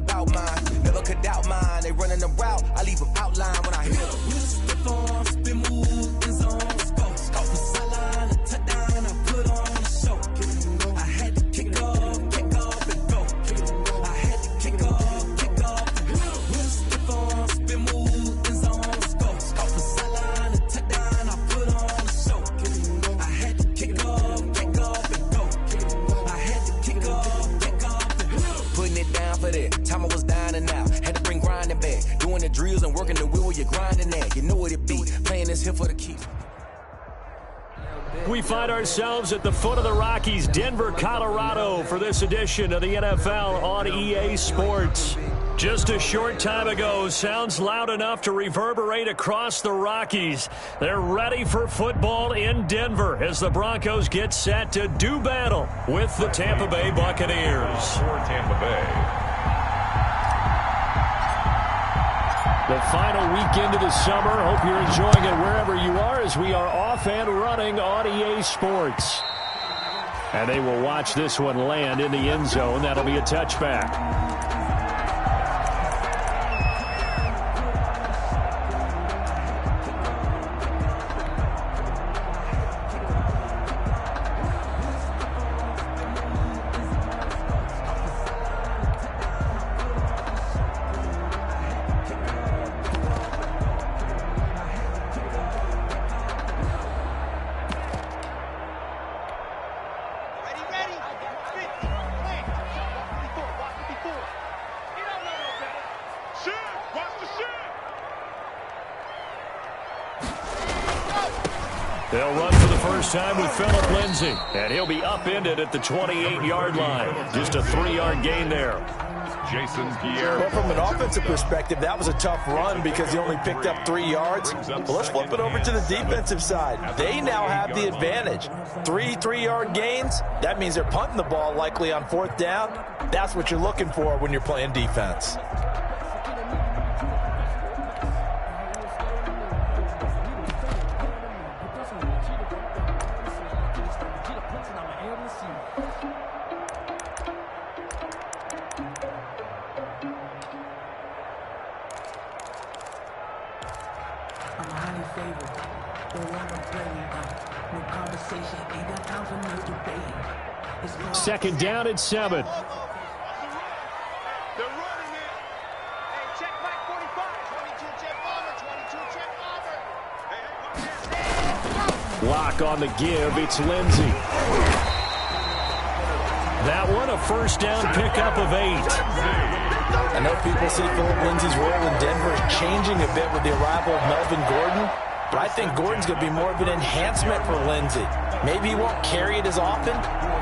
about mine. Never could doubt mine. They running the route, I leave them outline when I hit them. Stiff on, spin move, in zone, scope. Scope the sideline, a touchdown, I put on the show. I had to kick off and go. I had to kick off and go. Stiff on, spin move, in zone, scope. Scope the sideline, a touchdown, I put on the show. I had to kick off and go. I had to kick off and go. Putting it down for that. Time I was down and out. Had to bring grinding back. Doing the drills and working the wheel where you're grinding at. You know what it be. Playing this here for the keep. We find ourselves at the foot of the Rockies, Denver, Colorado, for this edition of the NFL on EA Sports. Just a short time ago, sounds loud enough to reverberate across the Rockies. They're ready for football in Denver as the Broncos get set to do battle with the Tampa Bay Buccaneers. For Tampa Bay. The final weekend of the summer. Hope you're enjoying it wherever you are as we are off and running on EA Sports. And they will watch this one land in the end zone. That'll be a touchback. They'll run for the first time with Phillip Lindsay, and he'll be upended at the 28-yard line. Just a 3-yard gain there. Jason Pierre. Well, from an offensive perspective, that was a tough run because he only picked up 3 yards. Well, let's flip it over to the defensive side. They now have the advantage. 3-3-yard gains, that means they're punting the ball likely on 4th down. That's what you're looking for when you're playing defense. Second down and 7. Lock on the give. It's Lindsay. That one, a first down pickup of 8. I know people see Phillip Lindsay's role in Denver changing a bit with the arrival of Melvin Gordon, but I think Gordon's going to be more of an enhancement for Lindsay. Maybe he won't carry it as often,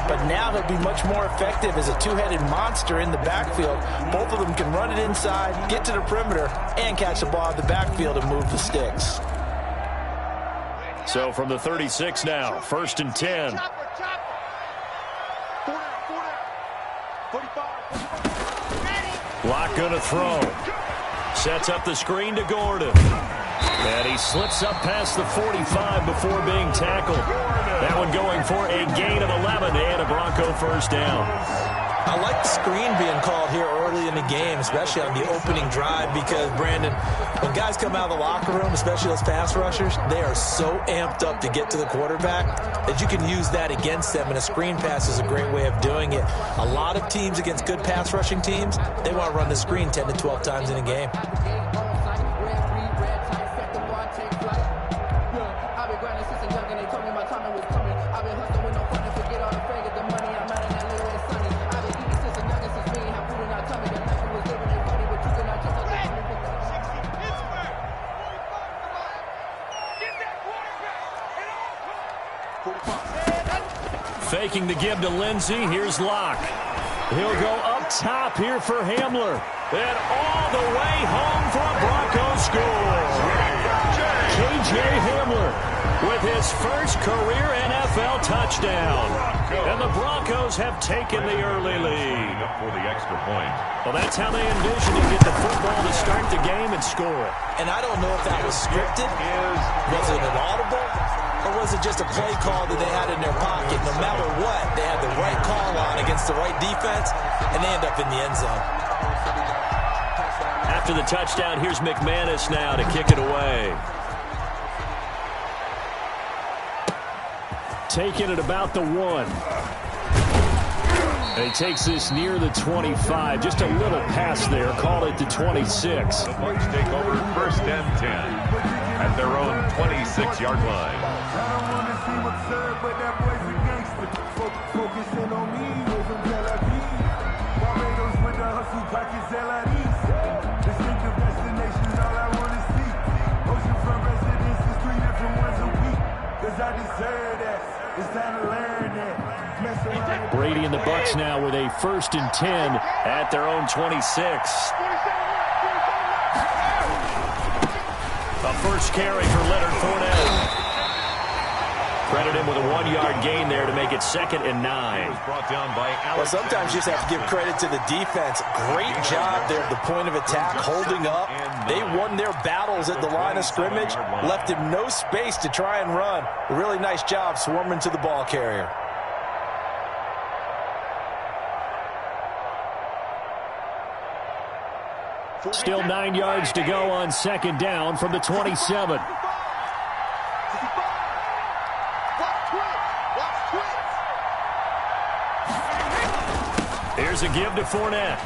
but now he'll be much more effective as a two-headed monster in the backfield. Both of them can run it inside, get to the perimeter, and catch the ball in the backfield and move the sticks. So from the 36 now, 1st and 10. Lock gonna throw. Sets up the screen to Gordon. And he slips up past the 45 before being tackled. That one going for a gain of 11 and a Bronco first down. I like the screen being called here early in the game, especially on the opening drive, because, Brandon, when guys come out of the locker room, especially those pass rushers, they are so amped up to get to the quarterback that you can use that against them, and a screen pass is a great way of doing it. A lot of teams against good pass rushing teams, they want to run the screen 10 to 12 times in a game. Faking the give to Lindsay. Here's Locke. He'll go up top here for Hamler. And all the way home for a Bronco score. K.J. Hamler with his first career NFL touchdown. And the Broncos have taken the early lead. For the extra point. Well, that's how they envision to get the football to start the game and score. And I don't know if that was scripted. Was it an audible? Or was it just a play call that they had in their pocket? No matter what, they had the right call on against the right defense, and they end up in the end zone. After the touchdown, here's McManus now to kick it away. Taking it about the 1. And he takes this near the 25. Just a little pass there. Call it the 26. The Bucs take over 1st and 10 at their own 26-yard line. I don't want to seem absurd, but that boy's a gangster. Focusing on me, was from Tel Aviv. Barbados with the hustle, pockets LIDs. Distinctive destinations, all I want to see. Oceanfront residences, 3 different ones a week. Cause I deserve that. It's time to learn that. Brady and the Bucs now with a 1st and 10 at their own 26. A first carry for Leonard Fournette. Credit him with a 1-yard gain there to make it 2nd and 9. Well, sometimes you just have to give credit to the defense. Great job there at the point of attack, holding up. They won their battles at the line of scrimmage, left him no space to try and run. A really nice job swarming to the ball carrier. Still 9 yards to go on 2nd down from the 27. Here's a give to Fournette.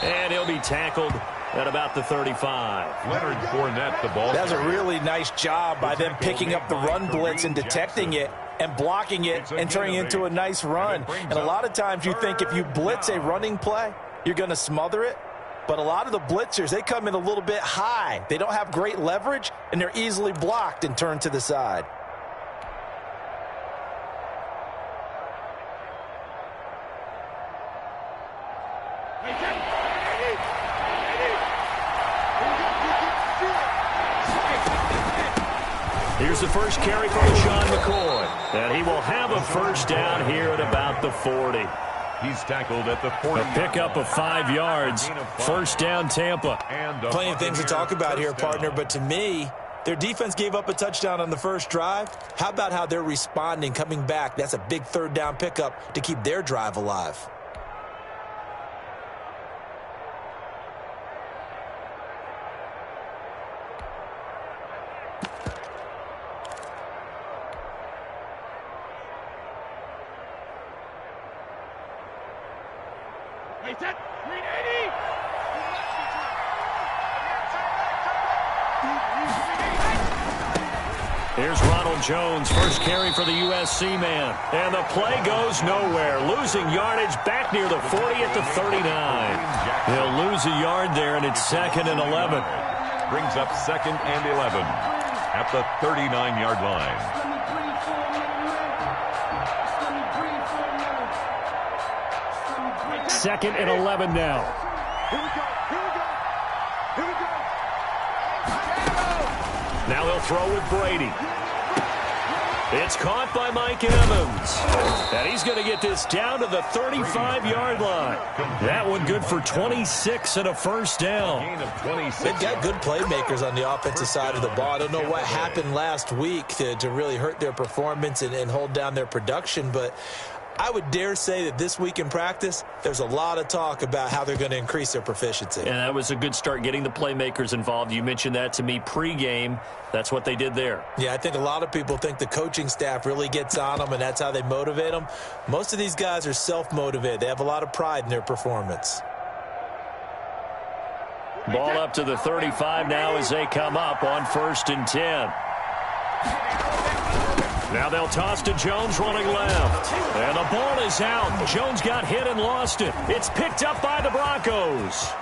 And he'll be tackled at about the 35. Leonard Fournette, the ball. That was a really nice job by them picking up the run blitz and detecting it and blocking it and turning it into a nice run. And a lot of times you think if you blitz a running play, you're going to smother it. But a lot of the blitzers, they come in a little bit high. They don't have great leverage, and they're easily blocked and turned to the side. Here's the first carry for LaShawn McCoy. And he will have a first down here at about the 40. He's tackled at the 40. A pickup of 5 yards. First down, Tampa. Plenty of things to talk about here, partner, but to me, their defense gave up a touchdown on the first drive. How about how they're responding, coming back? That's a big 3rd down pickup to keep their drive alive. Here's Ronald Jones, first carry for the USC man. And the play goes nowhere. Losing yardage back near the 40 at the 39. They'll lose a yard there, and it's 2nd and 11. Brings up 2nd and 11 at the 39-yard line. Second and 11 now. Now they'll throw with Brady. It's caught by Mike Evans. And he's going to get this down to the 35-yard line. That one good for 26 and a first down. They've got good playmakers on the offensive side of the ball. I don't know what happened last week to really hurt their performance and hold down their production, but I would dare say that this week in practice, there's a lot of talk about how they're going to increase their proficiency. And that was a good start, getting the playmakers involved. You mentioned that to me pregame. That's what they did there. Yeah, I think a lot of people think the coaching staff really gets on them, and that's how they motivate them. Most of these guys are self-motivated. They have a lot of pride in their performance. Ball up to the 35 now as they come up on 1st and 10. Now they'll toss to Jones running left. And the ball is out. Jones got hit and lost it. It's picked up by the Broncos.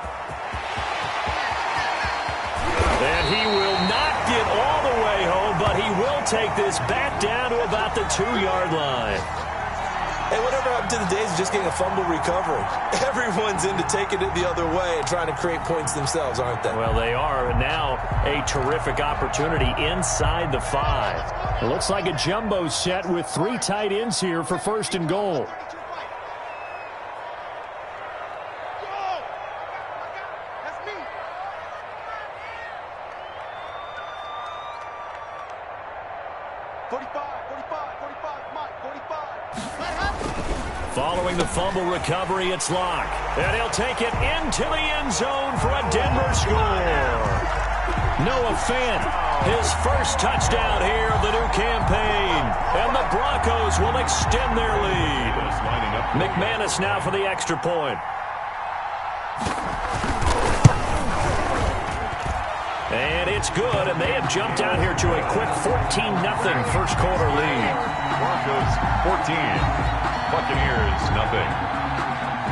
And he will not get all the way home, but he will take this back down to about the 2-yard line. Hey, whatever happened to the days of just getting a fumble recovery? Everyone's into taking it the other way and trying to create points themselves, aren't they? Well, they are, and now a terrific opportunity inside the 5. It looks like a jumbo set with 3 tight ends here for 1st and goal. Following the fumble recovery, it's Locke. And he'll take it into the end zone for a Denver score. Noah Fant, his first touchdown here of the new campaign. And the Broncos will extend their lead. McManus now for the extra point. And it's good, and they have jumped out here to a quick 14-0 first quarter lead. Broncos 14. Buccaneers, nothing.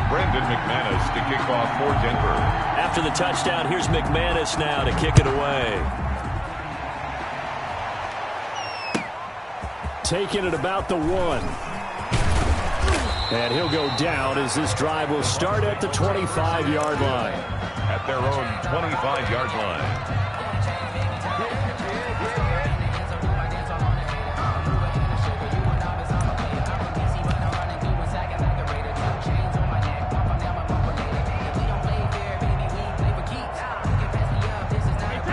Brandon McManus to kick off for Denver. After the touchdown, here's McManus now to kick it away. Taking it about the 1. And he'll go down as this drive will start at the 25-yard line. At their own 25-yard line.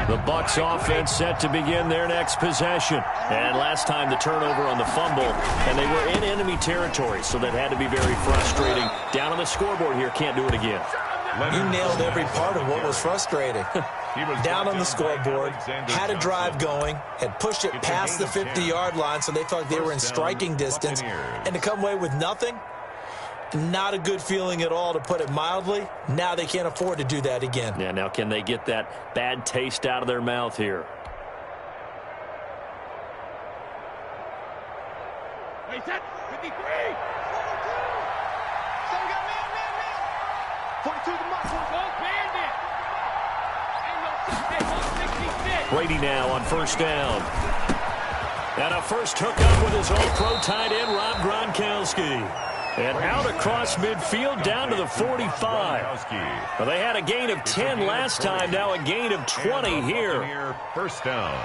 The Bucs offense set to begin their next possession. And last time the turnover on the fumble, and they were in enemy territory, so that had to be very frustrating. Down on the scoreboard here, can't do it again. You nailed every part of what was frustrating. Down on the scoreboard, had a drive going, had pushed it past the 50-yard line, so they thought they were in striking distance, and to come away with nothing, not a good feeling at all, to put it mildly. Now they can't afford to do that again. Yeah, now can they get that bad taste out of their mouth here? Wait, set, 53. 42 the mark. Brady now on first down. And a first hookup with his all-pro tight end, Rob Gronkowski. And out across midfield down to the 45. Well, they had a gain of 10 last time, now a gain of 20 here. First down.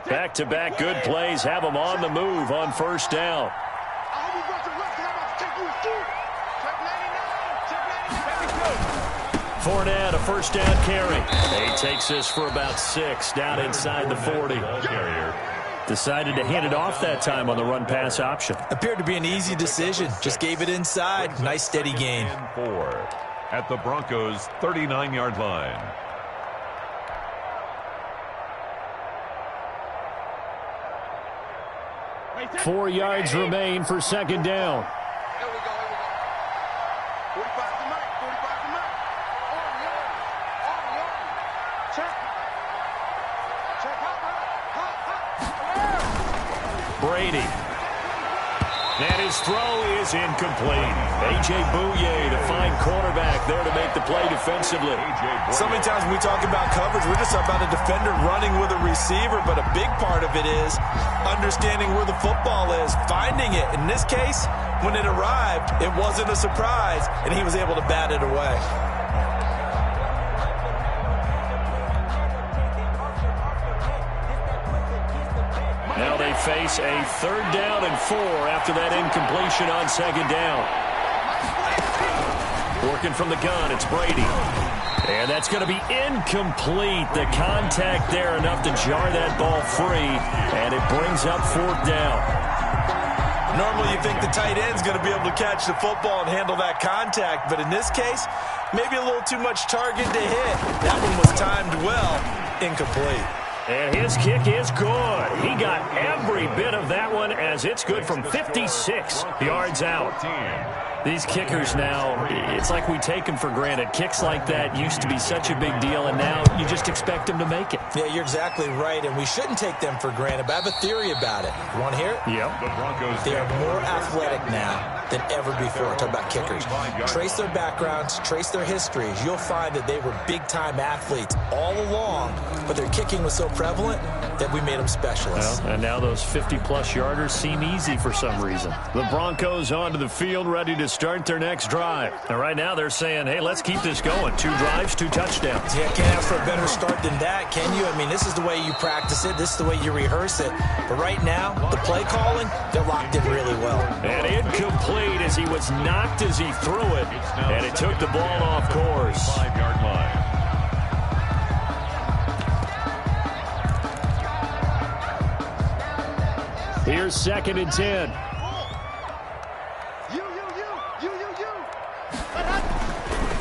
Back-to-back good plays have them on the move on first down. Fournette, a first down carry. He takes this for about 6 down inside the 40. Decided to hand it off that time on the run-pass option. Appeared to be an easy decision. Just gave it inside. Nice, steady gain. 4 at the Broncos' 39-yard line. Four yards remain for second down. Here we go. 45 to Mike. Check. Brady. And his throw is incomplete. A.J. Bouye, the fine cornerback there to make the play defensively. So many times when we talk about coverage, we're just talking about a defender running with a receiver, but a big part of it is understanding where the football is, finding it. In this case, when it arrived, it wasn't a surprise, and he was able to bat it away. Now they face a 3rd down and 4 after that incompletion on second down. Working from the gun, it's Brady. And that's going to be incomplete. The contact there enough to jar that ball free, and it brings up 4th down. Normally you think the tight end's going to be able to catch the football and handle that contact, but in this case, maybe a little too much target to hit. That one was timed well, incomplete. And his kick is good. He got every bit of that one as it's good from 56 yards out. These kickers now, it's like we take them for granted. Kicks like that used to be such a big deal, and now you just expect them to make it. Yeah, you're exactly right, and we shouldn't take them for granted, but I have a theory about it. You want to hear it? Yep. The Broncos. They are more athletic now than ever before. Talk about kickers. Trace their backgrounds, trace their histories. You'll find that they were big-time athletes all along, but their kicking was so prevalent that we made them specialists. Well, and now those 50-plus yarders seem easy for some reason. The Broncos onto the field, ready to start their next drive. And right now they're saying, hey, let's keep this going. 2 drives, 2 touchdowns. Yeah, can't ask for a better start than that, can you? I mean, this is the way you practice it. This is the way you rehearse it. But right now, the play calling, they're locked in really well. And incomplete as he was knocked as he threw it. And it took the ball off course. 5-yard line. Here's 2nd and 10.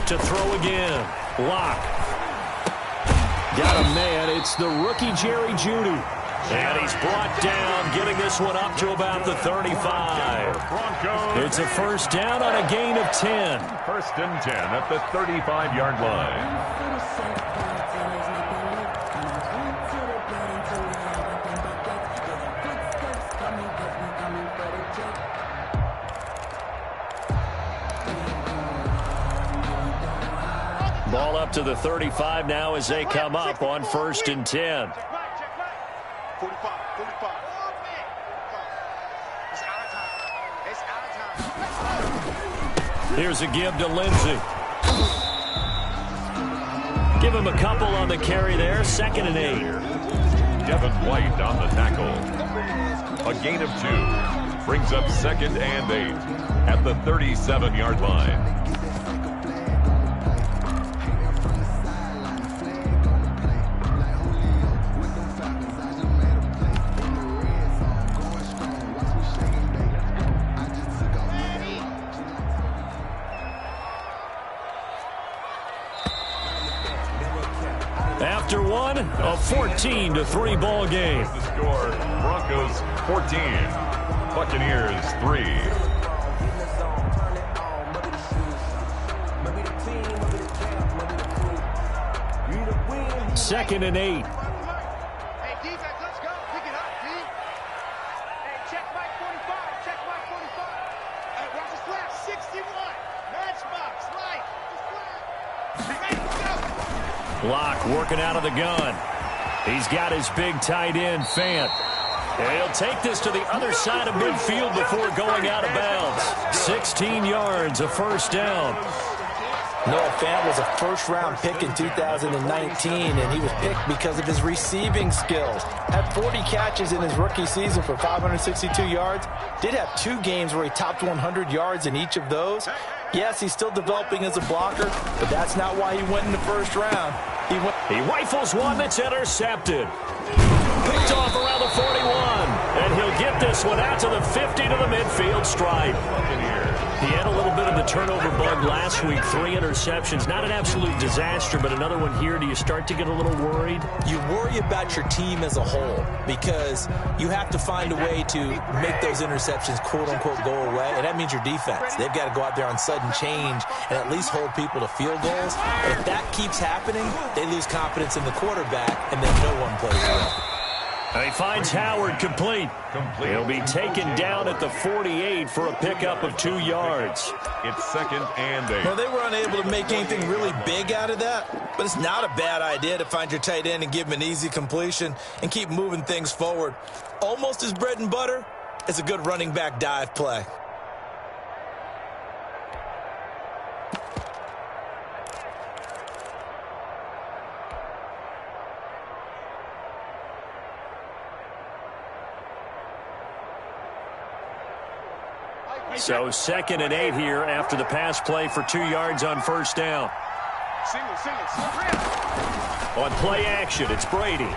To throw again. Lock. Got a man. It's the rookie Jerry Jeudy. And he's brought down, getting this one up to about the 35. It's a first down on a gain of 10. 1st and 10 at the 35-yard line. Ball up to the 35 now as they come up on 1st and 10. Here's a give to Lindsey. Give him a couple on the carry there. 2nd and 8. Devin White on the tackle. A gain of 2. Brings up 2nd and 8 at the 37-yard line. After one, a 14-3 ball game. The score, Broncos 14, Buccaneers 3. 2nd and 8. Hey, defense, let's go. Pick it up, D. Hey, check Mike 45. Check Mike 45. Hey, watch the slap. 61. Matchbox. Right. Lock working out of the gun. He's got his big tight end, Fant. And he'll take this to the other side of midfield before going out of bounds. 16 yards, a first down. Noah Fant was a first-round pick in 2019, and he was picked because of his receiving skills. Had 40 catches in his rookie season for 562 yards. Did have 2 games where he topped 100 yards in each of those. Yes, he's still developing as a blocker, but that's not why he went in the first round. He rifles one that's intercepted. Picked off around the 41, and he'll get this one out to the 50 to the midfield stripe. He had a little bit of the turnover bug last week, 3 interceptions. Not an absolute disaster, but another one here. Do you start to get a little worried? You worry about your team as a whole because you have to find a way to make those interceptions, quote-unquote, go away, and that means your defense. They've got to go out there on sudden change and at least hold people to field goals. And if that keeps happening, they lose confidence in the quarterback, and then no one plays well. He finds Howard complete. He'll be taken down at the 48 for a pickup of 2 yards. It's 2nd and 8. Well, they were unable to make anything really big out of that, but it's not a bad idea to find your tight end and give him an easy completion and keep moving things forward. Almost his bread and butter is a good running back dive play. So 2nd and 8 here after the pass play for 2 yards on first down. On play action, it's Brady.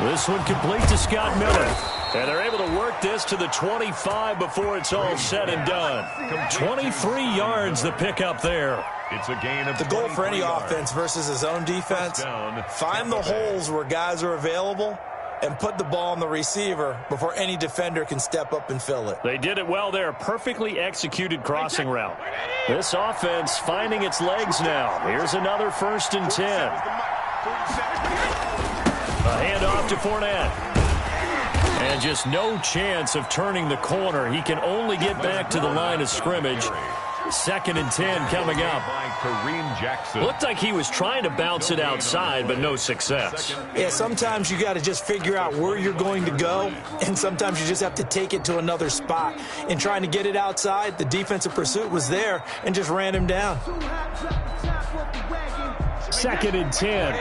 This one complete to Scott Miller. And they're able to work this to the 25 before it's all said and done. 23 yards the pickup there. It's a gain of the goal for any offense versus his own defense. Find the holes where guys are available and put the ball on the receiver before any defender can step up and fill it. They did it well there. Perfectly executed crossing route. This offense finding its legs now. Here's another 1st and 10. A handoff to Fournette. And just no chance of turning the corner. He can only get back to the line of scrimmage. 2nd and 10 coming up. By Kareem Jackson. Looked like he was trying to bounce it outside, but no success. Yeah, sometimes you got to just figure out where you're going to go, and sometimes you just have to take it to another spot. In trying to get it outside, the defensive pursuit was there and just ran him down. 2nd and 10.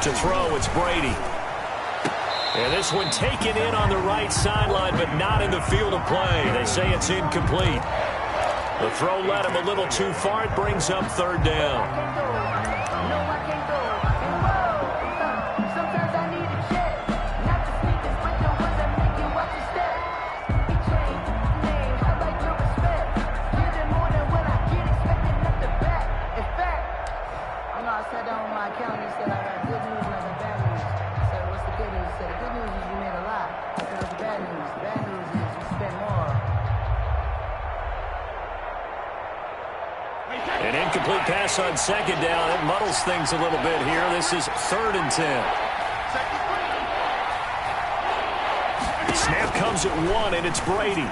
To throw, it's Brady. And this one taken in on the right sideline, but not in the field of play. They say it's incomplete. The throw led him a little too far. It brings up 3rd down. An incomplete pass on 2nd down. It muddles things a little bit here. This is 3rd and 10. Snap comes at 1, and it's Brady.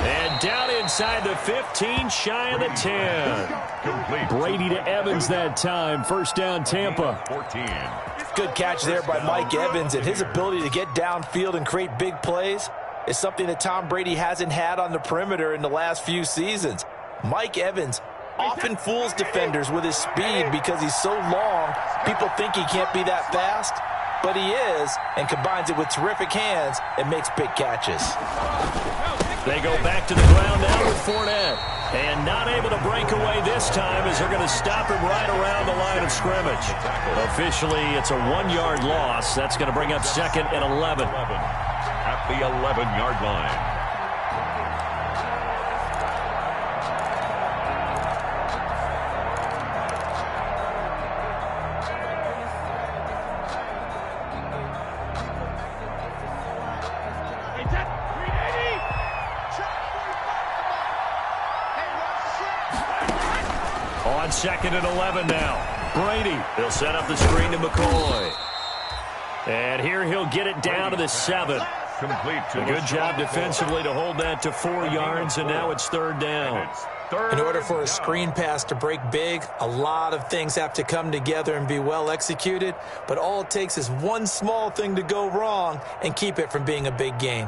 And down inside the 15, shy of the 10. Brady to Evans that time. 1st down, Tampa. 14. Good catch there by Mike Evans, and his ability to get downfield and create big plays is something that Tom Brady hasn't had on the perimeter in the last few seasons. Mike Evans often fools defenders with his speed because he's so long. People think he can't be that fast, but he is, and combines it with terrific hands and makes big catches. They go back to the ground now with Fournette. And not able to break away this time as they're going to stop him right around the line of scrimmage. Officially, it's a 1-yard loss. That's going to bring up 2nd and 11. At the 11-yard line. On 2nd and 11 now. Brady. He'll set up the screen to McCoy. And here he'll get it down to the 7. Complete to a good job defensively to hold that to 4 yards, and now it's 3rd down. In order for a screen pass to break big, a lot of things have to come together and be well executed, but all it takes is one small thing to go wrong and keep it from being a big game.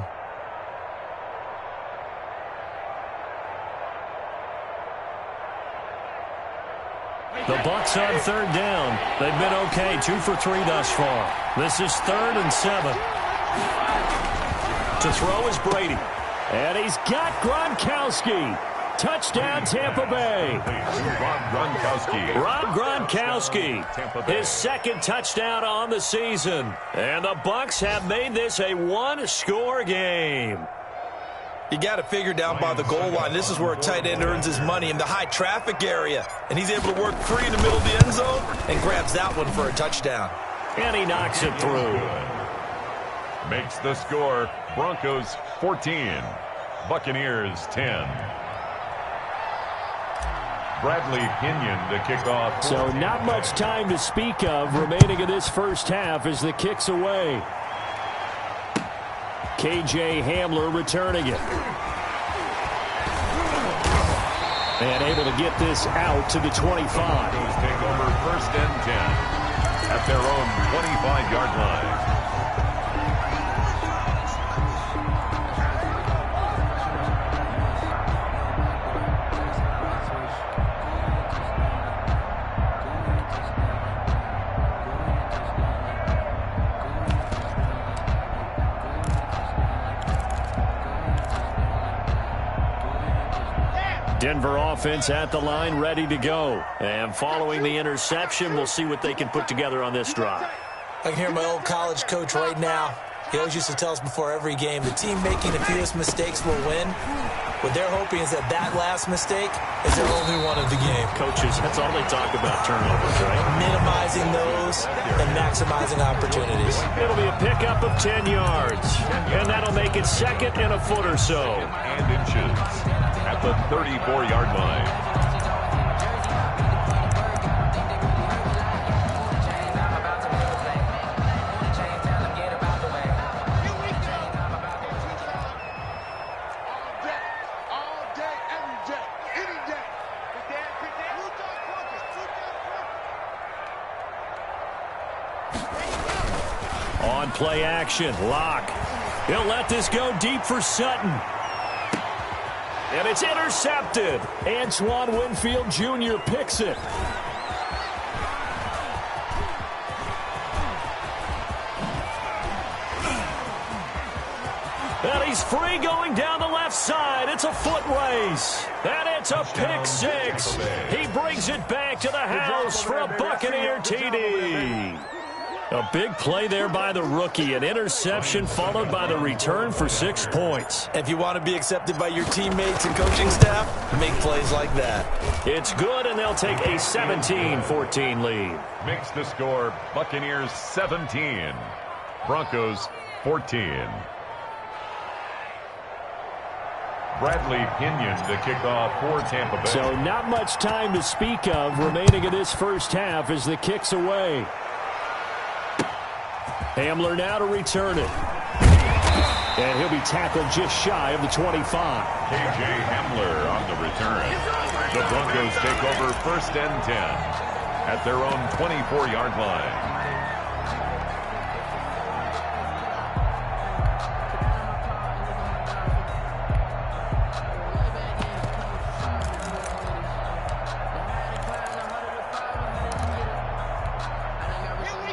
The Bucs on 3rd down. They've been okay, 2 for 3 thus far. This is 3rd and 7. To throw is Brady. And he's got Gronkowski. Touchdown, Tampa Bay. Rob Gronkowski. His 2nd touchdown on the season. And the Bucs have made this a 1-score game. You got to figure down by the goal line. This is where a tight end earns his money in the high traffic area. And he's able to work free in the middle of the end zone and grabs that one for a touchdown. And he knocks it through. Makes the score Broncos 14, Buccaneers 10. Bradley Pinion to kick off. So not much time to speak of remaining in this first half as the kick's away. KJ Hamler returning it. And able to get this out to the 25. Take over 1st and 10 at their own 25-yard line. Denver offense at the line, ready to go. And following the interception, we'll see what they can put together on this drive. I can hear my old college coach right now. He always used to tell us before every game, the team making the fewest mistakes will win. What they're hoping is that that last mistake is their only one of the game. Coaches, that's all they talk about, turnovers, right? Minimizing those and maximizing opportunities. It'll be a pickup of 10 yards. And that'll make it 2nd and a foot or so. And inches at the 34-yard line. On play action, Locke. He'll let this go deep for Sutton. And it's intercepted. Antoine Winfield Jr. picks it. And he's free going down the left side. It's a foot race. And it's a pick six. He brings it back to the house for a Buccaneer TD. A big play there by the rookie. An interception followed by the return for 6 points. If you want to be accepted by your teammates and coaching staff, make plays like that. It's good, and they'll take a 17-14 lead. Makes the score Buccaneers 17, Broncos 14. Bradley Pinion to kick off for Tampa Bay. So not much time to speak of remaining in this first half as the kick's away. Hamler now to return it. And he'll be tackled just shy of the 25. K.J. Hamler on the return. The Broncos take over 1st and 10 at their own 24-yard line.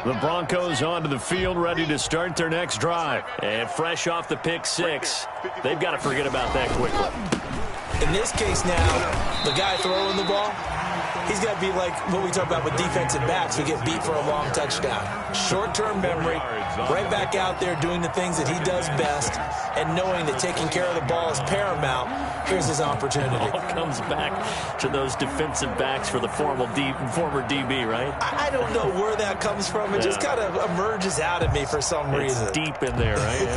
The Broncos onto the field, ready to start their next drive. And fresh off the pick six, they've got to forget about that quickly. In this case now, the guy throwing the ball, he's got to be like what we talk about with defensive backs who get beat for a long touchdown. Short-term memory, right back out there doing the things that he does best, and knowing that taking care of the ball is paramount. Here's his opportunity. It all comes back to those defensive backs for the former DB, right? I don't know where that comes from. It just kind of emerges out of me for some reason. It's deep in there, right?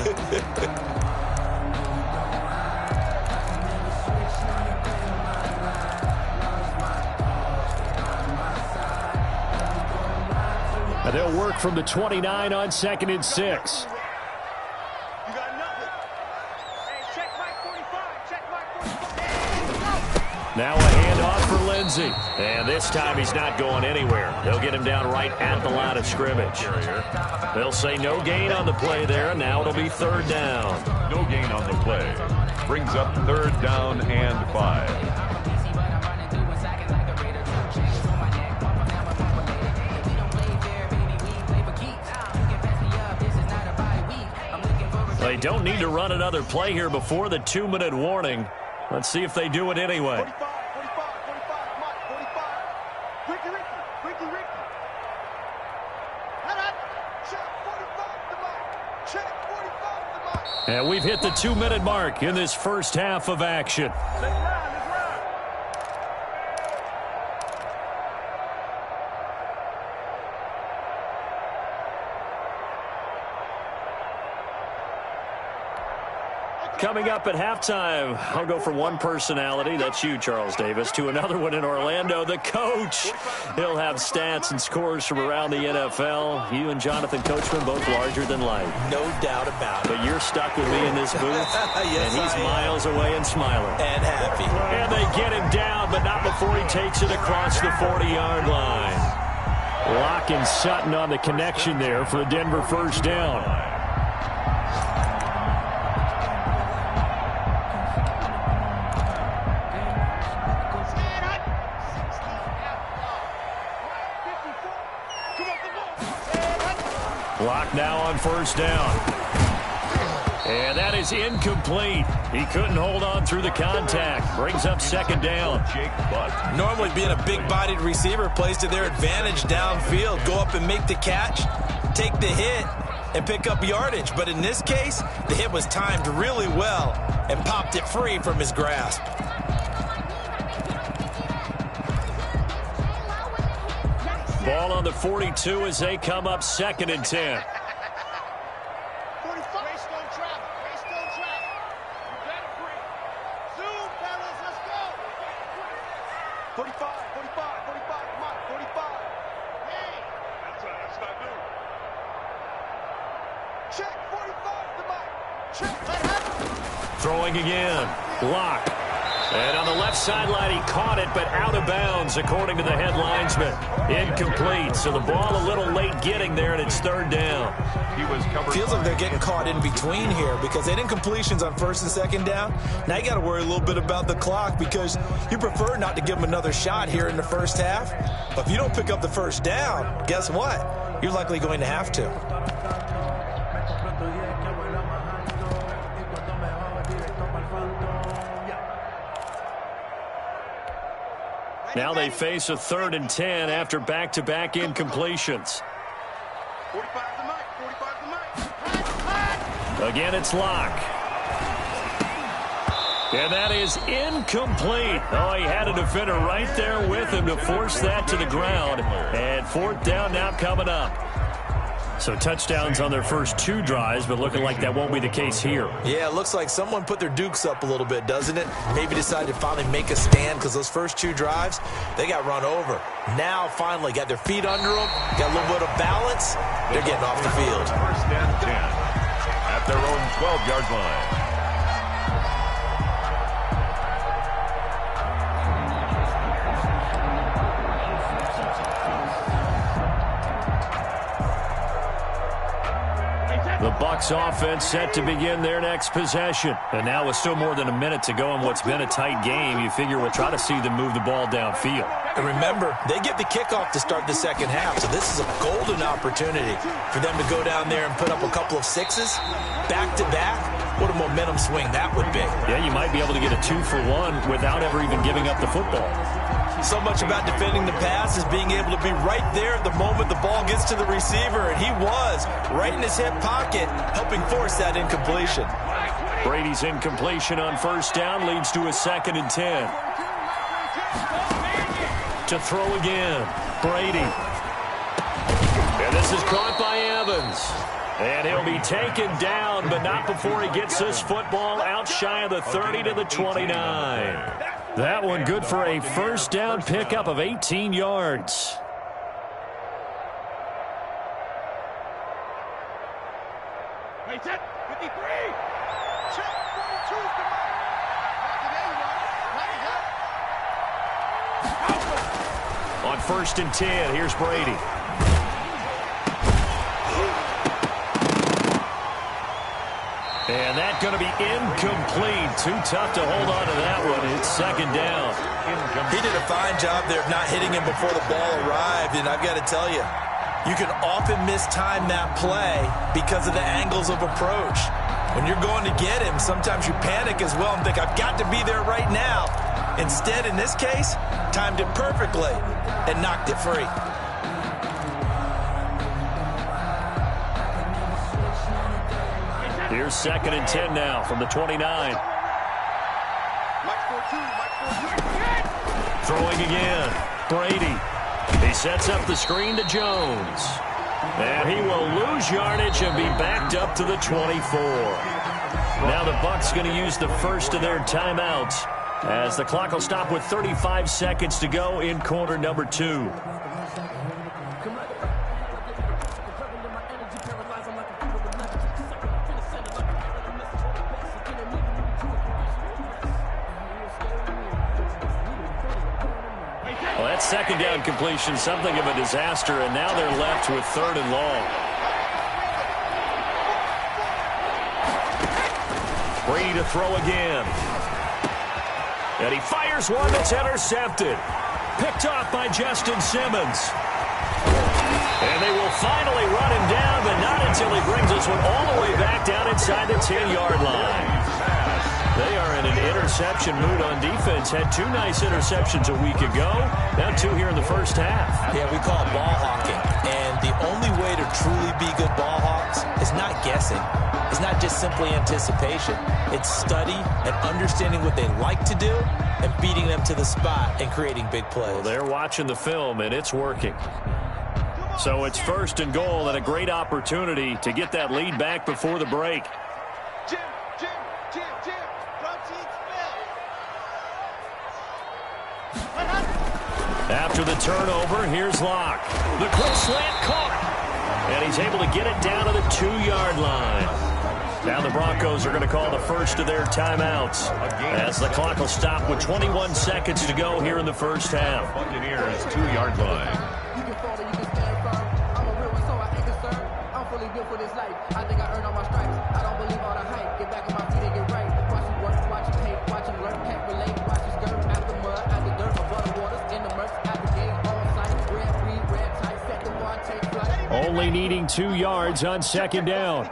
And they'll work from the 29 on 2nd and 6. Now a handoff for Lindsey. And this time he's not going anywhere. They'll get him down right at the line of scrimmage. They'll say no gain on the play there, and now it'll be 3rd down. No gain on the play. Brings up 3rd down and 5. They don't need to run another play here before the 2-minute warning. Let's see if they do it anyway. 45, 45, Ricky. Check 45, And we've hit the 2-minute mark in this first half of action. Coming up at halftime, I'll go from one personality, that's you, Charles Davis, to another one in Orlando, the coach. He'll have stats and scores from around the NFL. You and Jonathan Coachman, both larger than life. No doubt about it. But you're stuck with me in this booth, Yes, and he's miles away and smiling. And happy. And they get him down, but not before he takes it across the 40-yard line. Locke and Sutton on the connection there for a Denver first down. Locke now on first down. And that is incomplete. He couldn't hold on through the contact. Brings up 2nd down. Normally being a big-bodied receiver plays to their advantage downfield. Go up and make the catch, take the hit, and pick up yardage. But in this case, the hit was timed really well and popped it free from his grasp. Ball on the 42 as they come up 2nd and 10. 45. Race don't travel. You better break. Zoom, fellas. Let's go. 45. Come on. 45. Hey. That's not new. Check 45. Come on. Check. Throwing again. Locke. And on the left sideline, he caught it, but out of bounds, according to the head linesman. Incomplete. So the ball a little late getting there, and it's third down. He was covered. Feels like they're getting caught in between here because they didn't incompletions on first and second down. Now you got to worry a little bit about the clock because you prefer not to give them another shot here in the first half. But if you don't pick up the first down, guess what? You're likely going to have to. Now they face a 3rd and 10 after back-to-back incompletions. 45 the mic, 45 the mic. Again, it's Locke. And that is incomplete. Oh, he had a defender right there with him to force that to the ground. And 4th down now coming up. So touchdowns on their first 2 drives, but looking like that won't be the case here. Yeah, it looks like someone put their dukes up a little bit, doesn't it? Maybe decided to finally make a stand because those first 2 drives, they got run over. Now, finally, got their feet under them, got a little bit of balance. They're getting off the field. First and 10 at their own 12-yard line. The Bucs offense set to begin their next possession. And now with still more than a minute to go in what's been a tight game, you figure we'll try to see them move the ball downfield. And remember, they get the kickoff to start the second half, so this is a golden opportunity for them to go down there and put up a couple of 6s back-to-back. What a momentum swing that would be. Yeah, you might be able to get a 2-for-1 without ever even giving up the football. So much about defending the pass is being able to be right there at the moment the ball gets to the receiver, and he was right in his hip pocket, helping force that incompletion. Brady's incompletion on first down leads to a 2nd and 10. To throw again, Brady. And this is caught by Evans. And he'll be taken down, but not before he gets this football out shy of the 30 to the 29. That one good for a first down pickup of 18 yards. Wait, set, 53. Check, 42's the mark. On first and 10, here's Brady. And that's going to be incomplete. Too tough to hold on to that one. It's 2nd down. He did a fine job there of not hitting him before the ball arrived, and I've got to tell you, you can often mistime that play because of the angles of approach. When you're going to get him, sometimes you panic as well and think, I've got to be there right now. Instead, in this case, timed it perfectly and knocked it free. Here's 2nd and 10 now from the 29. Throwing again. Brady. He sets up the screen to Jones. And he will lose yardage and be backed up to the 24. Now the Bucs going to use the first of their timeouts as the clock will stop with 35 seconds to go in quarter number 2. Well, that 2nd down completion, something of a disaster, and now they're left with 3rd and long. Brady to throw again. And he fires one that's intercepted. Picked off by Justin Simmons. And they will finally run him down, but not until he brings this one all the way back down inside the 10-yard line. They are in an interception mood on defense. Had 2 nice interceptions a week ago. Now 2 here in the first half. Yeah, we call it ball hawking. And the only way to truly be good ball hawks is not guessing. It's not just simply anticipation. It's study and understanding what they like to do and beating them to the spot and creating big plays. Well, they're watching the film, and it's working. So it's 1st and goal and a great opportunity to get that lead back before the break. Jim. Don't team After the turnover, here's Locke. The quick slant caught. And he's able to get it down to the 2-yard line. Now the Broncos are going to call the first of their timeouts as the clock will stop with 21 seconds to go here in the first half. Buccaneers 2-yard line. You can fall or you can stand firm. I'm a real one, so I ain't concerned. I'm fully built for this life. I think I earned all my stripes. I don't believe all the hype. Get back on my feet and get right. Watch him work, watch him hate, watch him learn, can't relate. Watch him skirt out the mud, out the dirt, above the waters, in the murks, out the game, on sight. Red, green, red, tight, set the bar, take flight. Only needing 2 yards on second down.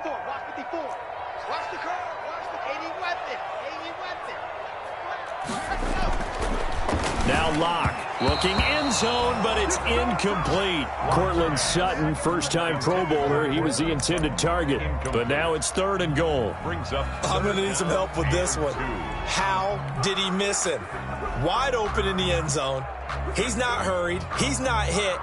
Now Locke looking end zone, but it's incomplete. Cortland Sutton, first-time Pro Bowler. He was the intended target, but now it's 3rd and goal. I'm going to need some help with this one. How did he miss him? Wide open in the end zone. He's not hurried. He's not hit.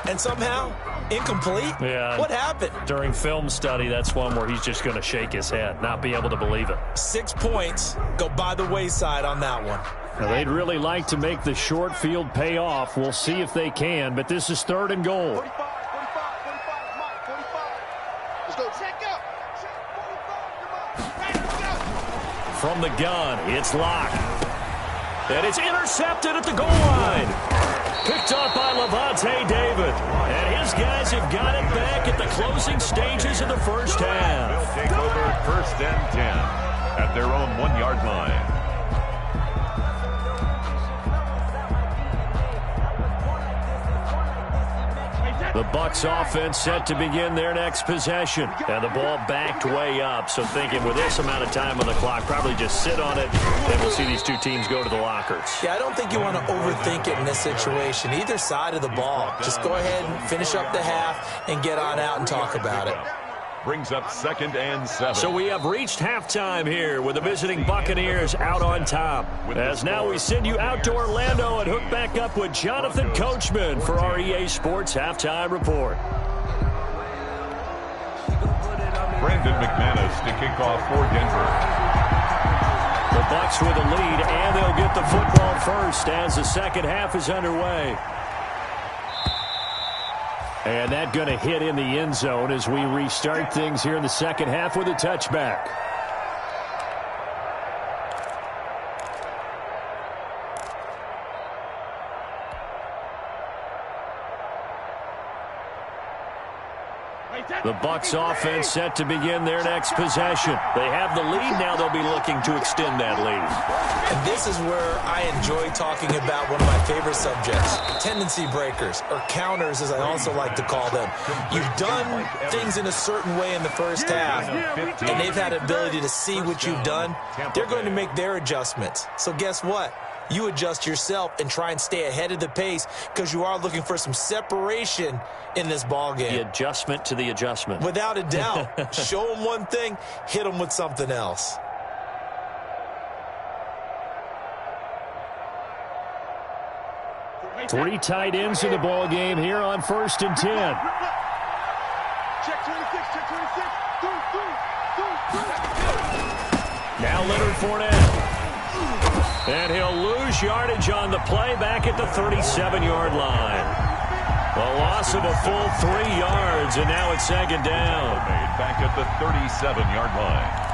And somehow, incomplete? Yeah. What happened? During film study, that's one where he's just going to shake his head, not be able to believe it. 6 points go by the wayside on that one. Now, they'd really like to make the short field pay off. We'll see if they can, but this is 3rd and goal. 45, 45, 45, 45. Let's go. Check up. Check 45, come on. From the gun, it's Locke. And it's intercepted at the goal line. Picked up by Levante David. And his guys have got it back at the closing stages of the first half. They'll take over 1st and 10 at their own 1-yard line. The Bucs offense set to begin their next possession. And the ball backed way up. So thinking with this amount of time on the clock, probably just sit on it. Then we'll see these two teams go to the lockers. Yeah, I don't think you want to overthink it in this situation. Either side of the ball. Just go ahead and finish up the half and get on out and talk about it. Brings up 2nd and 7. So we have reached halftime here with the visiting Buccaneers out on top. As now we send you out to Orlando and hook back up with Jonathan Coachman for our EA Sports Halftime Report. Brandon McManus to kick off for Denver. The Bucs with a lead, and they'll get the football first as the second half is underway. And that going to hit in the end zone as we restart things here in the second half with a touchback. The Bucs offense set to begin their next possession. They have the lead. Now they'll be looking to extend that lead. And this is where I enjoy talking about one of my favorite subjects, tendency breakers, or counters as I also like to call them. You've done things in a certain way in the first half, and they've had the ability to see what you've done. They're going to make their adjustments. So guess what? You adjust yourself and try and stay ahead of the pace because you are looking for some separation in this ball game. The adjustment to the adjustment. Without a doubt. Show them one thing, hit them with something else. Three tight ends in the ball game here on 1st and 10. Check 26, check 26. Now Leonard Fournette. And he'll lose yardage on the play back at the 37-yard line. A loss of a full 3 yards, and now it's 2nd down. Back at the 37-yard line.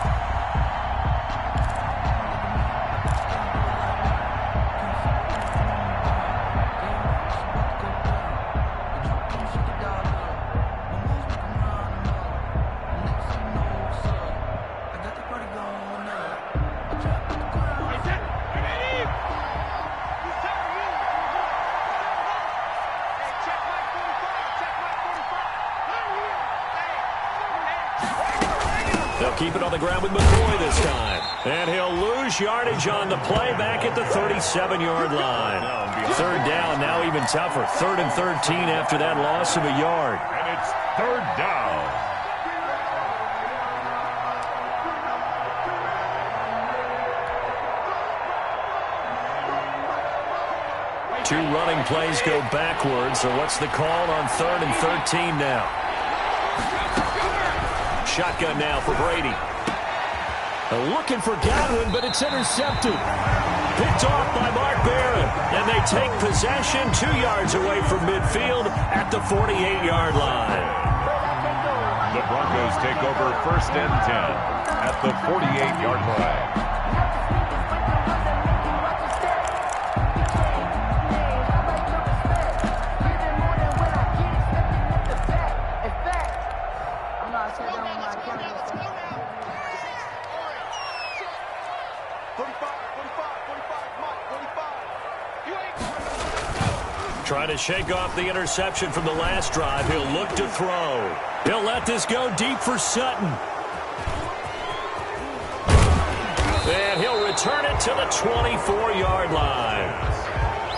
Keep it on the ground with McCoy this time. And he'll lose yardage on the play back at the 37-yard line. 3rd down, now even tougher. 3rd and 13 after that loss of a yard. And it's 3rd down. Two running plays go backwards. So what's the call on 3rd and 13 now? Shotgun now for Brady. Looking for Godwin, but it's intercepted. Picked off by Mark Barron. And they take possession 2 yards away from midfield at the 48-yard line. The Broncos take over 1st and 10 at the 48-yard line. Trying to shake off the interception from the last drive. He'll look to throw. He'll let this go deep for Sutton. And he'll return it to the 24-yard line.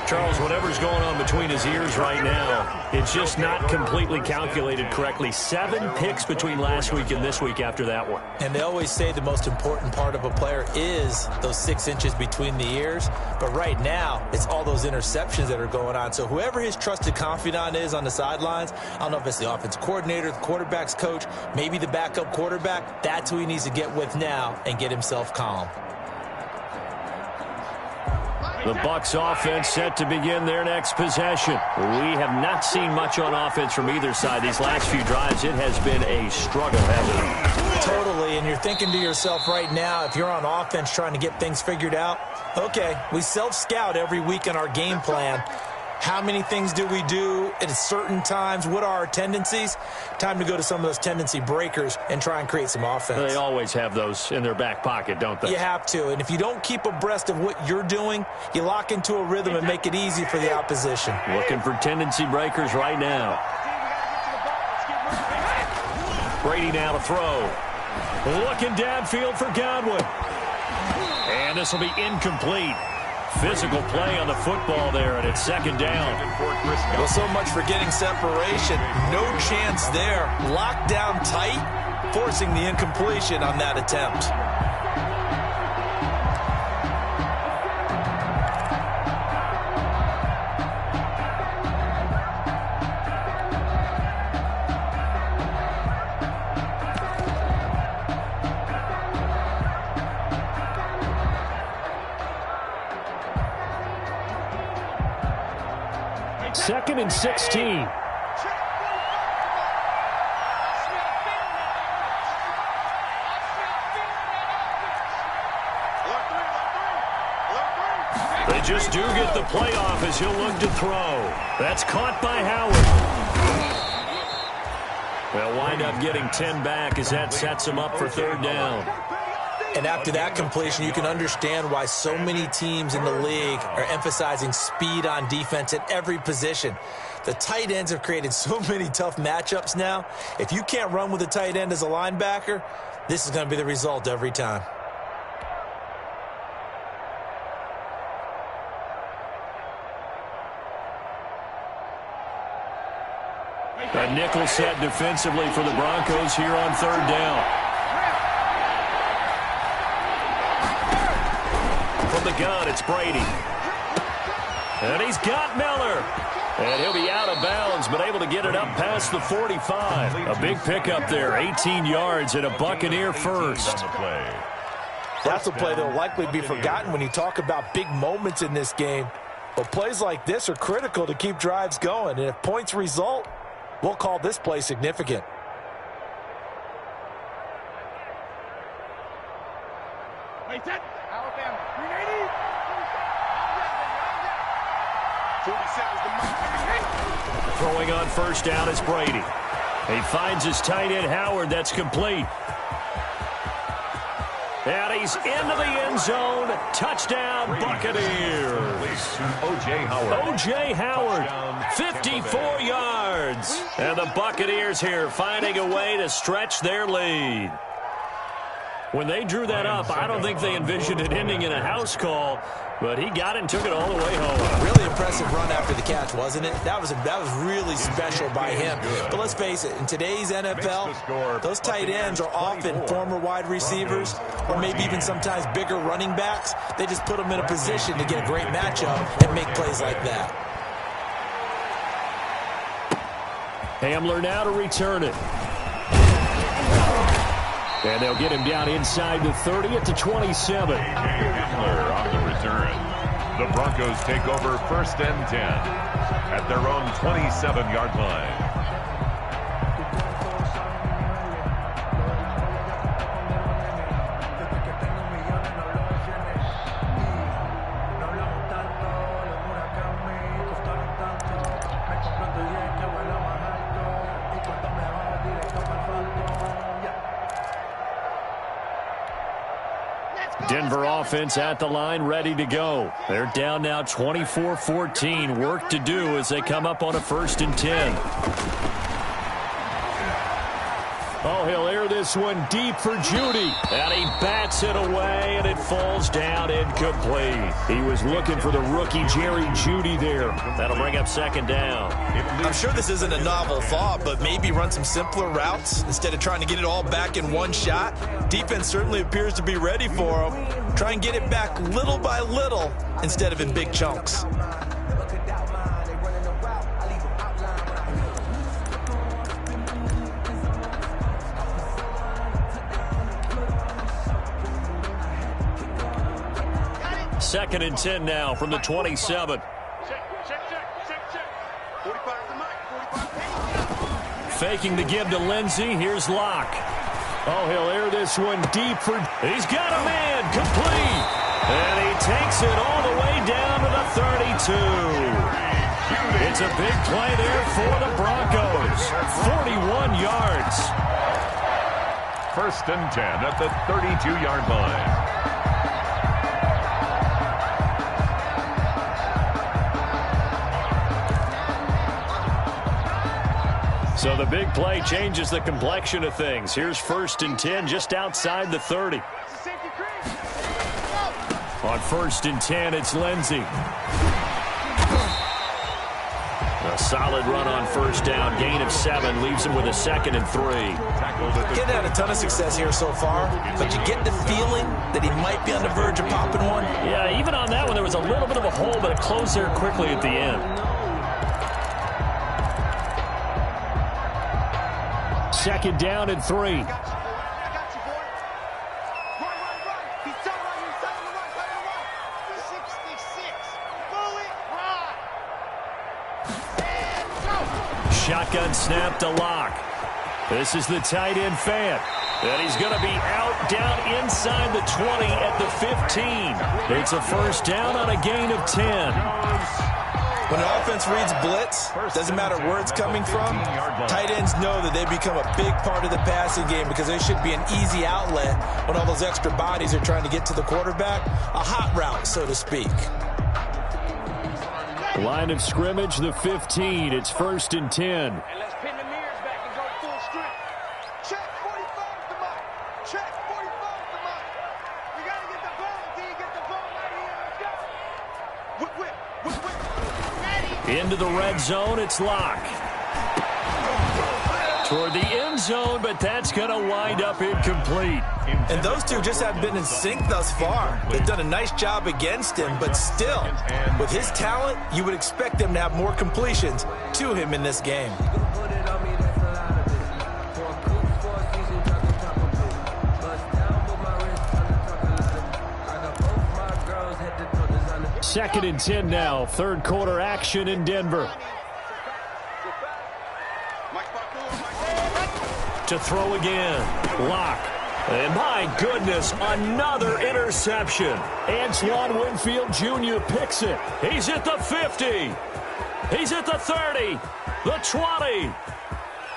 Charles, whatever's going on between his ears right now, it's just not completely calculated correctly. 7 picks between last week and this week after that one. And they always say the most important part of a player is those 6 inches between the ears. But right now, it's all those interceptions that are going on. So whoever his trusted confidant is on the sidelines, I don't know if it's the offense coordinator, the quarterback's coach, maybe the backup quarterback, that's who he needs to get with now and get himself calm. The Bucs offense set to begin their next possession. We have not seen much on offense from either side. These last few drives, it has been a struggle, hasn't it? Totally, and you're thinking to yourself right now, if you're on offense trying to get things figured out, okay, we self-scout every week in our game plan. How many things do we do at certain times? What are our tendencies? Time to go to some of those tendency breakers and try and create some offense. They always have those in their back pocket, don't they? You have to, and if you don't keep abreast of what you're doing, you lock into a rhythm and make it easy for the opposition. Looking for tendency breakers right now. Brady now to throw. Looking downfield for Godwin. And this will be incomplete. Physical play on the football there, and it's 2nd down. Well, so much for getting separation. No chance there. Locked down tight, forcing the incompletion on that attempt. Second and 16. They just do get the playoff as he'll look to throw. That's caught by Howard. They'll wind up getting 10 back as that sets him up for 3rd down. And after that completion, you can understand why so many teams in the league are emphasizing speed on defense at every position. The tight ends have created so many tough matchups now. If you can't run with a tight end as a linebacker, this is going to be the result every time. A nickel set defensively for the Broncos here on 3rd down. From the gun, it's Brady. And he's got Miller. And he'll be out of bounds, but able to get it up past the 45. A big pickup there, 18 yards and a Buccaneer first. That's a play that will likely be forgotten when you talk about big moments in this game. But plays like this are critical to keep drives going. And if points result, we'll call this play significant. Alabama, 380. Throwing on 1st down is Brady. He finds his tight end Howard. That's complete. And he's into the end zone. Touchdown, Buccaneers. O.J. Howard, 54 yards. And the Buccaneers here finding a way to stretch their lead. When they drew that up, I don't think they envisioned it ending in a house call, but he got it and took it all the way home. Really impressive run after the catch, wasn't it? That was really special by him. But let's face it, in today's NFL, those tight ends are often former wide receivers or maybe even sometimes bigger running backs. They just put them in a position to get a great matchup and make plays like that. Hamler now to return it. And they'll get him down inside the 30 at the 27. Hamler on the return. The Broncos take over 1st and 10 at their own 27-yard line. Denver offense at the line, ready to go. They're down now 24-14. Work to do as they come up on a 1st and 10. Oh, he'll air this one deep for Judy. And he bats it away, and it falls down incomplete. He was looking for the rookie Jerry Judy there. That'll bring up 2nd down. I'm sure this isn't a novel thought, but maybe run some simpler routes instead of trying to get it all back in one shot. Defense certainly appears to be ready for him. Try and get it back little by little instead of in big chunks. Second and 10 now from the 27. Faking the give to Lindsey. Here's Locke. Oh, he'll air this one deep for... He's got a man. Complete. And he takes it all the way down to the 32. It's a big play there for the Broncos. 41 yards. 1st and 10 at the 32-yard line. So the big play changes the complexion of things. Here's 1st and 10 just outside the 30. On 1st and 10, it's Lindsey. A solid run on 1st down. Gain of 7 leaves him with a 2nd and 3. Getting had a ton of success here so far, but you get the feeling that he might be on the verge of popping one. Yeah, even on that one, there was a little bit of a hole, but it closed there quickly at the end. 2nd down and 3. I got you, boy. Run. He's telling on you. Tell him to run. 66. Bullet ride. And go. Shotgun snap to Locke. This is the tight end fan. And he's going to be out down inside the 20 at the 15. It's a 1st down on a gain of 10. When an offense reads blitz, doesn't matter where it's coming from, tight ends know that they become a big part of the passing game because they should be an easy outlet when all those extra bodies are trying to get to the quarterback. A hot route, so to speak. Line of scrimmage, the 15. It's 1st and 10. And let's pin the mirrors back and go full strength. Check 45 the mic. Check 45 the mic. You got to get the ball. Until you get the ball right here. Let's go. Whip. Into the red zone, it's Locke. Toward the end zone, but that's going to wind up incomplete. And those two just haven't been in sync thus far. They've done a nice job against him, but still, with his talent, you would expect them to have more completions to him in this game. Second and 10 now. 3rd quarter action in Denver. To throw again. Locke. And my goodness, another interception. Antoine Winfield Jr. picks it. He's at the 50. He's at the 30. The 20.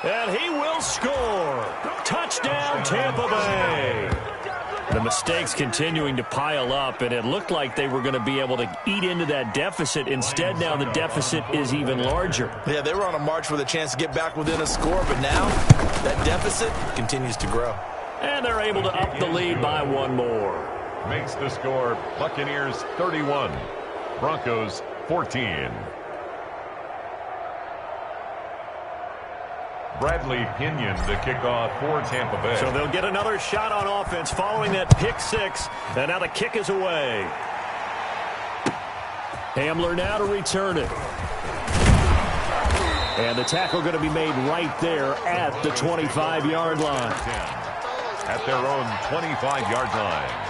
And he will score. Touchdown, Tampa Bay. The mistakes continuing to pile up, and it looked like they were going to be able to eat into that deficit. Instead, now the deficit is even larger. Yeah, they were on a march with a chance to get back within a score, but now that deficit continues to grow. And they're able to up the lead by 1 more. Makes the score Buccaneers 31, Broncos 14. Bradley Pinion the kickoff for Tampa Bay. So they'll get another shot on offense following that pick 6. And now the kick is away. Hamler now to return it. And the tackle going to be made right there at the 25-yard line. At their own 25-yard line.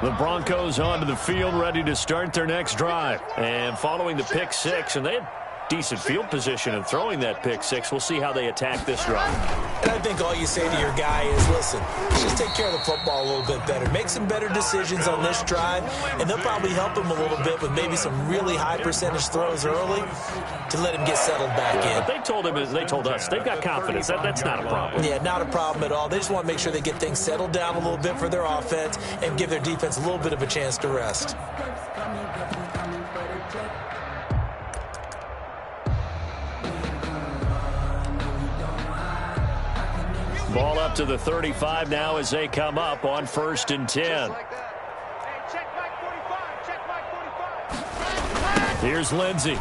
The Broncos onto the field, ready to start their next drive. And following the pick 6, and they had decent field position in throwing that pick 6. We'll see how they attack this drive. And I think all you say to your guy is, listen, just take care of the football a little bit better. Make some better decisions on this drive, and they'll probably help him a little bit with maybe some really high percentage throws early to let him get settled back in. But they told us, they've got confidence. That's not a problem. Yeah, not a problem at all. They just want to make sure they get things settled down a little bit for their offense and give their defense a little bit of a chance to rest. Ball up to the 35 now as they come up on 1st and 10. Here's Lindsey.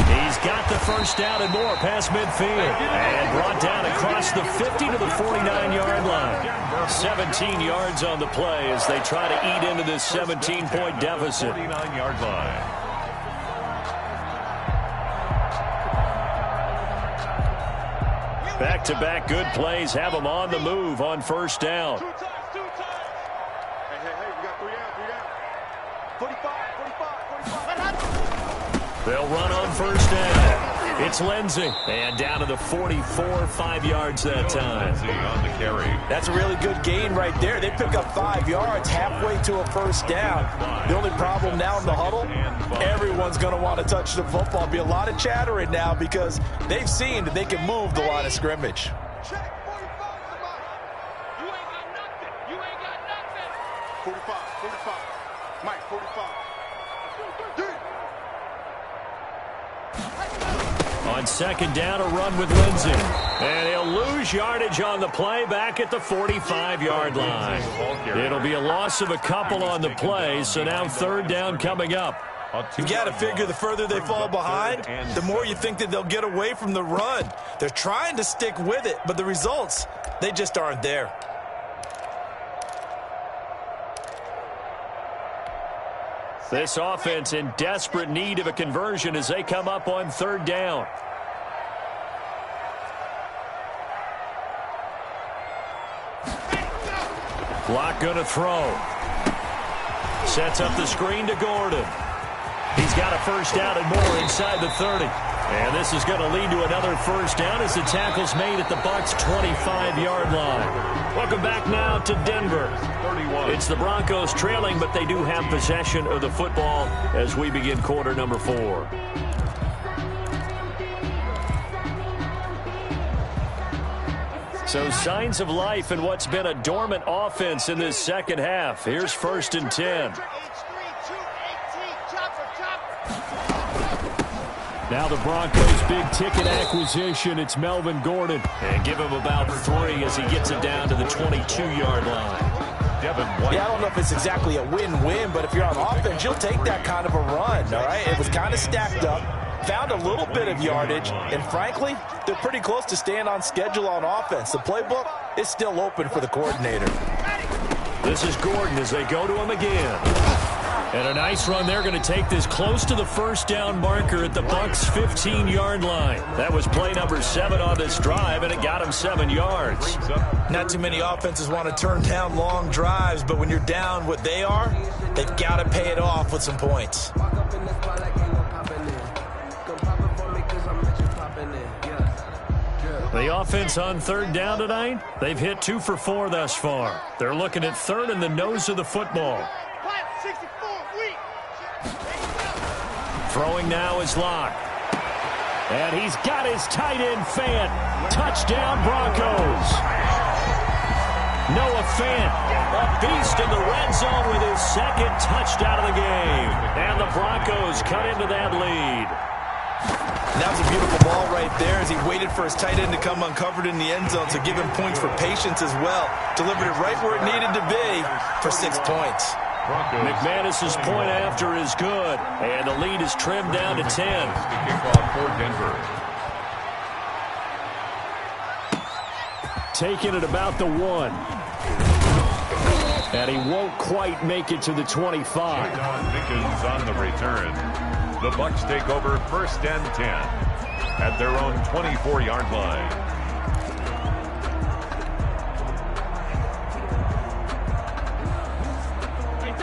He's got the first down and more past midfield. And brought down across the 50 to the 49-yard line. 17 yards on the play as they try to eat into this 17-point deficit. 49-yard line. Back-to-back good plays have them on the move on 1st down. Two times. Hey, we got 3 down. 45. They'll run on 1st down. It's Lindsey. And down to the 44, 5 yards that time. Lindsey on the carry. That's a really good gain right there. They pick up 5 yards halfway to a 1st down. The only problem now in the huddle, everyone's going to want to touch the football. Be a lot of chattering now because they've seen that they can move the line of scrimmage. Check 45, somebody. You ain't got nothing. 45. Mike, 45. On 2nd down, a run with Lindsey. And he'll lose yardage on the play back at the 45-yard line. It'll be a loss of a couple on the play, so now 3rd down coming up. You got to figure the further they fall behind, the more you think that they'll get away from the run. They're trying to stick with it, but the results, they just aren't there. This offense in desperate need of a conversion as they come up on 3rd down. Block going to throw. Sets up the screen to Gordon. He's got a 1st down and more inside the 30. And this is going to lead to another 1st down as the tackle's made at the Bucs' 25-yard line. Welcome back now to Denver. 31. It's the Broncos trailing, but they do have possession of the football as we begin quarter number 4. So signs of life in what's been a dormant offense in this 2nd half. Here's 1st and 10. Now the Broncos' big-ticket acquisition, it's Melvin Gordon. And give him about 3 as he gets it down to the 22-yard line. Yeah, I don't know if it's exactly a win-win, but if you're on offense, you'll take that kind of a run, all right? It was kind of stacked up, found a little bit of yardage, and frankly, they're pretty close to staying on schedule on offense. The playbook is still open for the coordinator. This is Gordon as they go to him again. And a nice run there, going to take this close to the 1st down marker at the Bucs' 15-yard line. That was play number 7 on this drive, and it got him 7 yards. Not too many offenses want to turn down long drives, but when you're down what they are, they've got to pay it off with some points. The offense on 3rd down tonight, they've hit 2 for 4 thus far. They're looking at 3rd and the nose of the football. Throwing now is Locke. And he's got his tight end Fant. Touchdown Broncos. Noah Fant, a beast in the red zone with his 2nd touchdown of the game. And the Broncos cut into that lead. That was a beautiful ball right there as he waited for his tight end to come uncovered in the end zone to give him points for patience as well. Delivered it right where it needed to be for 6 points. McManus's point after is good, and the lead is trimmed down to 10. Kickoff for Denver. Taking it about the 1. And he won't quite make it to the 25. Don Mickens on the return. The Bucs take over 1st and 10 at their own 24-yard line.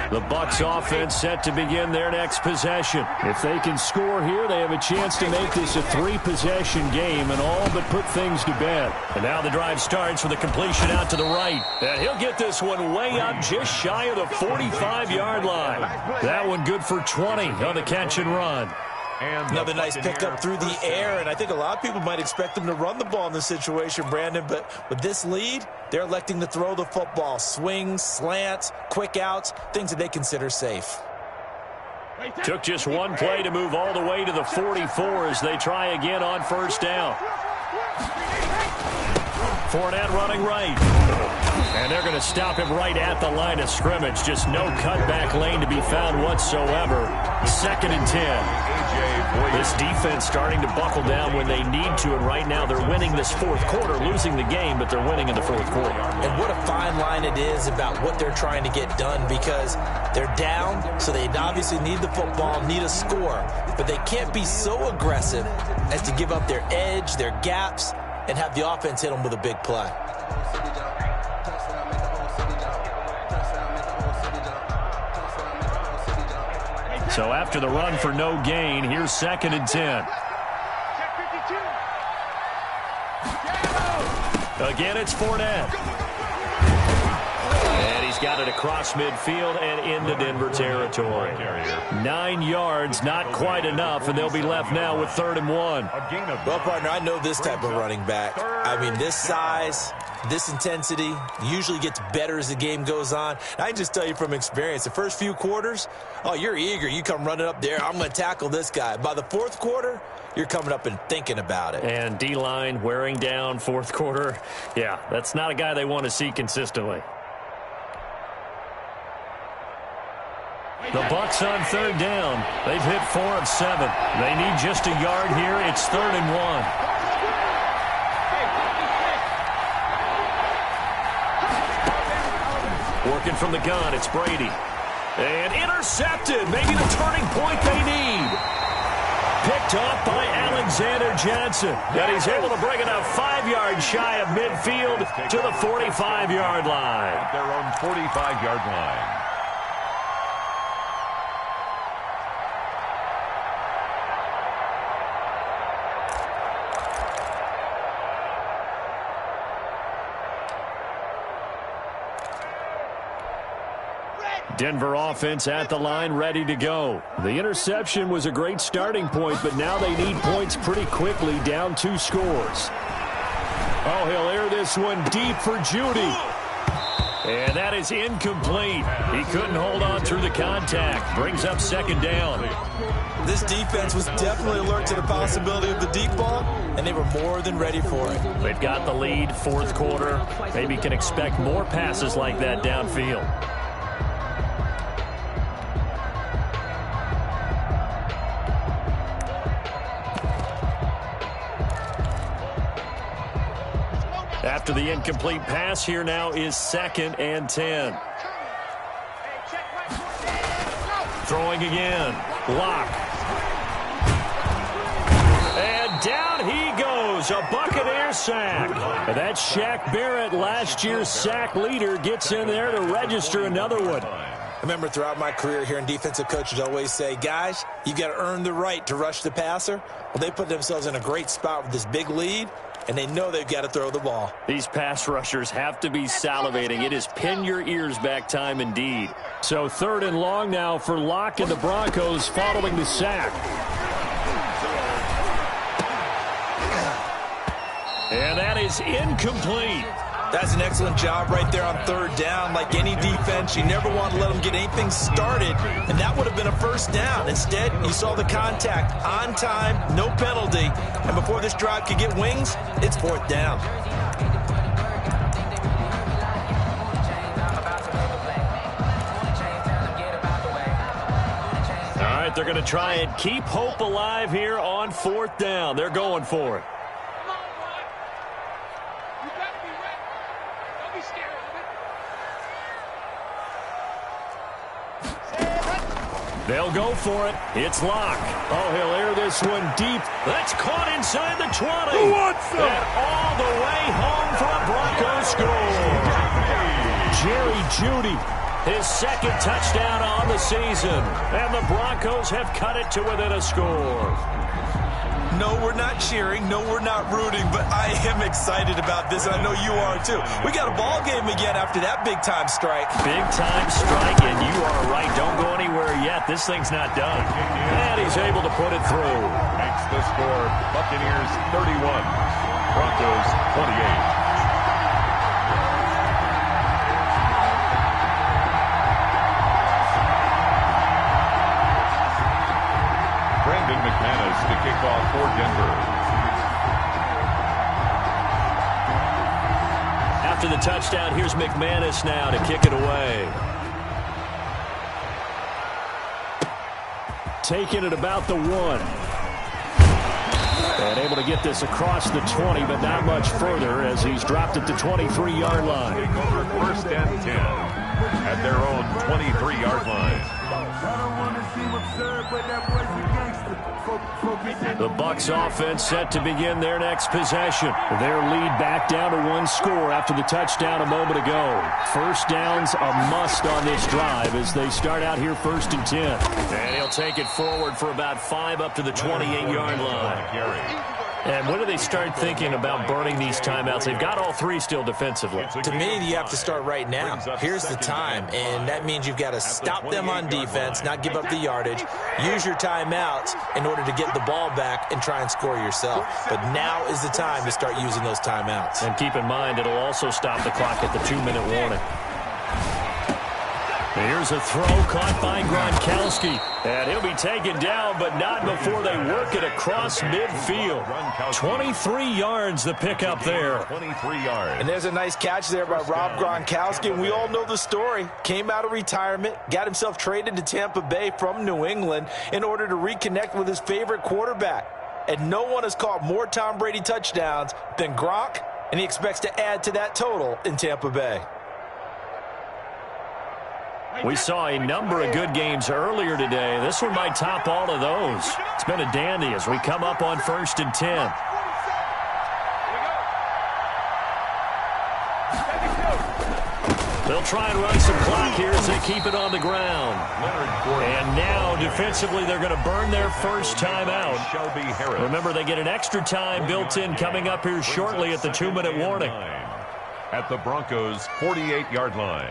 The Bucs offense set to begin their next possession. If they can score here, they have a chance to make this a 3-possession game and all but put things to bed. And now the drive starts with a completion out to the right. And he'll get this one way up just shy of the 45-yard line. That one good for 20 on the catch and run. And another nice pickup through the air, and I think a lot of people might expect them to run the ball in this situation, Brandon, but with this lead, they're electing to throw the football. Swings, slants, quick outs, things that they consider safe. Took just one play to move all the way to the 44 as they try again on first down. Fournette running right. And they're going to stop him right at the line of scrimmage. Just no cutback lane to be found whatsoever. 2nd and 10. This defense starting to buckle down when they need to, and right now they're winning this fourth quarter, losing the game, but they're winning in the fourth quarter. And what a fine line it is about what they're trying to get done, because they're down, so they obviously need the football, need a score, but they can't be so aggressive as to give up their edge, their gaps, and have the offense hit them with a big play. So after the run for no gain, here's 2nd and 10. Again, it's Fournette. And he's got it across midfield and into Denver territory. 9 yards, not quite enough, and they'll be left now with 3rd and 1. Well, partner, I know this type of running back. I mean, this size, this intensity usually gets better as the game goes on. I can just tell you from experience, the first few quarters, oh, you're eager. You come running up there, I'm going to tackle this guy. By the fourth quarter, you're coming up and thinking about it. And D-line wearing down fourth quarter. Yeah, that's not a guy they want to see consistently. The Bucs on 3rd down. They've hit 4 of 7. They need just a yard here. It's 3rd and 1. Working from the gun, it's Brady. And intercepted. Maybe the turning point they need. Picked off by Alexander Johnson. And he's able to bring it up 5 yards shy of midfield to the 45-yard line. Their own 45-yard line. Denver offense at the line, ready to go. The interception was a great starting point, but now they need points pretty quickly, down 2 scores. Oh, he'll air this one deep for Judy. And that is incomplete. He couldn't hold on through the contact. Brings up 2nd down. This defense was definitely alert to the possibility of the deep ball, and they were more than ready for it. They've got the lead, fourth quarter. Maybe can expect more passes like that downfield. After the incomplete pass, here now is 2nd and 10. Throwing again. Lock. And down he goes. A Buccaneer sack. And that's Shaq Barrett, last year's sack leader, gets in there to register another one. I remember throughout my career hearing defensive coaches always say, guys, you've got to earn the right to rush the passer. Well, they put themselves in a great spot with this big lead, and they know they've got to throw the ball. These pass rushers have to be salivating. It is pin your ears back time indeed. So 3rd and long now for Locke and the Broncos following the sack. And that is incomplete. That's an excellent job right there on 3rd down. Like any defense, you never want to let them get anything started, and that would have been a 1st down. Instead, you saw the contact on time, no penalty, and before this drive could get wings, it's 4th down. All right, they're going to try and keep hope alive here on 4th down. They're going for it. They'll go for it. It's Locke. Oh, he'll air this one deep. That's caught inside the 20. Who wants them? And all the way home for a Broncos score. Jerry Jeudy His second touchdown on the season. And the Broncos have cut it to within a score. No, we're not cheering. No, we're not rooting. But I am excited about this, and I know you are too. We got a ball game again after that big-time strike. Big-time strike, and you are right. Don't go anywhere yet. This thing's not done. And he's able to put it through. Makes the score Buccaneers 31, Broncos 28. McManus to kick off for Denver. After the touchdown, here's McManus now to kick it away. Taking it about the 1. And able to get this across the 20, but not much further as he's dropped it to 23-yard line. Take over 1st and 10 at their own 23-yard line. The Bucs offense set to begin their next possession. Their lead back down to 1 score after the touchdown a moment ago. First down's a must on this drive as they start out here 1st and 10. And he'll take it forward for about 5 up to the 28-yard line. And when do they start thinking about burning these timeouts? They've got all 3 still defensively. To me, you have to start right now. Here's the time, and that means you've got to stop them on defense, not give up the yardage, use your timeouts in order to get the ball back and try and score yourself. But now is the time to start using those timeouts. And keep in mind, it'll also stop the clock at the 2-minute warning. Here's a throw caught by Gronkowski. And he'll be taken down, but not before they work it across midfield. 23 yards the pickup there. 23 yards. And there's a nice catch there by Rob Gronkowski. And we all know the story. Came out of retirement, got himself traded to Tampa Bay from New England in order to reconnect with his favorite quarterback. And no one has caught more Tom Brady touchdowns than Gronk, and he expects to add to that total in Tampa Bay. We saw a number of good games earlier today. This one might top all of those. It's been a dandy as we come up on 1st and 10. They'll try and run some clock here as they keep it on the ground. And now, defensively, they're going to burn their first time out. Remember, they get an extra time built in coming up here shortly at the 2-minute warning. At the Broncos' 48-yard line.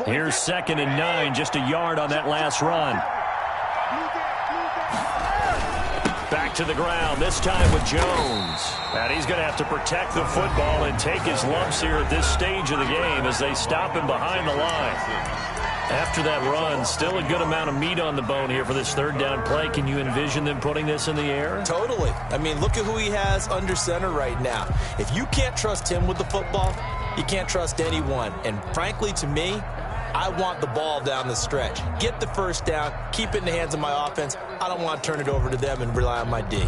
Here's 2nd and 9, just a yard on that last run. Back to the ground, this time with Jones. And he's going to have to protect the football and take his lumps here at this stage of the game as they stop him behind the line. After that run, still a good amount of meat on the bone here for this 3rd down play. Can you envision them putting this in the air? Totally. I mean, look at who he has under center right now. If you can't trust him with the football, you can't trust anyone. And frankly, to me, I want the ball down the stretch. Get the first down, keep it in the hands of my offense. I don't want to turn it over to them and rely on my D.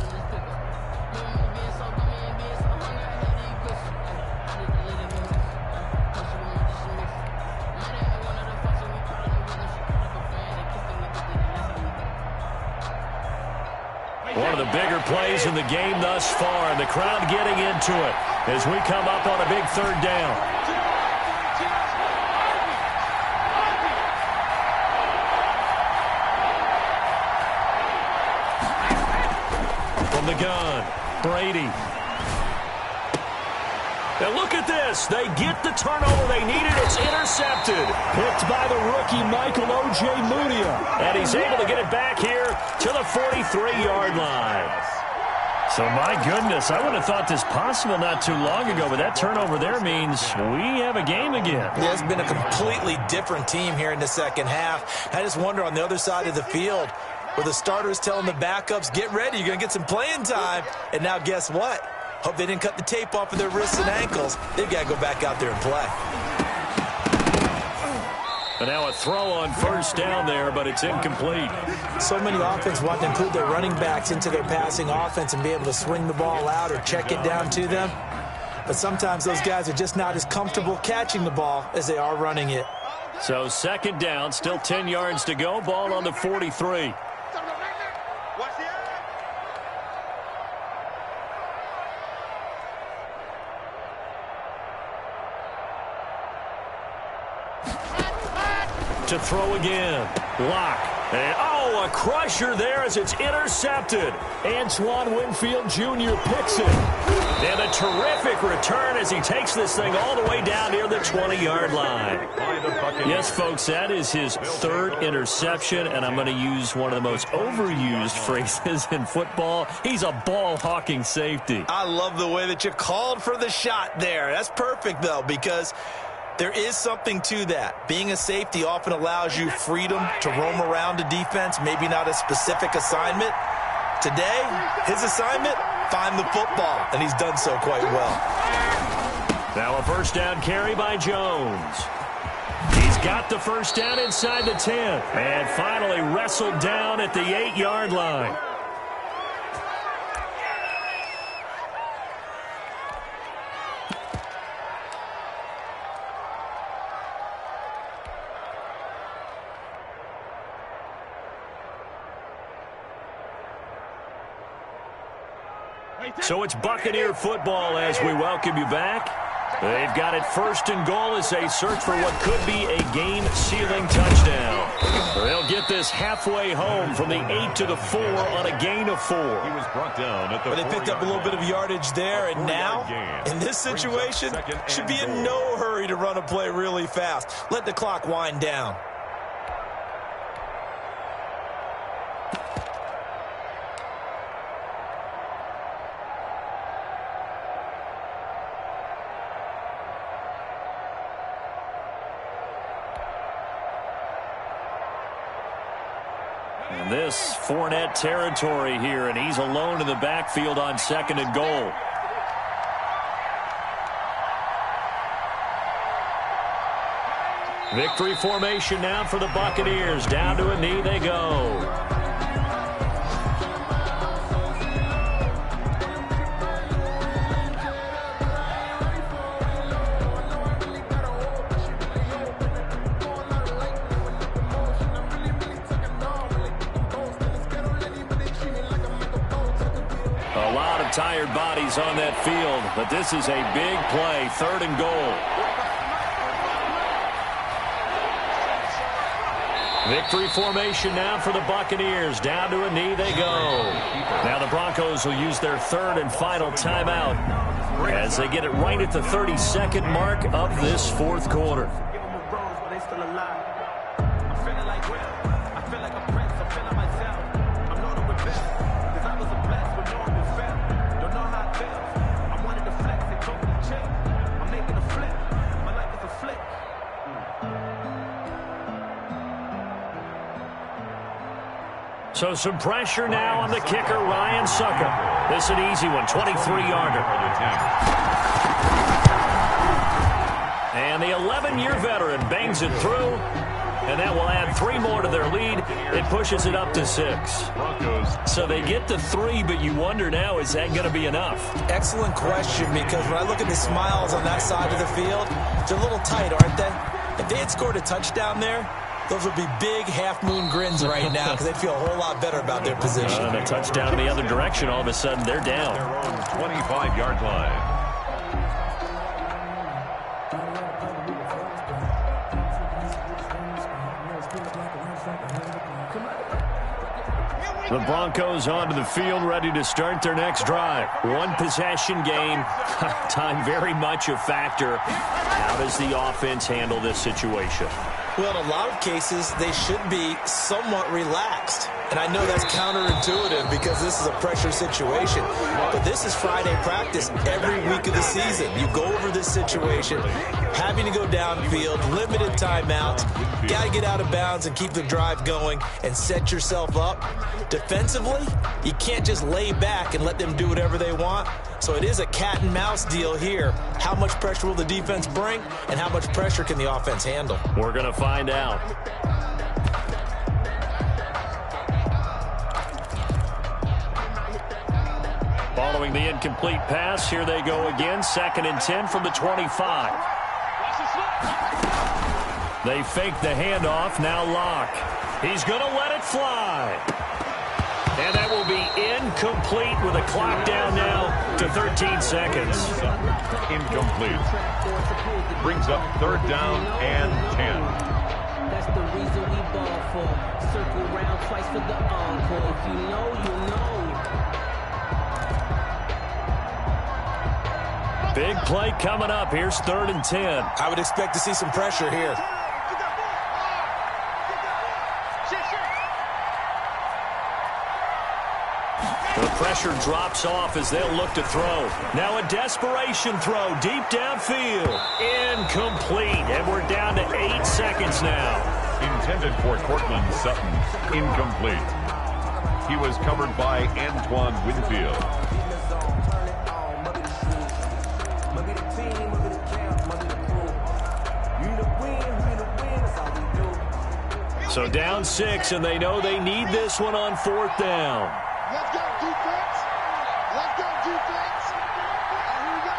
One of the bigger plays in the game thus far, and the crowd getting into it as we come up on a big 3rd down. The gun, Brady. Now look at this. They get the turnover they needed. It's intercepted. Picked by the rookie, Michael O.J. Mudia. And he's able to get it back here to the 43-yard line. So, my goodness, I would have thought this possible not too long ago, but that turnover there means we have a game again. Yeah, it's been a completely different team here in the second half. I just wonder on the other side of the field, where the starters telling the backups, get ready, you're going to get some playing time. And now guess what? Hope they didn't cut the tape off of their wrists and ankles. They've got to go back out there and play. And now a throw on first down there, but it's incomplete. So many offenses want to include their running backs into their passing offense and be able to swing the ball out or check it down to them. But sometimes those guys are just not as comfortable catching the ball as they are running it. So second down, still 10 yards to go. Ball on the 43. To throw again. Lock. And, a crusher there as it's intercepted. Antoine Winfield Jr. picks it. And a terrific return as he takes this thing all the way down near the 20-yard line. Yes, folks, that is his third interception, and I'm going to use one of the most overused phrases in football. He's a ball-hawking safety. I love the way that you called for the shot there. That's perfect, though, because there is something to that. Being a safety often allows you freedom to roam around a defense, maybe not a specific assignment. Today, his assignment, find the football, and he's done so quite well. Now a first down carry by Jones. He's got the first down inside the 10, and finally wrestled down at the 8-yard line. So it's Buccaneer football as we welcome you back. They've got it first and goal as they search for what could be a game-sealing touchdown. They'll get this halfway home from the 8 to the 4 on a gain of 4. He was brought down at the But they picked up a little bit of yardage there, and now, in this situation, should be in no hurry to run a play really fast. Let the clock wind down. And this Fournette territory here, and he's alone in the backfield on second and goal. Victory formation now for the Buccaneers. Down to a knee they go. Tired bodies on that field, but this is a big play, third and goal. Victory formation now for the Buccaneers. Down to a knee they go. Now the Broncos will use their third and final timeout as they get it right at the 32nd mark of this fourth quarter. So some pressure now on the kicker, Ryan Sucker. This is an easy one, 23-yarder. And the 11-year veteran bangs it through, and that will add 3 more to their lead. It pushes it up to 6. So they get to 3, but you wonder now, is that going to be enough? Excellent question, because when I look at the smiles on that side of the field, they're a little tight, aren't they? If they had scored a touchdown there, those would be big half-moon grins right now because they'd feel a whole lot better about their position. And a touchdown in the other direction, all of a sudden they're down. Their own 25-yard line. The Broncos onto the field, ready to start their next drive. One possession game. Time very much a factor. How does the offense handle this situation? Well, in a lot of cases, they should be somewhat relaxed. And I know that's counterintuitive because this is a pressure situation. But this is Friday practice every week of the season. You go over this situation, having to go downfield, limited timeouts, got to get out of bounds and keep the drive going and set yourself up. Defensively, you can't just lay back and let them do whatever they want. So it is a cat and mouse deal here. How much pressure will the defense bring, and how much pressure can the offense handle? We're going to find out. Following the incomplete pass, here they go again. 2nd and 10 from the 25. They fake the handoff. Now Locke. He's going to let it fly. And that will be incomplete with a clock down now to 13 seconds. Incomplete. Brings up 3rd down and 10. That's the reason we ball for. Circle round twice for the encore. If you know, you know. Big play coming up. Here's 3rd and 10. I would expect to see some pressure here. The pressure drops off as they'll look to throw. Now a desperation throw deep downfield. Incomplete. And we're down to 8 seconds now. Intended for Cortland Sutton. Incomplete. He was covered by Antoine Winfield. So down 6, and they know they need this one on 4th down. Let's go, defense. Let's go, defense. And here we go.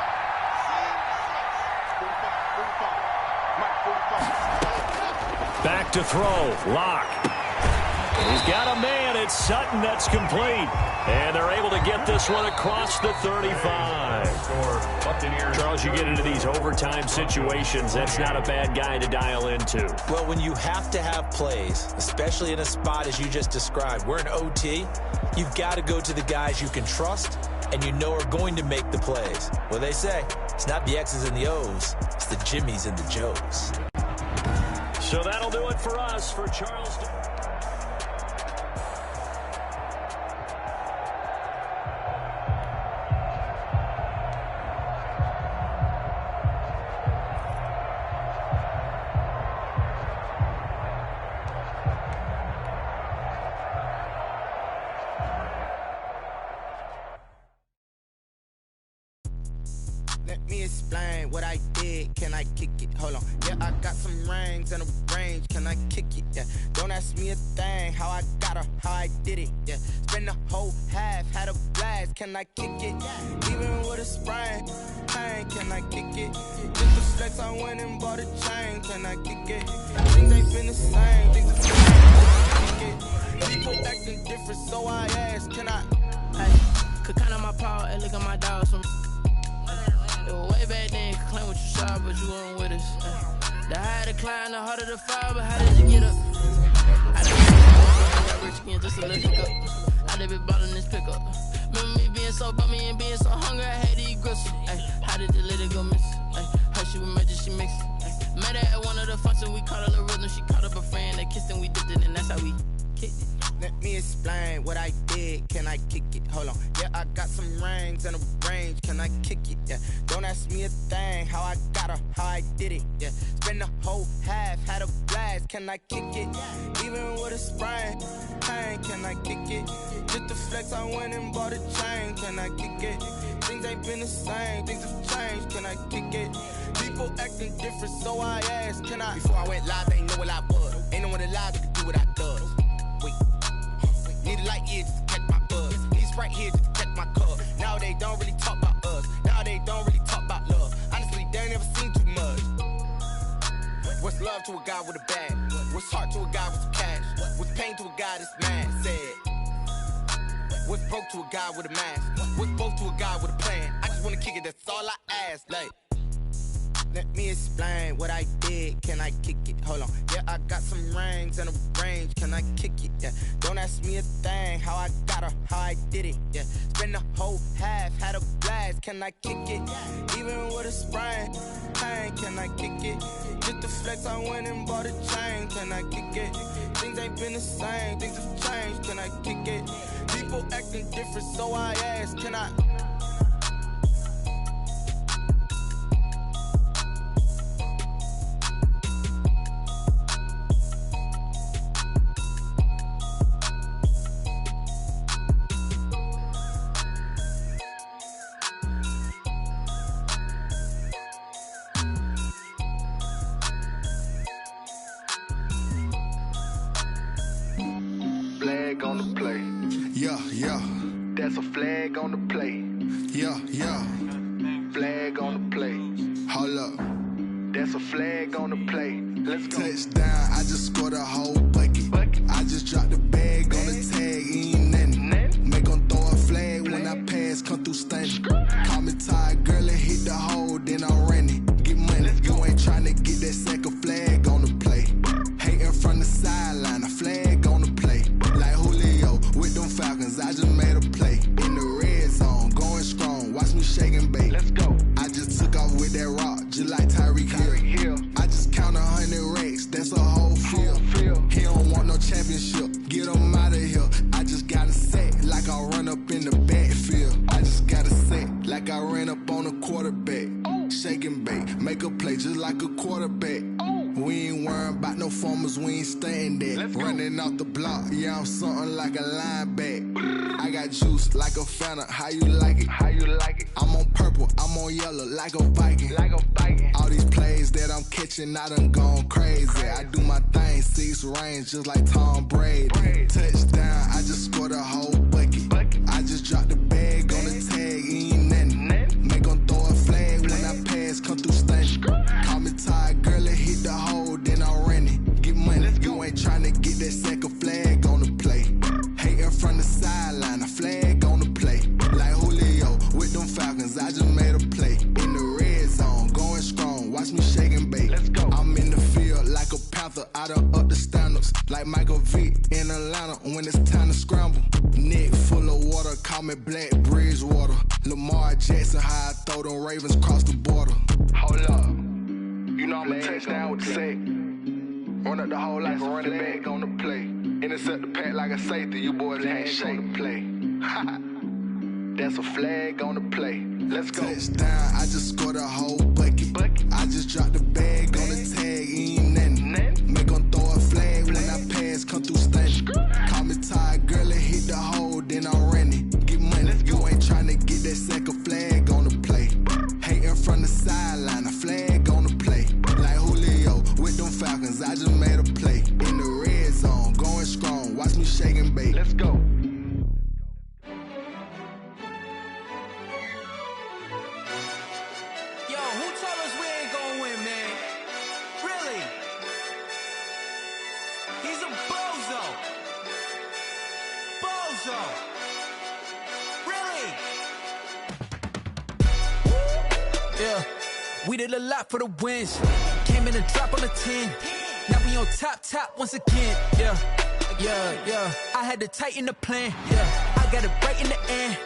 45. Back to throw. Locke. He's got a man. It's Sutton that's complete. And they're able to get this one across the 35. Charles, you get into these overtime situations, that's not a bad guy to dial into. Well, when you have to have plays, especially in a spot as you just described, we're in OT, you've got to go to the guys you can trust and you know are going to make the plays. Well, they say it's not the X's and the O's, it's the Jimmies and the Joes. So that'll do it for us. For Charles. Let me explain what I did. Can I kick it? Hold on. Yeah, I got some rings and a range. Can I kick it? Yeah. Don't ask me a thing. How I got her, how I did it. Yeah. Spend the whole half, had a blast. Can I kick it? Even with a sprain. Pain, can I kick it? Just the flex, I went and bought a chain. Can I kick it? Things ain't been the same. Things have changed. Can I kick it? People acting different, so I asked. Can I? Hey, could count on my power and look at my dogs from. Way back then, you could claim what you saw, but you weren't with us. The higher the climb, the harder the fall, but how did you get up? I got rich again, just a little hiccup. I did be ballin' this pickup. Remember me being so bummy and being so hungry, I had to eat gristle. How did the lady go miss? Her she was magic, she mixed. Met her at one of the functions, we called her the rhythm. She called up a friend, they kissed and we dipped it, and that's how we kicked it. Let me explain what I did. Can I kick it? Hold on. Yeah, I got some rings and a range. Can I kick it? Yeah. Don't ask me a thing. How I got her, how I did it. Yeah. Spend the whole half, had a blast. Can I kick it? Even with a sprain. Pain, can I kick it? Just the flex, I went and bought a chain. Can I kick it? Things ain't been the same. Things have changed. Can I kick it? People acting different, so I asked. Can I? Before I went live, they ain't know what I was. Ain't no one alive that could do what I does. Wait. Need a light year just to catch my buzz. Need Sprite here just to catch my cup. Now they don't really talk about us. Now they don't really talk about love. Honestly, they ain't never seen too much. What's love to a guy with a bag? What's heart to a guy with some cash? What's pain to a guy that's mad? Said. What's broke to a guy with a mask? What's both to a guy with a plan? I just wanna kick it, that's all I ask. Like, let me explain what I did. Can I kick it? Hold on. Yeah, I got some rings and a range. Can I kick it? Yeah. Don't ask me a thing. How I got her, how I did it. Yeah. Spend the whole half, had a blast. Can I kick it? Even with a sprain. Pain, can I kick it? Just the flex, I went and bought a chain. Can I kick it? Things ain't been the same. Things have changed. Can I kick it? People acting different, so I asked. Can I? no championship. Get them out of here. I just got a set like I run up in the backfield. I just got a set like I ran up on a quarterback. Shake and bake, make a play just like a quarterback. We ain't worrying about no formers, we ain't staying there. Running off the block, yeah, I'm something like a linebacker. I got juice like a Fanta, how you like it? How you like it? I'm on purple, I'm on yellow like a Viking. Like a Viking. All these plays that I'm catching, I done gone crazy. I do my thing, 6 range just like Tom Brady. Touchdown, I just scored a whole bucket. I just dropped the bag on the tag, ain't nothing. Make them throw a flag when I pass, come through stunning. Call me tired, girl, it hit the hole, then I ran it. Get money, you ain't tryna get that second flag on the play. Hating from the sideline, a flag on the play. Like Julio with them Falcons, I just made a play. In the red zone, going strong, watch me shake and bake. I'm in the field like a Panther, I done up the standards. Like Michael Vick in Atlanta when it's time to scramble. Neck full of water, call me Black Bridgewater. Lamar Jackson, how I throw them Ravens cross the border. Hold up, you know I'm a touchdown with the sack. Run up the hole like a running back on the play. Intercept the pack like a safety, you boys handshake on the play. That's a flag on the play. Let's go. Touchdown, I just scored a whole bucket. I just dropped the bag on the tag, ain't nothing. Make them throw a flag when I pass, come through stunning. Call me tired, girl, it hit the hole, then I ran it. Get money, you ain't tryna get that second flag on the play. Hating from the sideline, a flag on the play. Like Julio with them Falcons, I just made a play. In the red zone, going strong, watch me shake and bake. Let's go. Yo, who told us we ain't gonna win, man? Really? He's a bozo. Bozo. Really? Yeah, we did a lot for the wins. Came in a drop on a 10. Now we on top once again. Yeah. I had to tighten the plan. Yeah, I got it right in the end.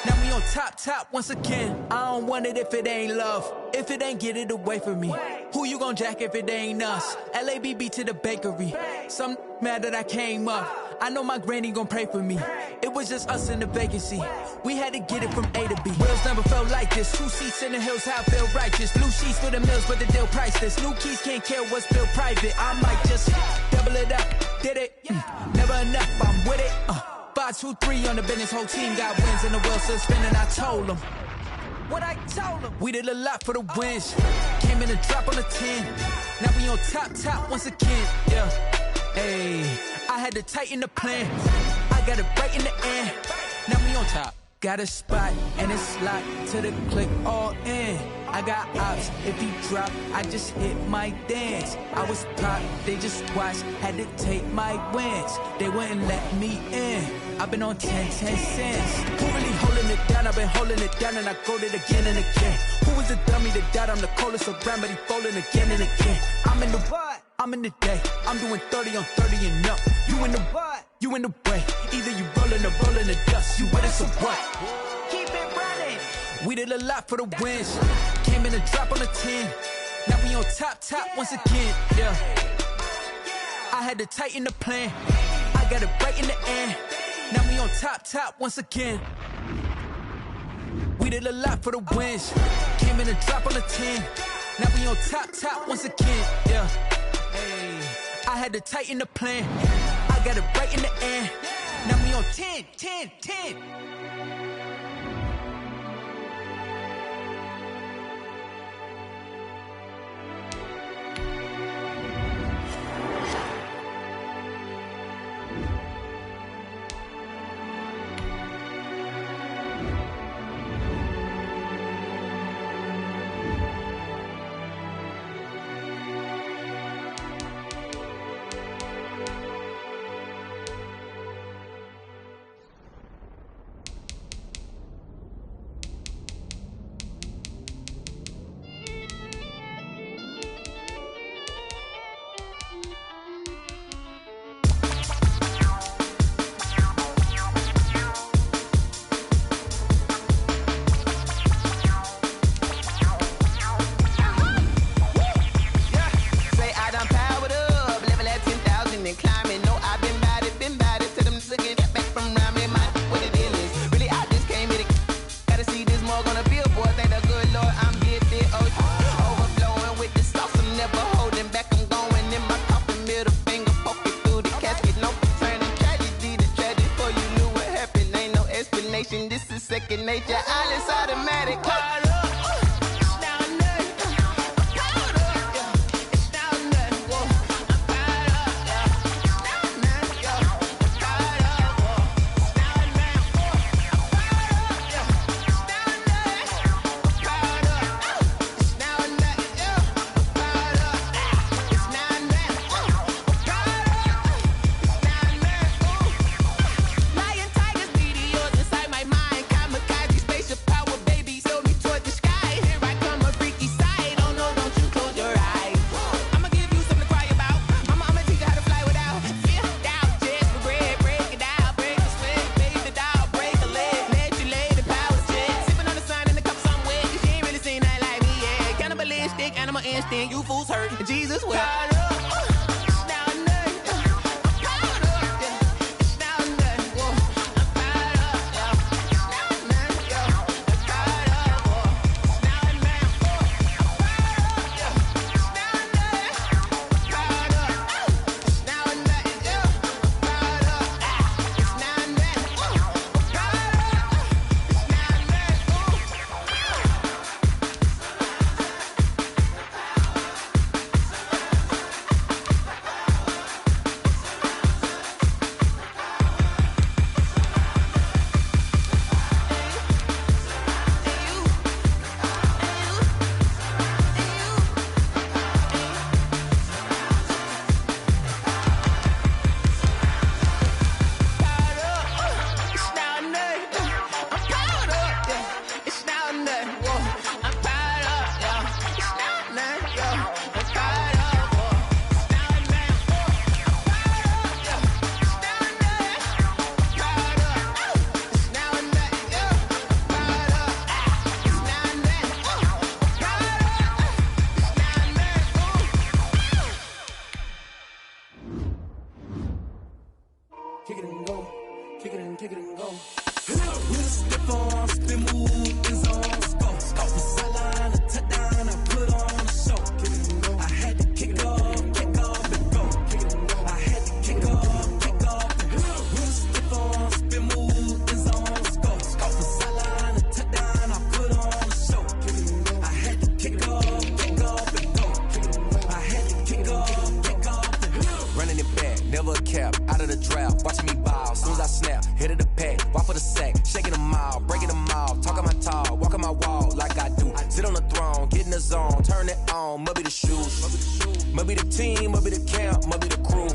Now we on top once again. I don't want it if it ain't love. If it ain't, get it away from me. Who you gon' jack if it ain't us? LABB to the bakery. Some mad that I came up. I know my granny gon' pray for me. It was just us in the vacancy. We had to get it from A to B. Wheels never felt like this. 2 seats in the hills, how I feel righteous. Blue sheets for the mills, but the deal priceless. New keys can't care what's built private. I might just double it up. Did it? Never enough, I'm with it. 5, 2, 3 on the business. Whole team got wins and the wheels still spinning. I told them what I told them. We did a lot for the wins. Came in a drop on a 10. Now we on top once again. Yeah. Hey, I had to tighten the plan. I got it right in the end. Now we on top. Got a spot and it's locked to the click all in. I got ops, if he drop, I just hit my dance. I was pop, they just watched, had to take my wins. They wouldn't let me in. I've been on 10 cents. Who really holding it down? I've been holding it down and I go it again and again. Who was the dummy that died? I'm the coldest around, but he folding again and again. I'm in the what? I'm in the day. I'm doing 30 on 30 and up. You in the what? You in the way. Either you rolling or rolling the dust. You with us or what? Keep it running. We did a lot for the wins. Came in a drop on a 10. Now we on top once again. Yeah. I had to tighten the plan. I got it right in the end. Now we on top once again. We did a lot for the wins. Came in a drop on a 10. Now we on top once again. Yeah. Hey, I had to tighten the plan. I got it right in the end. Now we on 10. destination. This is second nature. All is automatic. Caught up. You fools hurt. Jesus will. Kick it and go, kick it and go. With a stiff arm, spin move, in zone, go. Off the sideline, a touchdown, I put on a show. Kick it and go. I had to kick off and go. Kick it and go. I had to kick off and go. With a stiff arm, spin move, in zone, go. Off the sideline, a touchdown, I put on a show. Kick it and go. I had to kick off and go. Kick it and go. I had to kick off and go. Running it back, never a cap, out of the drought, watching me ball. Soon as I snap, hit of the pack, walk for the sack, shaking them all, breaking them off, talking my tall, walking my wall like I do. Sit on the throne, get in the zone, turn it on, must be the shoes, must be the team, must be the camp, must be the crew.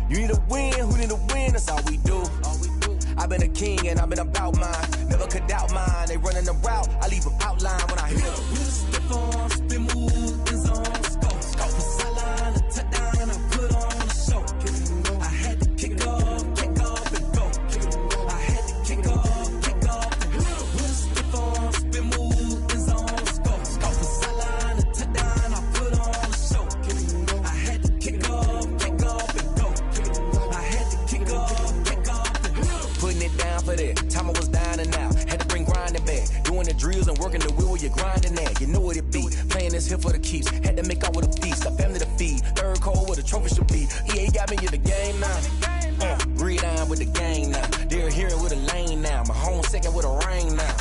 You need a win, who need a win, that's all we do. I've been a king and I've been about mine, never could doubt mine. They running the route, I leave them outline when I hit them. Stiff on, spin move, in zone, go. Off the sideline, a touchdown, I put on a show. I had to kick off and go. I had to kick off and go. With a stiff on, spin move, in zone, go. Off the sideline, a touchdown, I put on a show. I had to kick off and go. I had to kick off and go. Putting it down for that. Time I was down and out. Had to bring grinding back. Doing the drills and working the wheel where you're grinding at. You know what it be. Playing this here for the keeps. Had to make out with a feast. A family to feed. Third cold where the trophy should be. EA got me in the game now. Read on with the gang now. They're hearing with a lane now. My home second with a ring now.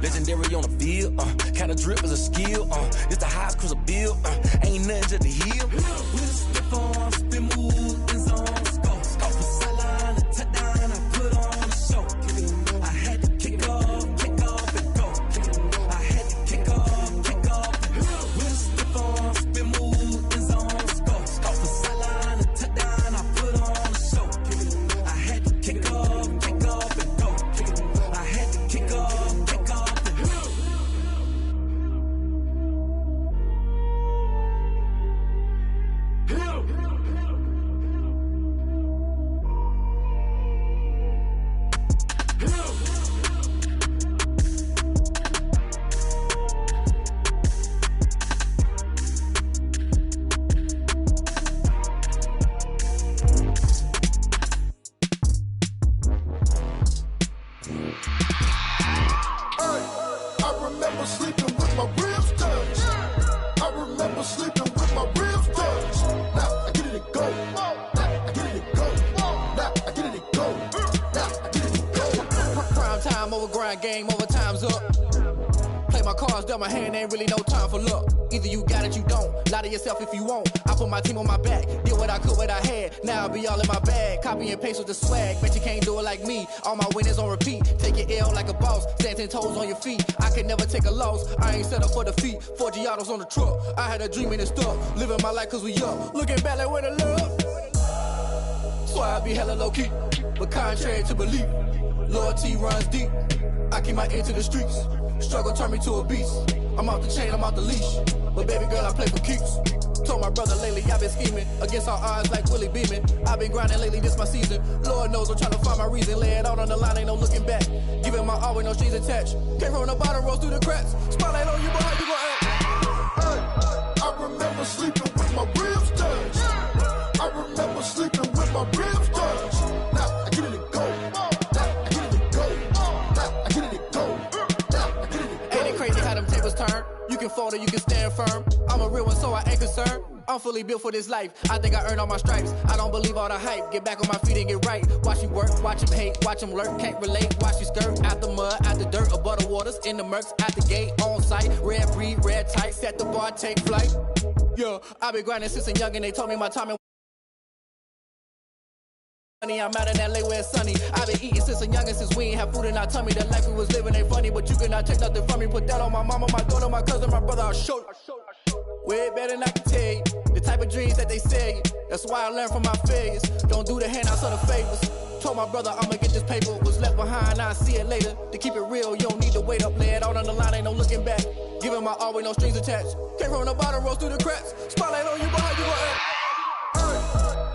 Legendary on the field. Kind of drip is a skill. It's the highest cruiser bill. Ain't nothing just the heel. With a stiff arm, spin move, in zone, go. Off the sideline, a touchdown, I put on a show. I had to kick off and go. I had to kick off and go. With a stiff arm, spin move, in zone, go. Off the sideline, a touchdown, I put on a show. I had to kick off and go. I had to kick off and go. mind game, overtime's up. Play my cards, dealt my hand, ain't really no time for luck. Either you got it, you don't. Lie to yourself if you won't. I put my team on my back, did what I could, what I had. Now I'll be all in my bag. Copy and paste with the swag. Bet you can't do it like me. All my winners on repeat. Take your L like a boss. Stand 10 toes on your feet. I can never take a loss. I ain't set up for defeat. 4 Giottos on the truck. I had a dream and it stuck. Living my life cause we up. Looking back like where the love. Swear I be hella low key. But contrary to belief, loyalty runs deep. I keep my ear to the streets. Struggle turned me to a beast. I'm off the chain, I'm off the leash. But baby girl, I play for keeps. Told my brother lately, I've been scheming. Against all odds like Willie Beeman. I've been grinding lately, this my season. Lord knows I'm trying to find my reason. Lay it out on the line, ain't no looking back. Giving my all with no strings attached. Came from the bottom, rose through the cracks. Spotlight on you, boy, how you gon' act? Hey, I remember sleeping with my ribs touched. I remember sleeping with my ribs touched. Now I get it to go. Now I get it to go. Now I get it to go. Now I get it to go. Ain't it crazy how them tables turn? You can fold or you can stand firm. I'm a real one, so I ain't concerned. I'm fully built for this life. I think I earned all my stripes. I don't believe all the hype. Get back on my feet and get right. Watch you work, watch him hate, watch him lurk. Can't relate, watch you skirt. Out the mud, out the dirt, above the waters, in the murks, at the gate, on site. Red breed, red tight, set the bar, take flight. Yeah, I've been grinding since a young and they told me my time and I'm out in LA where it's sunny. I've been eating since a youngin', since we ain't have food in our tummy. The life we was living ain't funny, but you cannot take nothing from me. Put that on my mama, my daughter, my cousin, my brother, I'll show you. Way better than I can tell you. The type of dreams that they sell you. That's why I learned from my failures. Don't do the handouts or the favors. Told my brother I'ma get this paper. Was left behind, I'll see it later. To keep it real, you don't need to wait up. Lay it out on the line, ain't no looking back. Giving my all with no strings attached. Came from the bottom, rose through the cracks. Spotlight on you, boy, how you gon' act?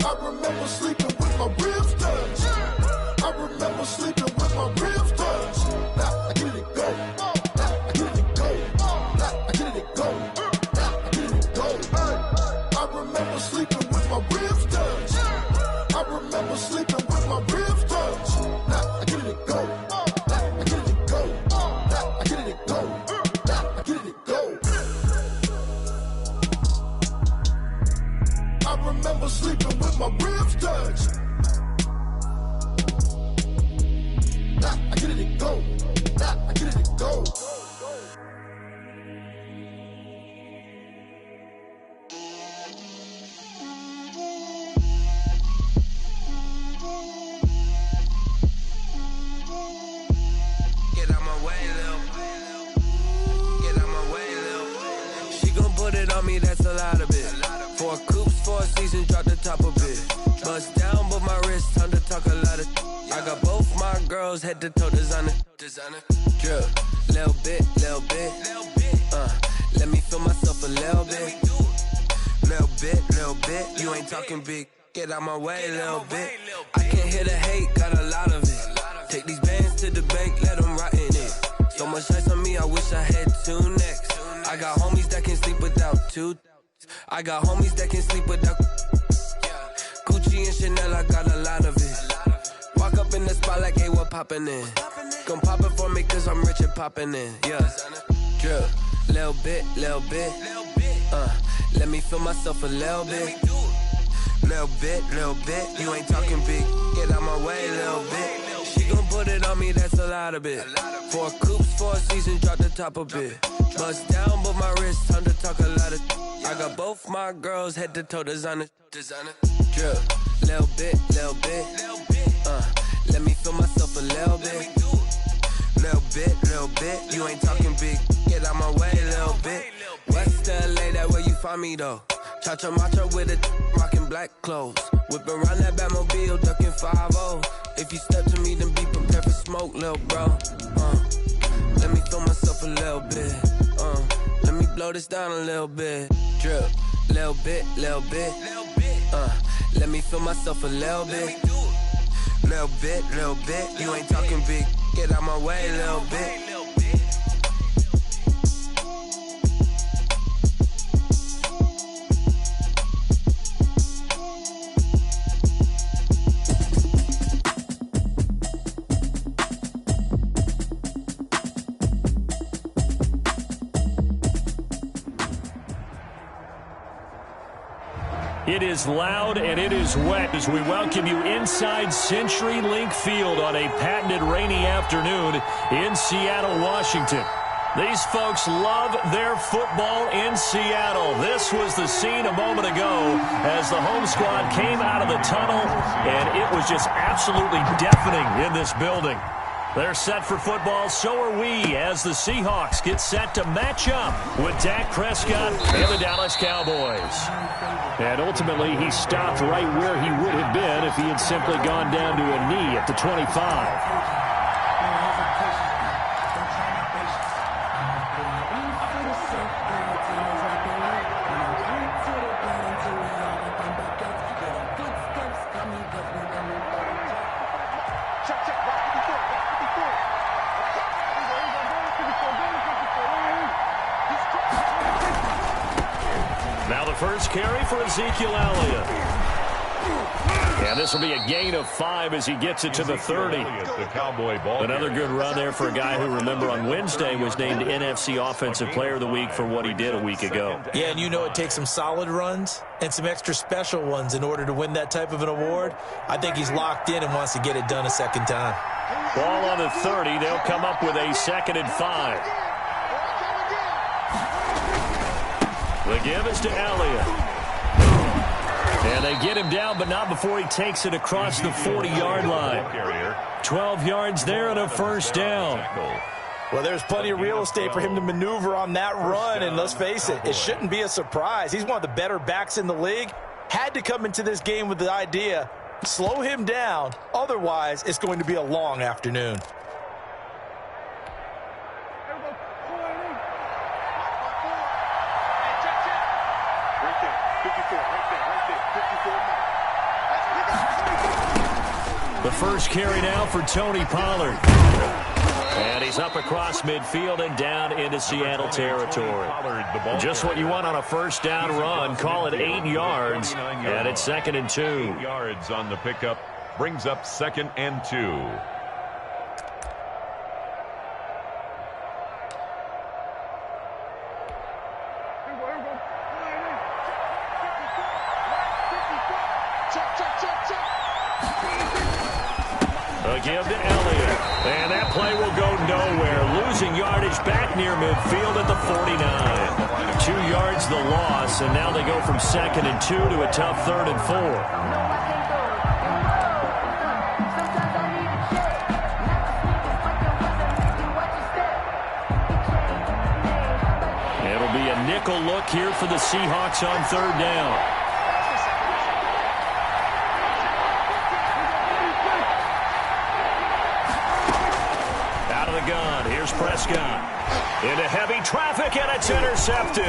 I remember sleeping with my ribs touched. I remember sleeping with my ribs touched. Now I get it to go. Now I get it to go. Now I get it to go. Now I get it to go. I remember sleeping with my ribs touched. I remember sleeping with my ribs touched. Now I get it to go. Now I get it to go. Now I get it to go. Now I get it to go. I remember sleeping with my ribs touched. Now I get it to go. Now I get it to go. Get out my way, Lil. Get out my way, Lil. She gon' put it on me, that's a lot of it. 4 coops, 4 seasons, drop the top a bit. Bust down, but my wrist, time to talk a lot of. I got both my girls head to toe designer. Drip, little bit, little bit. Let me feel myself a little bit. Little bit. You ain't talking big. Get out my way, little bit. I can't hear the hate, got a lot of it. Take these bands to the bank, let them rot in it. So much ice on me, I wish I had 2 necks. I got homies that can sleep without 2. I got homies that can sleep without Gucci and Chanel, I got a lot of it. Walk up in the spot like, hey, what poppin' in? Gon' pop it for me cause I'm rich and poppin' in, yeah. Drip, little bit. Let me feel myself a little bit. Little bit. You ain't talking big. Get out my way, little bit. She gon' put it on me, that's a lot of it. 4 coops, 4 seasons, drop the top a bit. Bust down, but my wrist, time to talk a lot of. I got both my girls head to toe designer. Drip, little bit. Let me feel myself a little bit. Little bit. You ain't talking big. Get out my way, little bit. West LA, that where you find me though. Cha-cha macha with a rockin' black clothes. Whip around that Batmobile, ducking 5-0. If you step to me, then be prepared for smoke, little bro. Let me feel myself a little bit. Let me blow this down a little bit. Drip, little bit. Let me feel myself a little bit. Little bit. You ain't talking big. Get out my way, little bit. It It is loud and it is wet as we welcome you inside CenturyLink Field on a patented rainy afternoon in Seattle, Washington. These folks love their football in Seattle. This was the scene a moment ago as the home squad came out of the tunnel, and it was just absolutely deafening in this building. They're set for football, so are we, as the Seahawks get set to match up with Dak Prescott and the Dallas Cowboys. And ultimately, he stopped right where he would have been if he had simply gone down to a knee at the 25. First carry for Ezekiel Elliott. And this will be a gain of 5 as he gets it to the 30. Another good run there for a guy who, remember, on Wednesday was named NFC Offensive Player of the Week for what he did a week ago. Yeah, and you know it takes some solid runs and some extra special ones in order to win that type of an award. I think he's locked in and wants to get it done a second time. Ball on the 30. They'll come up with a 2nd and 5. The give is to Elliott. And they get him down, but not before he takes it across the 40-yard line. 12 yards there and a first down. Well, there's plenty of real estate for him to maneuver on that run, and let's face it, it shouldn't be a surprise. He's one of the better backs in the league. Had to come into this game with the idea, slow him down, otherwise it's going to be a long afternoon. The first carry now for Tony Pollard. And he's up across midfield and down into Seattle territory. Just what you want on a first down run. Call it 8 yards. And it's 2nd and 2. 8 yards on the pickup. Brings up 2nd and 2. Give to Elliott. And that play will go nowhere. Losing yardage back near midfield at the 49. 2 yards the loss, and now they go from 2nd and 2 to a tough 3rd and 4. It'll be a nickel look here for the Seahawks on 3rd down. Gun. Here's Prescott. Into heavy traffic, and it's intercepted.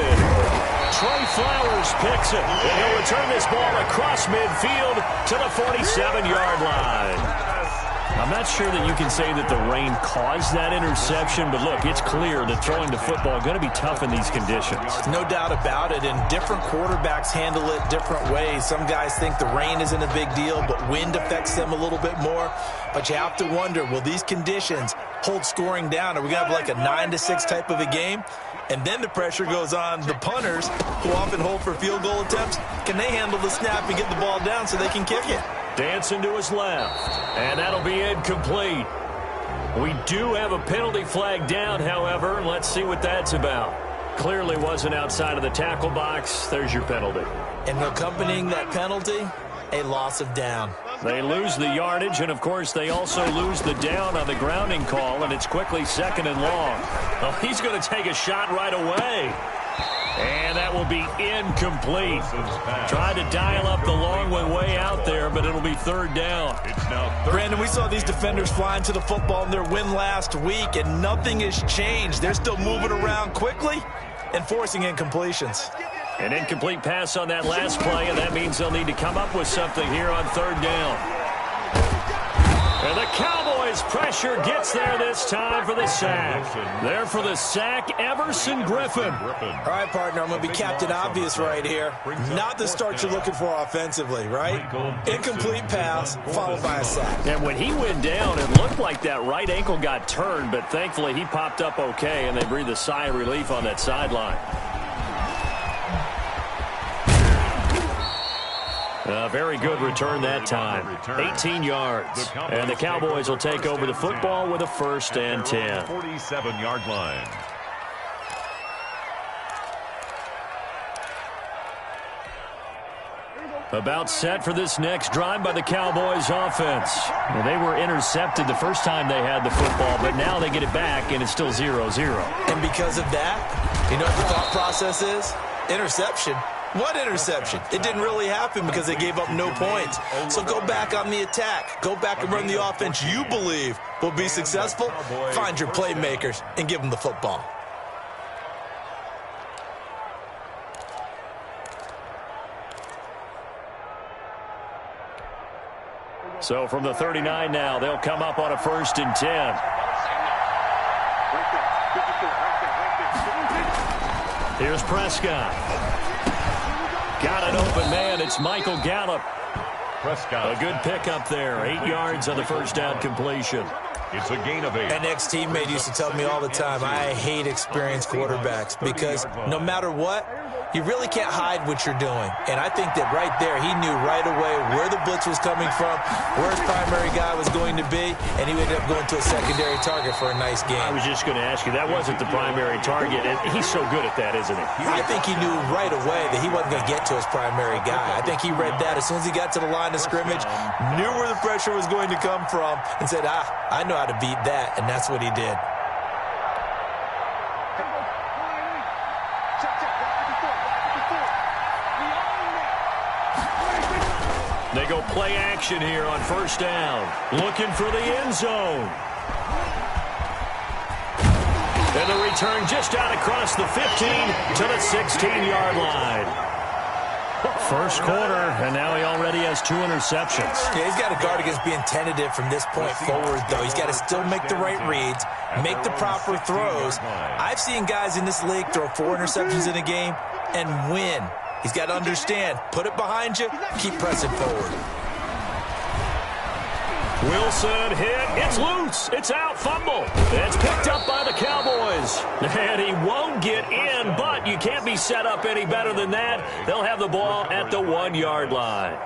Trey Flowers picks it, and he'll return this ball across midfield to the 47-yard line. I'm not sure that you can say that the rain caused that interception, but look, it's clear that throwing the football is going to be tough in these conditions. No doubt about it, and different quarterbacks handle it different ways. Some guys think the rain isn't a big deal, but wind affects them a little bit more. But you have to wonder, will these conditions hold scoring down? Are we going to have like a 9-6 type of a game? And then the pressure goes on the punters, who often hold for field goal attempts. Can they handle the snap and get the ball down so they can kick it? Dancing to his left, and that'll be incomplete. We do have a penalty flag down, however, and let's see what that's about. Clearly wasn't outside of the tackle box. There's your penalty. And accompanying that penalty, a loss of down. They lose the yardage, and, of course, they also lose the down on the grounding call, and it's quickly 2nd and long. Well, he's going to take a shot right away. And that will be incomplete. Tried to dial up the long one way out there, but it'll be 3rd down. Brandon, we saw these defenders flying to the football in their win last week, and nothing has changed. They're still moving around quickly and forcing incompletions. An incomplete pass on that last play, and that means they'll need to come up with something here on 3rd down. And the Cowboys pressure gets there this time for the sack. There for the sack, Everson Griffin. All right, partner, I'm going to be Captain Obvious right here. Not the start you're looking for offensively, right? Incomplete pass followed by a sack. And when he went down, it looked like that right ankle got turned, but thankfully he popped up okay, and they breathed a sigh of relief on that sideline. A very good return that time. 18 yards. And the Cowboys will take over the football with a 1st and 10. 47-yard line. About set for this next drive by the Cowboys offense. Well, they were intercepted the first time they had the football, but now they get it back, and it's still 0-0. And because of that, you know what the thought process is? Interception. What interception? It didn't really happen because they gave up no points. So go back on the attack. Go back and run the offense you believe will be successful. Find your playmakers and give them the football. So from the 39 now, they'll come up on a 1st and 10. Here's Prescott. Got an open man. It's Michael Gallup. Prescott. A good pickup there. 8 yards on the first down completion. It's a gain of 8. An ex-teammate used to tell me all the time, I hate experienced quarterbacks because no matter what, you really can't hide what you're doing. And I think that right there, he knew right away where the blitz was coming from, where his primary guy was going to be, and he ended up going to a secondary target for a nice game. I was just going to ask you, that wasn't the primary target, and he's so good at that, isn't he? I think he knew right away that he wasn't going to get to his primary guy. I think he read that as soon as he got to the line of scrimmage, knew where the pressure was going to come from, and said, I know how to beat that, and that's what he did. They go play action here on 1st down. Looking for the end zone. And the return just out across the 15 to the 16-yard line. First quarter, and now he already has 2 interceptions. Yeah, he's got to guard against being tentative from this point forward, though. He's got to still make the right reads, make the proper throws. I've seen guys in this league throw 4 interceptions in a game and win. He's got to understand, put it behind you, keep pressing forward. Wilson hit. It's loose. It's out. Fumble. It's picked up by the Cowboys. And he won't get in, but you can't be set up any better than that. They'll have the ball at the 1-yard line.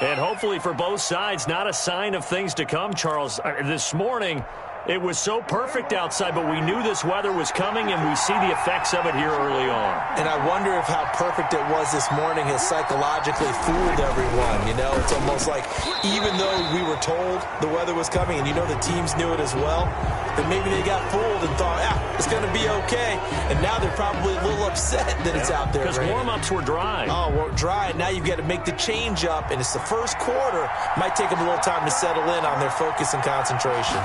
And hopefully for both sides, not a sign of things to come, Charles. This morning, it was so perfect outside, but we knew this weather was coming, and we see the effects of it here early on. And I wonder if how perfect it was this morning has psychologically fooled everyone. You know, it's almost like even though we were told the weather was coming, and you know the teams knew it as well, that maybe they got fooled and thought, it's going to be okay. And now they're probably a little upset that it's out there. Because warm-ups were dry. Oh, well, dry. Now you've got to make the change up, and it's the first quarter. Might take them a little time to settle in on their focus and concentration.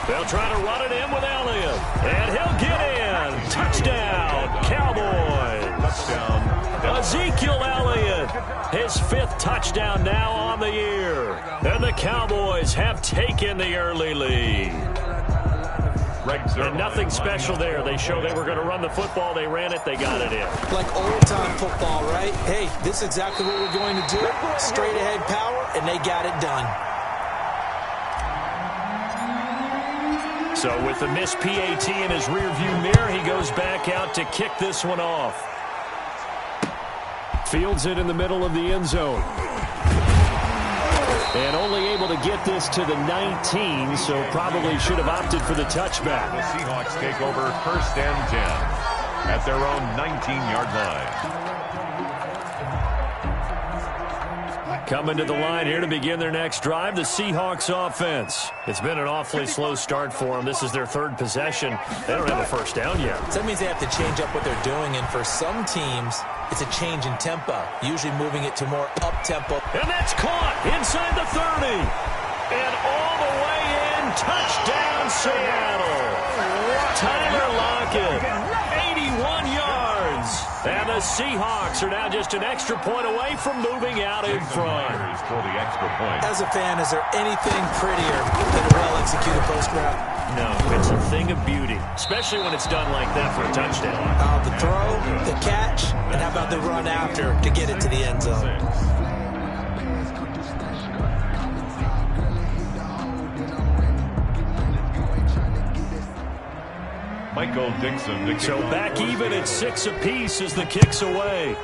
They'll try to run it in with Elliott. And he'll get in. Touchdown, Cowboys. Touchdown. Ezekiel Elliott, his 5th touchdown now on the year. And the Cowboys have taken the early lead. And nothing special there. They showed they were going to run the football. They ran it. They got it in. Like old-time football, right? Hey, this is exactly what we're going to do. Straight-ahead power, and they got it done. So with the missed PAT in his rearview mirror, he goes back out to kick this one off. Fields it in the middle of the end zone. And only able to get this to the 19, so probably should have opted for the touchback. The Seahawks take over 1st and 10 at their own 19-yard line. Coming to the line here to begin their next drive, the Seahawks offense. It's been an awfully slow start for them. This is their 3rd possession. They don't have a first down yet. So that means they have to change up what they're doing, and for some teams, it's a change in tempo, usually moving it to more up-tempo. And that's caught inside the 30. And all the way in, touchdown Seattle. Tyler Lockett, 81 yards. And the Seahawks are now just an extra point away from moving out in front. For the extra point. As a fan, is there anything prettier than a well-executed post route? No, it's a thing of beauty, especially when it's done like that for a touchdown. The throw, the catch, and how about the run after to get it to the end zone? Michael Dixon. So back even at 6 apiece as the kick's away.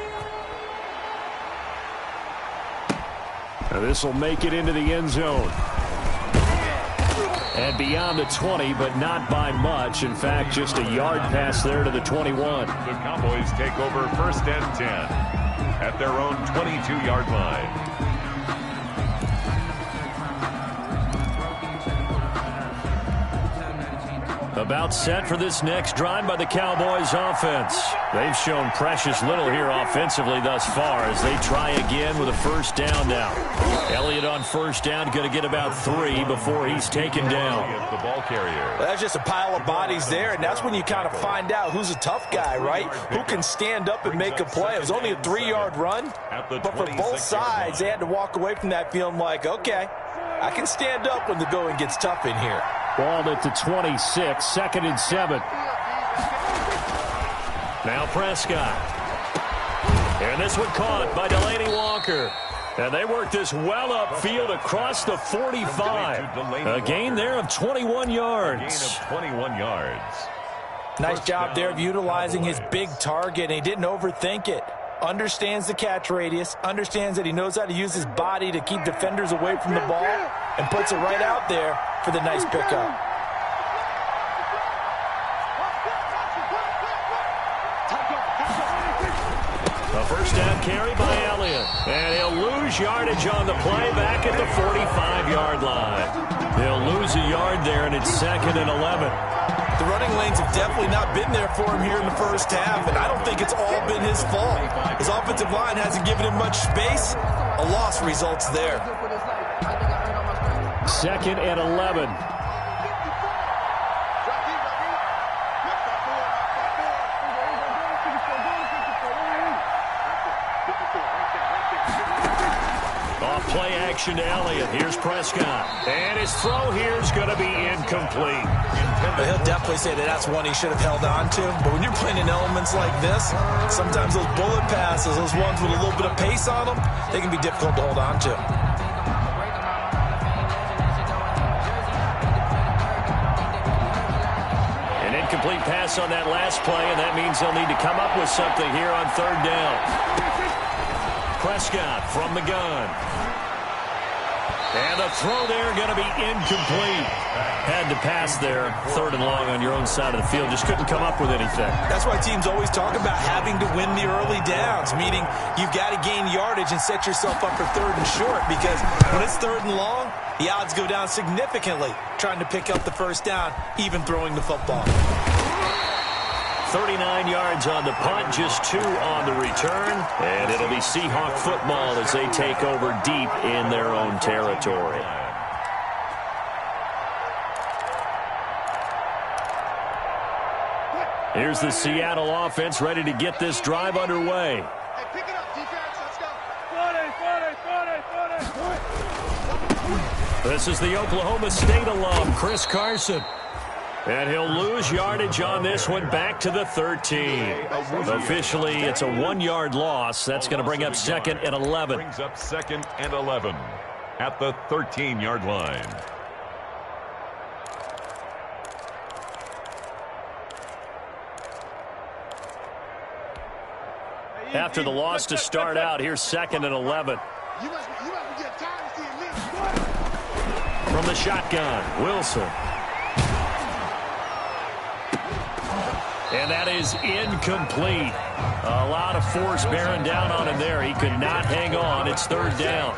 This will make it into the end zone. And beyond the 20, but not by much. In fact, just a yard pass there to the 21. The Cowboys take over 1st and 10 at their own 22-yard line. About set for this next drive by the Cowboys offense. They've shown precious little here offensively thus far as they try again with a first down now. Elliott on first down going to get about 3 before he's taken down. The ball carrier. That's just a pile of bodies there, and that's when you kind of find out who's a tough guy, right? Who can stand up and make a play. It was only a 3-yard run, but for both sides, they had to walk away from that feeling like, okay, I can stand up when the going gets tough in here. Ball at the 26, 2nd and 7. Now Prescott. And this one caught by Delaney Walker. And they work this well upfield across the 45. A gain there of 21 yards. 21 yards. Nice job there of utilizing his big target, and he didn't overthink it. Understands the catch radius, understands that he knows how to use his body to keep defenders away from the ball, and puts it right out there for the nice pickup. A first down carry by Elliott. And he'll lose yardage on the play back at the 45-yard line. They'll lose a yard there, and it's 2nd and 11. The running lanes have definitely not been there for him here in the first half, and I don't think it's all been his fault. His offensive line hasn't given him much space. A loss results there. 2nd and 11. Play action to Elliott. Here's Prescott. And his throw here is going to be incomplete. But he'll definitely say that that's one he should have held on to. But when you're playing in elements like this, sometimes those bullet passes, those ones with a little bit of pace on them, they can be difficult to hold on to. An incomplete pass on that last play, and that means they'll need to come up with something here on 3rd down. Prescott from the gun. And the throw there going to be incomplete. Had to pass there, 3rd and long on your own side of the field. Just couldn't come up with anything. That's why teams always talk about having to win the early downs, meaning you've got to gain yardage and set yourself up for 3rd and short, because when it's 3rd and long, the odds go down significantly trying to pick up the first down, even throwing the football. 39 yards on the punt, just 2 on the return. And it'll be Seahawk football as they take over deep in their own territory. Here's the Seattle offense ready to get this drive underway. Hey, pick it up, defense. Let's go. 40. This is the Oklahoma State alum, Chris Carson. And he'll lose yardage on this one back to the 13. Officially, it's a 1-yard loss. That's going to bring up 2nd and 11. Brings up 2nd and 11 at the 13-yard line. After the loss to start out, here's 2nd and 11. You must get time to see at least. From the shotgun, Wilson. And that is incomplete. A lot of force bearing down on him there. He could not hang on. It's 3rd down.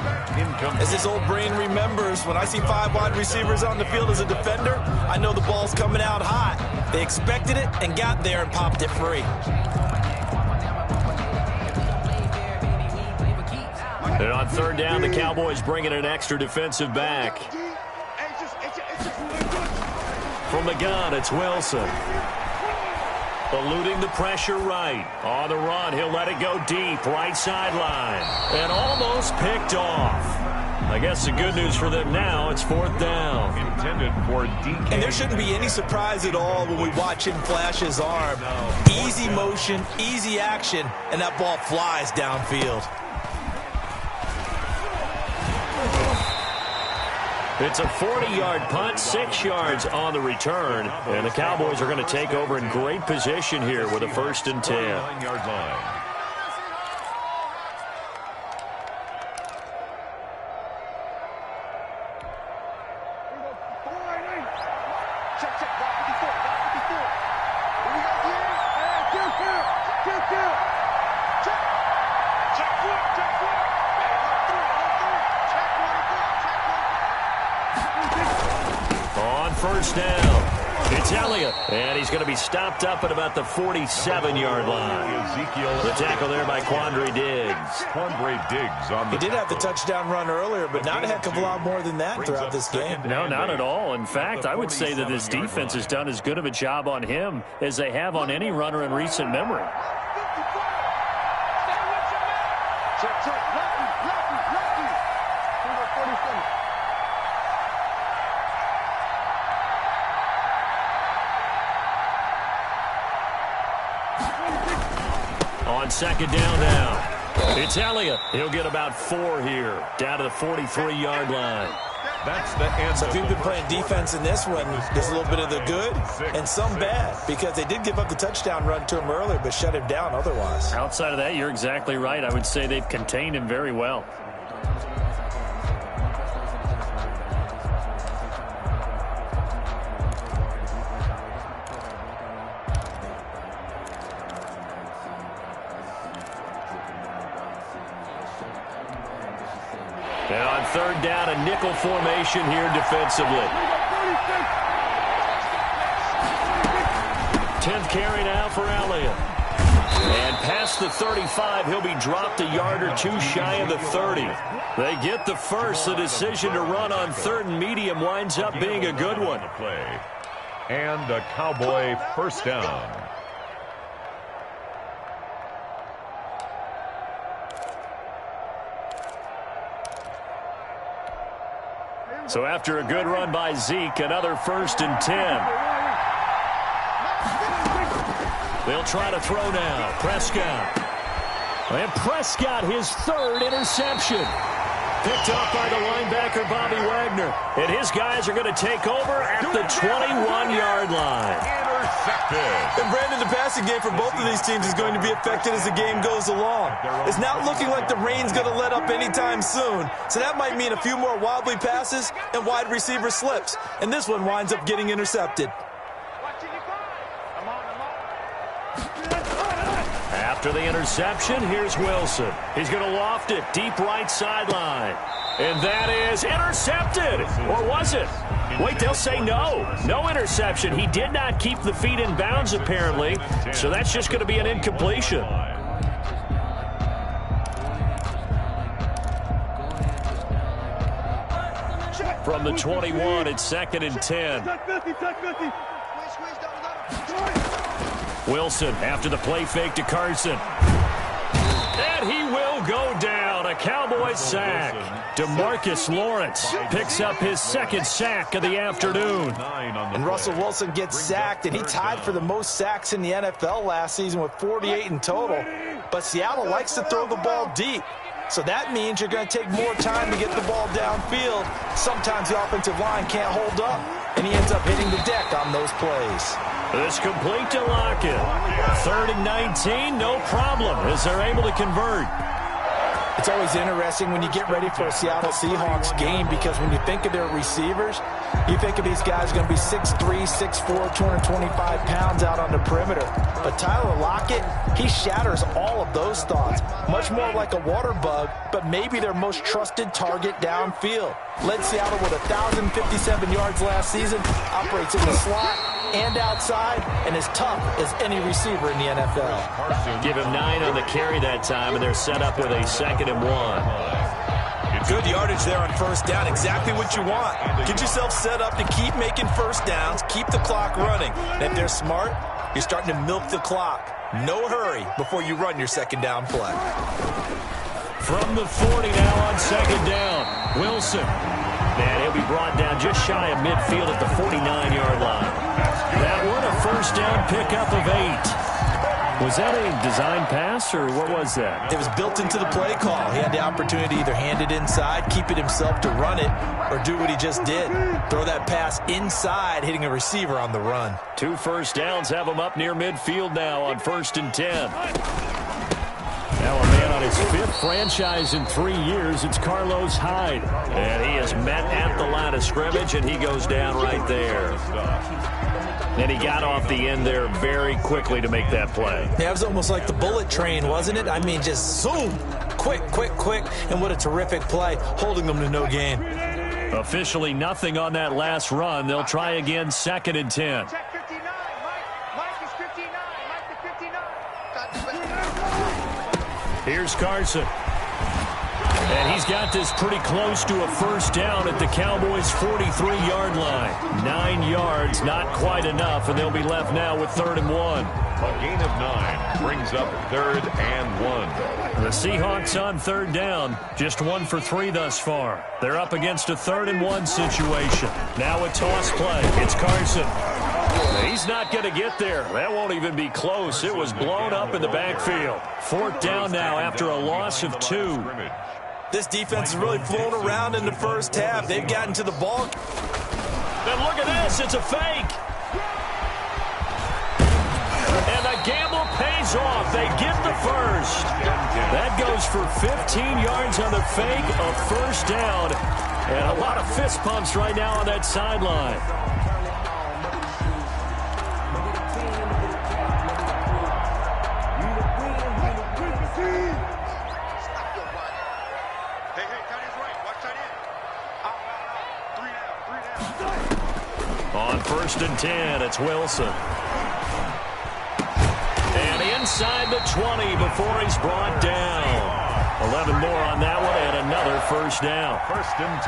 As his old brain remembers, when I see 5 wide receivers on the field as a defender, I know the ball's coming out hot. They expected it and got there and popped it free. And on 3rd down, the Cowboys bringing an extra defensive back. From the gun, it's Wilson. Eluding the pressure right. On the run, he'll let it go deep. Right sideline. And almost picked off. I guess the good news for them now, it's 4th down. Intended for DK. And there shouldn't be any surprise at all when we watch him flash his arm. Easy motion, easy action, and that ball flies downfield. It's a 40-yard punt, 6 yards on the return. And the Cowboys are going to take over in great position here with a 1st and 10. 9-yard line. Check, check, got 54, got 54. Here we go, here. Hey, kill. Check. Check foot. Hey, hold through. On first down, it's Elliott, and he's going to be stopped up at about the 47-yard line. The tackle there by Quandre Diggs. He did have the touchdown run earlier, but not a heck of a lot more than that throughout this game. No, not at all. In fact, I would say that this defense has done as good of a job on him as they have on any runner in recent memory. Check. Lucky. 47. On second down now, it's Elliott. He'll get about 4 here, down to the 43-yard line. That's the end. So if you've been playing defense in this one, there's a little bit of the good and some bad, because they did give up the touchdown run to him earlier, but shut him down otherwise. Outside of that, you're exactly right. I would say they've contained him very well. And on third down, a nickel formation here defensively. 10th carry now for Elliott. And past the 35, he'll be dropped a yard or two shy of the 30. They get the first. The decision to run on third and medium winds up being a good one. And a Cowboy first down. So after a good run by Zeke, another 1st and 10. They'll try to throw now. Prescott. And Prescott, his 3rd interception. Picked up by the linebacker, Bobby Wagner. And his guys are going to take over at the 21-yard line. And Brandon, the passing game for both of these teams is going to be affected as the game goes along. It's not looking like the rain's going to let up anytime soon, so that might mean a few more wobbly passes and wide receiver slips. And this one winds up getting intercepted. After the interception, here's Wilson. He's going to loft it deep right sideline. And that is intercepted. Or was it? Wait, they'll say no. No interception. He did not keep the feet in bounds, apparently. So that's just going to be an incompletion. From the 21, it's 2nd and 10. Wilson after the play fake to Carson. And he will go down. A Cowboy sack. DeMarcus Lawrence picks up his 2nd sack of the afternoon. And Russell Wilson gets sacked, and he tied for the most sacks in the NFL last season with 48 in total. But Seattle likes to throw the ball deep. So that means you're going to take more time to get the ball downfield. Sometimes the offensive line can't hold up, and he ends up hitting the deck on those plays. This complete to Lockett. 3rd and 19, no problem, as they're able to convert. It's always interesting when you get ready for a Seattle Seahawks game, because when you think of their receivers, you think of these guys going to be 6'3", 6'4", 225 pounds out on the perimeter. But Tyler Lockett, he shatters all of those thoughts. Much more like a water bug, but maybe their most trusted target downfield. Led Seattle with 1,057 yards last season, operates in the slot and outside, and as tough as any receiver in the NFL. Give him 9 on the carry that time, and they're set up with a 2nd and 1. Good yardage there on first down. Exactly what you want. Get yourself set up to keep making first downs, keep the clock running. And if they're smart, you're starting to milk the clock. No hurry before you run your 2nd down play. From the 40 now on 2nd down, Wilson. And he'll be brought down just shy of midfield at the 49-yard line. That one, a 1st down pickup of 8. Was that a design pass, or what was that? It was built into the play call. He had the opportunity to either hand it inside, keep it himself to run it, or do what he just did. Throw that pass inside, hitting a receiver on the run. 2 first downs have him up near midfield now on 1st and 10. Now a man on his 5th franchise in 3 years. It's Carlos Hyde. And he is met at the line of scrimmage, and he goes down right there. And he got off the end there very quickly to make that play. Yeah, it was almost like the bullet train, wasn't it? I mean, just zoom. Quick, quick, quick. And what a terrific play, holding them to no gain. Officially nothing on that last run. They'll try again, 2nd and 10. Check 59. Mike is 59. Mike the 59. Here's Carson. And he's got this pretty close to a first down at the Cowboys' 43-yard line. 9 yards, not quite enough, and they'll be left now with 3rd and 1. A gain of 9 brings up 3rd and 1. The Seahawks on 3rd down, just 1 for 3 thus far. They're up against a 3rd and 1 situation. Now a toss play. It's Carson. He's not going to get there. That won't even be close. It was blown up in the backfield. 4th down now after a loss of 2. This defense has really flown around in the first half. They've gotten to the ball. And look at this. It's a fake. And the gamble pays off. They get the first. That goes for 15 yards on the fake, a first down. And a lot of fist pumps right now on that sideline. On 1st and 10, it's Wilson. And inside the 20 before he's brought down. 11 more on that one and another first down. 1st and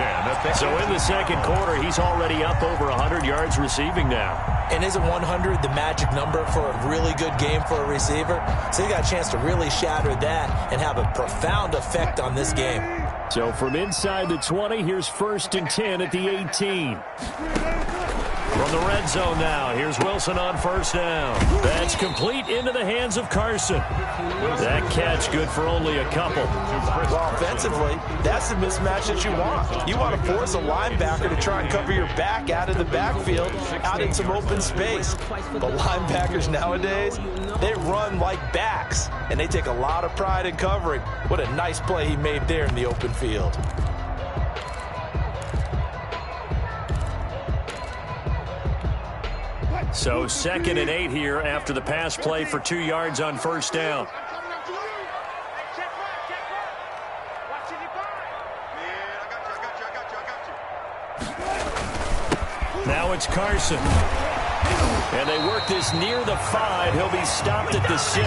10. So in the 2nd quarter, he's already up over 100 yards receiving now. And isn't 100 the magic number for a really good game for a receiver? So he got a chance to really shatter that and have a profound effect on this game. So from inside the 20, here's 1st and 10 at the 18. From the red zone now, here's Wilson on 1st down. That's complete into the hands of Carson. That catch good for only a couple. Well, offensively, that's the mismatch that you want. You want to force a linebacker to try and cover your back out of the backfield, out in some open space. But linebackers nowadays, they run like backs, and they take a lot of pride in covering. What a nice play he made there in the open field. So 2nd and 8 here after the pass play for 2 yards on 1st down. Now it's Carson. And they work this near the 5. He'll be stopped at the 6.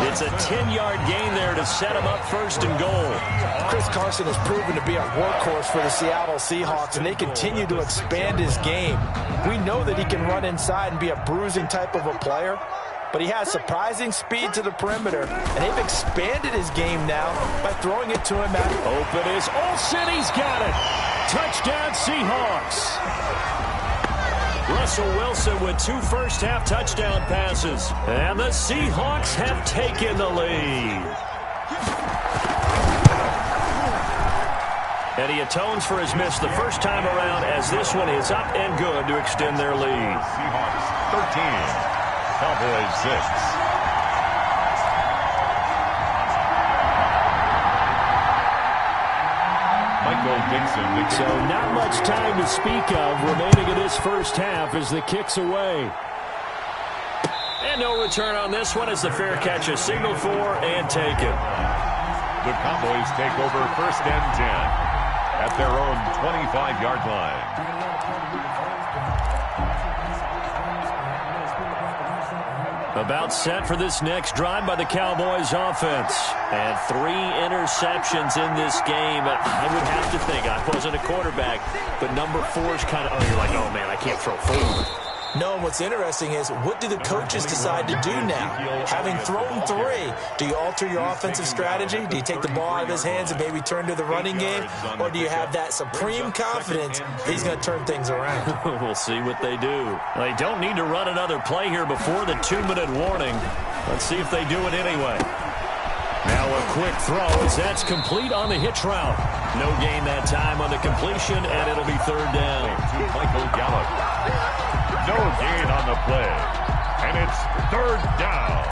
It's a 10-yard gain there to set him up 1st and goal. Chris Carson has proven to be a workhorse for the Seattle Seahawks, and they continue to expand his game. We know that he can run inside and be a bruising type of a player, but he has surprising speed to the perimeter, and they've expanded his game now by throwing it to him at open is Olsen. He's got it. Touchdown Seahawks. Russell Wilson with 2 first-half touchdown passes. And the Seahawks have taken the lead. And he atones for his miss the first time around as this one is up and good to extend their lead. Seahawks 13, Cowboys 6. So not much time to speak of remaining in this first half as the kick's away. And no return on this one as the fair catch is signaled for and taken. The Cowboys take over 1st and 10 at their own 25-yard line. About set for this next drive by the Cowboys offense. And 3 interceptions in this game. I would have to think, I wasn't a quarterback, but number 4 is kind of, you're like, oh man, I can't throw forward. No, and what's interesting is, what do the coaches decide to do now? Having thrown 3, do you alter your offensive strategy? Do you take the ball out of his hands and maybe turn to the running game? Or do you have that supreme confidence he's going to turn things around? We'll see what they do. They don't need to run another play here before the 2-minute warning. Let's see if they do it anyway. Now a quick throw as that's complete on the hitch route. No gain that time on the completion, and it'll be 3rd down. To Michael Gallup. No gain on the play, and it's 3rd down.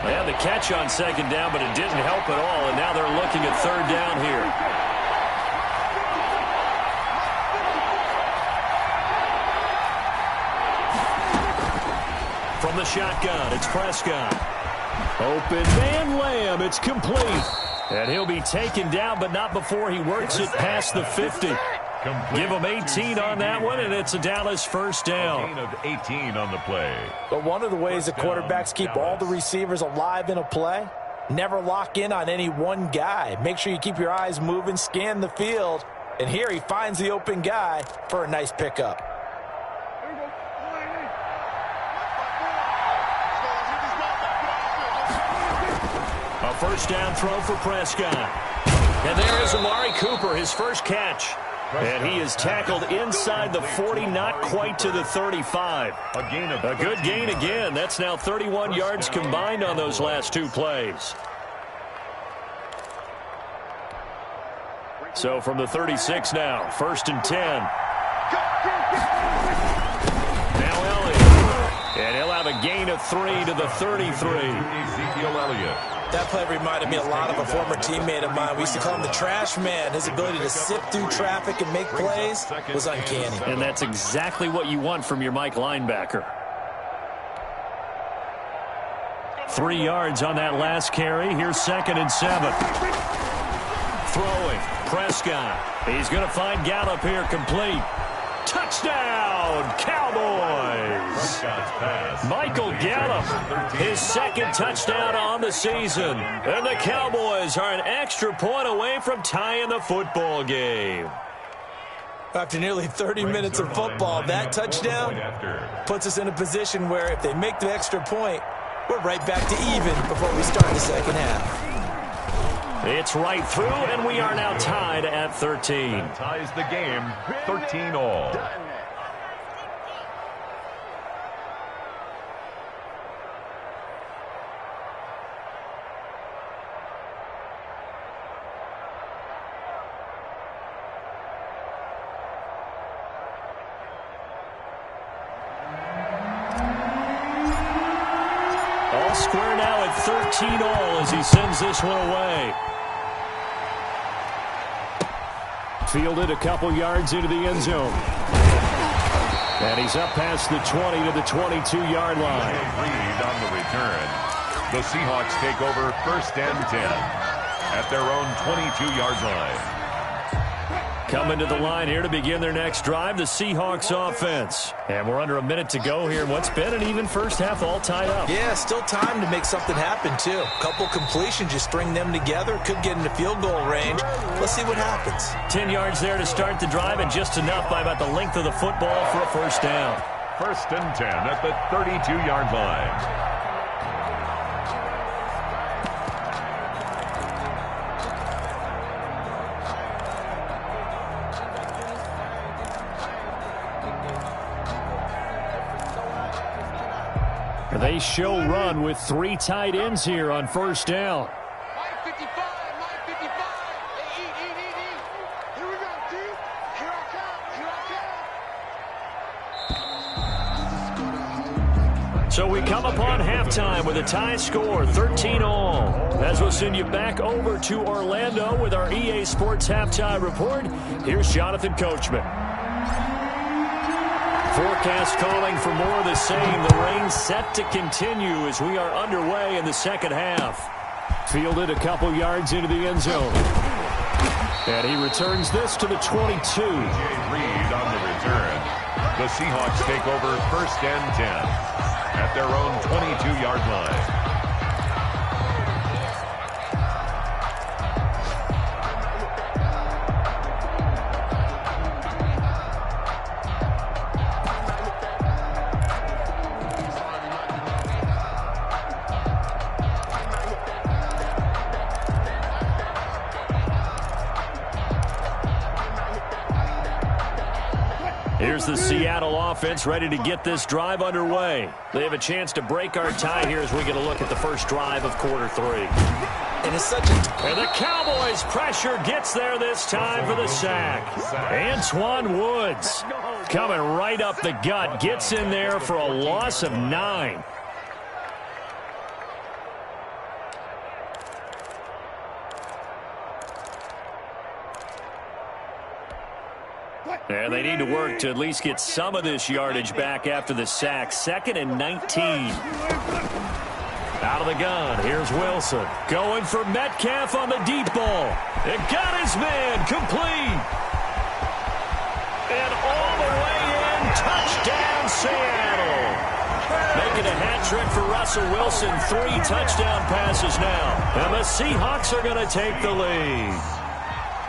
And the catch on second down, but it didn't help at all, and now they're looking at third down here. From the shotgun, it's Prescott. Open man, Lamb. It's complete. And he'll be taken down, but not before he works it past the 50. Give him 18 on that one, and it's a Dallas first down. A gain of 18 on the play. But one of the ways the quarterbacks keep all the receivers alive in a play, never lock in on any one guy. Make sure you keep your eyes moving, scan the field. And here he finds the open guy for a nice pickup. A first down throw for Prescott. And there is Amari Cooper, his first catch. And he is tackled inside the 40, not quite to the 35. A good gain again. That's now 31 yards combined on those last two plays. So from the 36 now, first and 10. Now Elliott. And he'll have a gain of 3 to the 33. Ezekiel Elliott. That play reminded me a lot of a former teammate of mine. We used to call him the trash man. His ability to sift through traffic and make plays was uncanny. And that's exactly what you want from your Mike linebacker. 3 yards on that last carry. Here's second and 7. Throwing. Prescott. He's going to find Gallup here complete. Touchdown, Cowboys! Michael Gallup, his second touchdown on the season. And the Cowboys are an extra point away from tying the football game. After nearly 30 minutes of football, that touchdown puts us in a position where if they make the extra point, we're right back to even before we start the second half. It's right through, and we are now tied at 13. Ties the game, 13 all. All square now at 13 all as he sends this one away. Fielded a couple yards into the end zone. And he's up past the 20 to the 22-yard line. Reed on the return. The Seahawks take over first and 10 at their own 22-yard line. Coming to the line here to begin their next drive, the Seahawks offense. And we're under a minute to go here in what's been an even first half, all tied up. Yeah, still time to make something happen, too. A couple completions, you string them together, could get into field goal range. Let's see what happens. 10 yards there to start the drive, and just enough by about the length of the football for a first down. First and 10 at the 32-yard line. They show run with 3 tight ends here on first down. Mike 55, Mike 55. Eat. Here we go, D. Here I come. So we come upon halftime with a tie score, 13 all. As we'll send you back over to Orlando with our EA Sports Halftime Report, here's Jonathan Coachman. Forecast calling for more of the same. The rain set to continue as we are underway in the second half. Fielded a couple yards into the end zone. And he returns this to the 22. Reed on the return. The Seahawks take over first and 10 at their own 22-yard line. Here's the Seattle offense ready to get this drive underway. They have a chance to break our tie here as we get a look at the first drive of quarter 3. And it's such a... And the Cowboys pressure gets there this time for the sack. Antoine Woods coming right up the gut, gets in there for a loss of 9. And they need to work to at least get some of this yardage back after the sack. 2nd and 19. Out of the gun, here's Wilson. Going for Metcalf on the deep ball. It got his man complete. And all the way in, touchdown Seattle. Making a hat trick for Russell Wilson. 3 touchdown passes now. And the Seahawks are going to take the lead.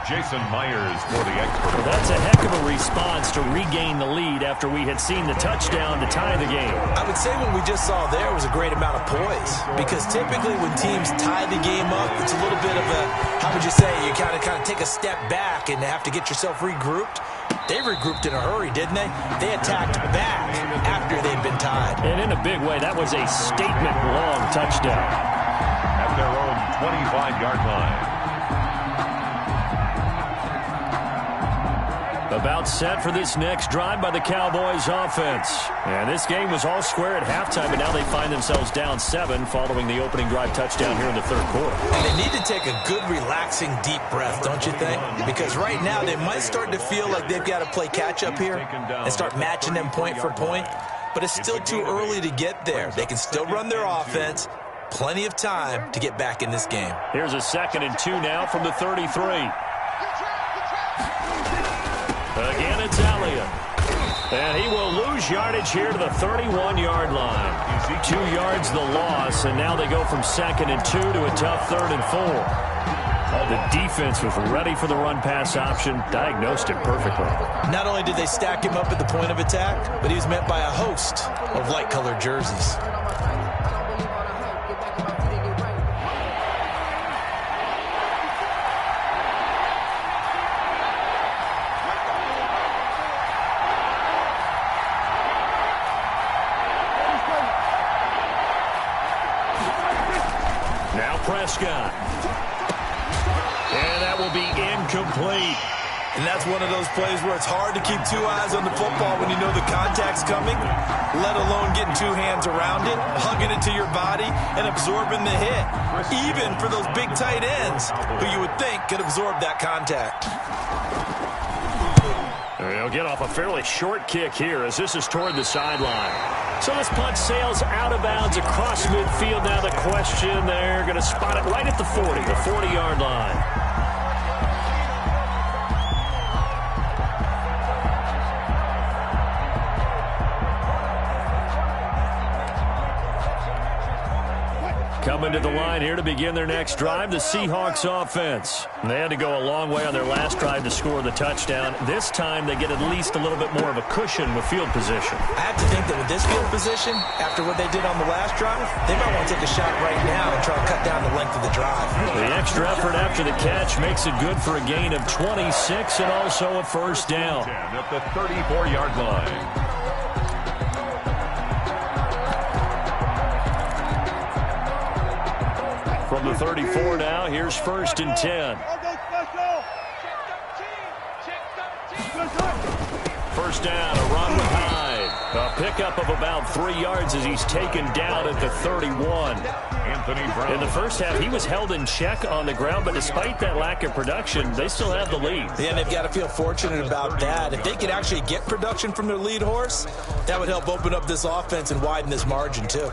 Jason Myers for the expert. Well, that's a heck of a response to regain the lead after we had seen the touchdown to tie the game. I would say what we just saw there was a great amount of poise, because typically when teams tie the game up, it's a little bit of a, how would you say, you kind of take a step back and have to get yourself regrouped. They regrouped in a hurry, didn't they? They attacked back after they'd been tied. And in a big way, that was a statement-long touchdown. At their own 25-yard line. About set for this next drive by the Cowboys offense. And this game was all square at halftime, but now they find themselves down 7 following the opening drive touchdown here in the 3rd quarter. And they need to take a good, relaxing, deep breath, don't you think? Because right now they might start to feel like they've got to play catch-up here and start matching them point for point. But it's still too early to get there. They can still run their offense. Plenty of time to get back in this game. Here's a 2nd and 2 now from the 33. Again, it's Elliott. And he will lose yardage here to the 31-yard line. 2 yards the loss, and now they go from 2nd and 2 to a tough 3rd and 4. The defense was ready for the run-pass option, diagnosed it perfectly. Not only did they stack him up at the point of attack, but he was met by a host of light-colored jerseys. Prescott. And that will be incomplete. And that's one of those plays where it's hard to keep 2 eyes on the football when you know the contact's coming, let alone getting 2 hands around it, hugging it to your body, and absorbing the hit. Even for those big tight ends who you would think could absorb that contact. They'll get off a fairly short kick here as this is toward the sideline. So this punt sails out of bounds across midfield. Now the question, they're going to spot it right at the 40, the 40-yard line. Coming to the line here to begin their next drive, the Seahawks offense. They had to go a long way on their last drive to score the touchdown. This time they get at least a little bit more of a cushion with field position. I have to think that with this field position, after what they did on the last drive, they might want to take a shot right now and try to cut down the length of the drive. The extra effort after the catch makes it good for a gain of 26 and also a first down. At the 34-yard line. From the 34 now, here's 1st and 10. First down, a run with Hyde. A pickup of about 3 yards as he's taken down at the 31. Anthony Brown. In the first half, he was held in check on the ground, but despite that lack of production, they still have the lead. Yeah, and they've got to feel fortunate about that. If they could actually get production from their lead horse, that would help open up this offense and widen this margin, too.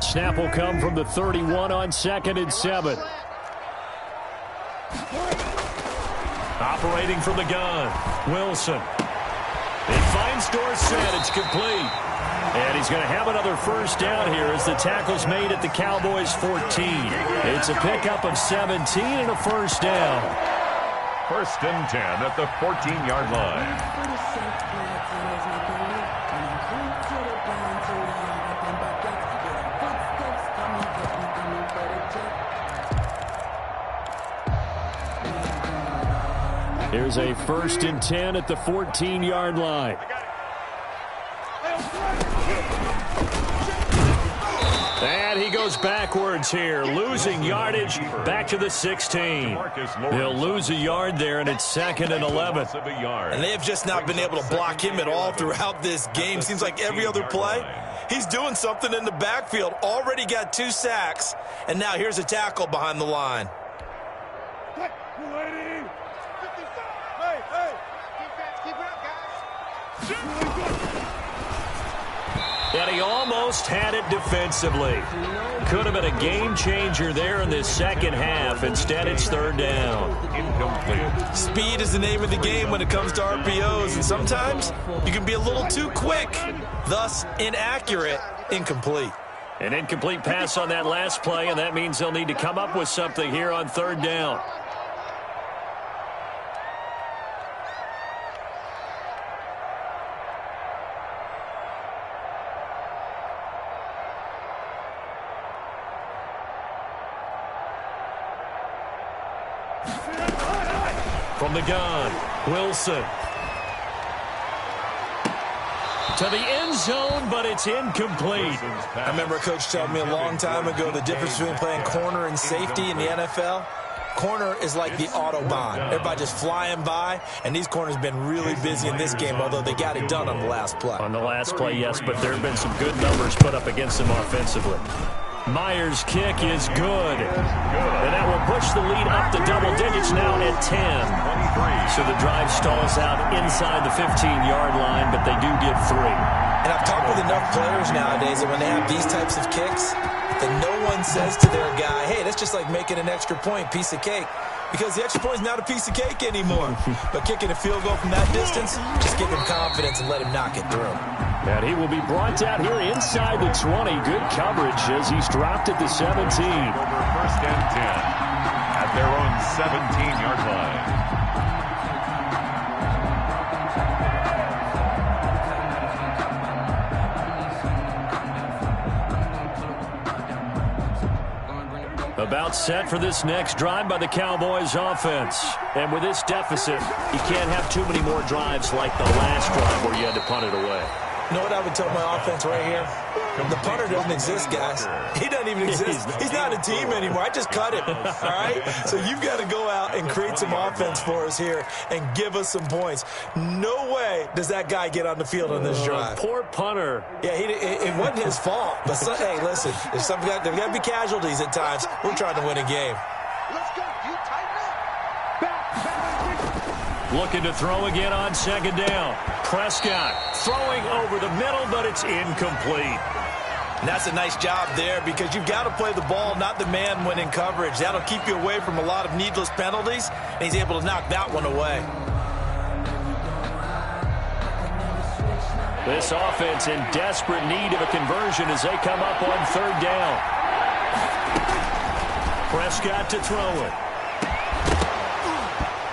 Snap will come from the 31 on 2nd and 7. Operating from the gun, Wilson. He finds Dorsett. It's complete. And he's going to have another first down here as the tackle's made at the Cowboys' 14. It's a pickup of 17 and a first down. 1st and 10 at the 14-yard line. Here's a 1st and 10 at the 14-yard line. And he goes backwards here, losing yardage back to the 16. He'll lose a yard there, and it's 2nd and 11. And they have just not been able to block him at all throughout this game. Seems like every other play, he's doing something in the backfield. Already got 2 sacks, and now here's a tackle behind the line. And he almost had it defensively. Could have been a game changer there in this second half. Instead, it's 3rd down. Incomplete. Speed is the name of the game when it comes to RPOs, and sometimes you can be a little too quick, thus inaccurate, incomplete. An incomplete pass on that last play, and that means they'll need to come up with something here on 3rd down. From the gun, Wilson. To the end zone, but it's incomplete. I remember a coach telling me a long time ago the difference between playing corner and safety in the NFL. Corner is like the Autobahn. Everybody just flying by, and these corners have been really busy in this game, although they got it done on the last play. On the last play, yes, but there have been some good numbers put up against them offensively. Myers' kick is good. And that will push the lead up to double digits now at 10. So the drive stalls out inside the 15-yard line, but they do get 3. And I've talked with enough players nowadays that when they have these types of kicks, that no one says to their guy, hey, that's just like making an extra point, piece of cake. Because the extra point is not a piece of cake anymore. But kicking a field goal from that distance, just give him confidence and let him knock it through. And he will be brought down here inside the 20. Good coverage as he's dropped at the 17. Over 1st and 10 at their own 17-yard line. About set for this next drive by the Cowboys offense. And with this deficit, you can't have too many more drives like the last drive where you had to punt it away. You know what I would tell my offense right here? The punter doesn't exist, guys. He doesn't even exist. He's not a team anymore. I just cut him, all right? So you've got to go out and create some offense for us here and give us some points. No way does that guy get on the field on this drive. Poor punter. Yeah, it wasn't his fault. But, hey, listen, there's got to be casualties at times. We're trying to win a game. Let's go. You tighten up. Back. Looking to throw again on 2nd down. Prescott throwing over the middle, but it's incomplete. And that's a nice job there because you've got to play the ball, not the man when in coverage. That'll keep you away from a lot of needless penalties, and he's able to knock that one away. This offense in desperate need of a conversion as they come up on 3rd down. Prescott to throw it.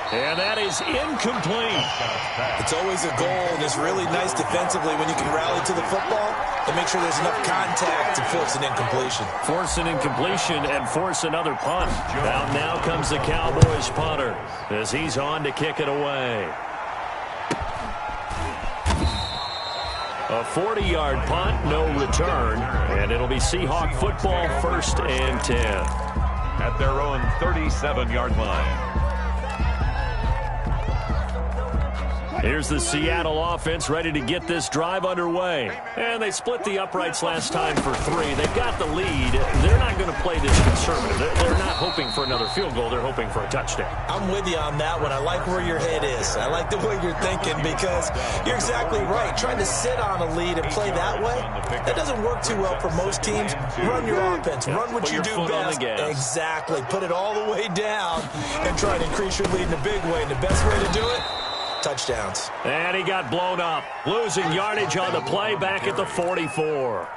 And that is incomplete. It's always a goal, and it's really nice defensively when you can rally to the football and make sure there's enough contact to force an incompletion. Force an incompletion and force another punt. Now comes the Cowboys punter as he's on to kick it away. A 40-yard punt, no return, and it'll be Seahawk football 1st and 10. At their own 37-yard line. Here's the Seattle offense ready to get this drive underway. And they split the uprights last time for 3. They've got the lead. They're not going to play this conservative. They're not hoping for another field goal. They're hoping for a touchdown. I'm with you on that one. I like where your head is. I like the way you're thinking because you're exactly right. Trying to sit on a lead and play that way, that doesn't work too well for most teams. Run your offense. Run what you do best. Exactly. Put it all the way down and try to increase your lead in a big way. And the best way to do it, touchdowns. And he got blown up. Losing yardage on the play back at the 44.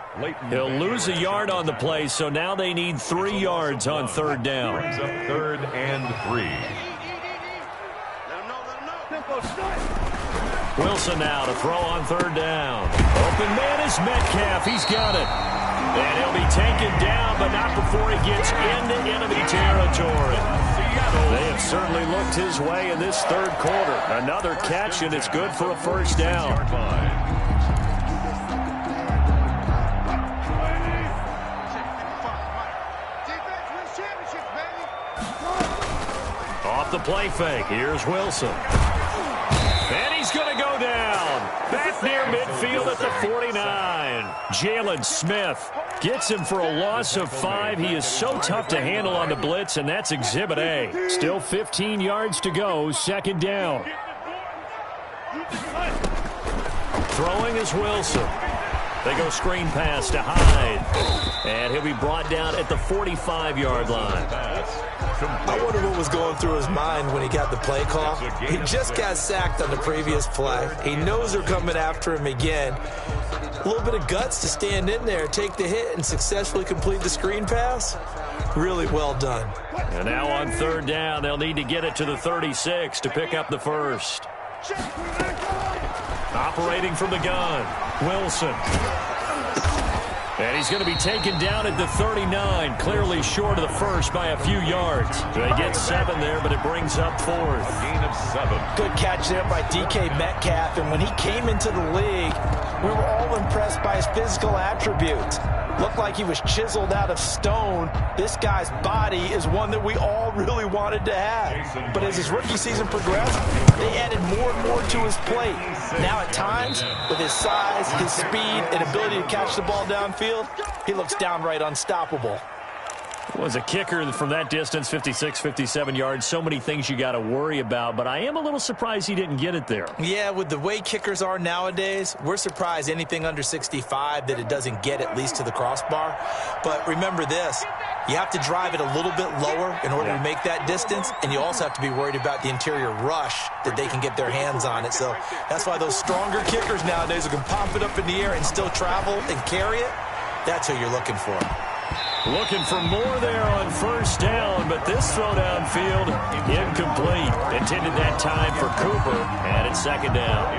He'll lose a yard on the play, so now they need 3 yards on 3rd down. Brings up 3rd and 3. Wilson now to throw on 3rd down. Open man is Metcalf. He's got it. And he'll be taken down, but not before he gets into enemy territory. They have certainly looked his way in this third quarter. Another catch, and it's good for a first down. Off the play fake, here's Wilson. And he's going to go down. Back near midfield at the 49. Jalen Smith gets him for a loss of 5. He is so tough to handle on the blitz, and that's Exhibit A. Still 15 yards to go, second down. Throwing is Wilson. They go screen pass to Hyde. And he'll be brought down at the 45-yard line. I wonder what was going through his mind when he got the play call. He just got sacked on the previous play. He knows they're coming after him again. A little bit of guts to stand in there, take the hit, and successfully complete the screen pass. Really well done. And now on third down, they'll need to get it to the 36 to pick up the first. Operating from the gun, Wilson. And he's going to be taken down at the 39, clearly short of the first by a few yards. They get 7 there, but it brings up fourth. Gain of 7. Good catch there by DK Metcalf, and when he came into the league, we were all impressed by his physical attributes. Looked like he was chiseled out of stone. This guy's body is one that we all really wanted to have. But as his rookie season progressed, they added more and more to his plate. Now at times, with his size, his speed, and ability to catch the ball downfield, he looks downright unstoppable. Was a kicker from that distance, 56, 57 yards. So many things you got to worry about, but I am a little surprised he didn't get it there. Yeah, with the way kickers are nowadays, we're surprised anything under 65 that it doesn't get at least to the crossbar. But remember this, you have to drive it a little bit lower in order to make that distance, and you also have to be worried about the interior rush that they can get their hands on it. So that's why those stronger kickers nowadays who can pop it up in the air and still travel and carry it, that's who you're looking for. Looking for more there on first down, but this throw downfield incomplete. Intended that time for Cooper, and it's second down.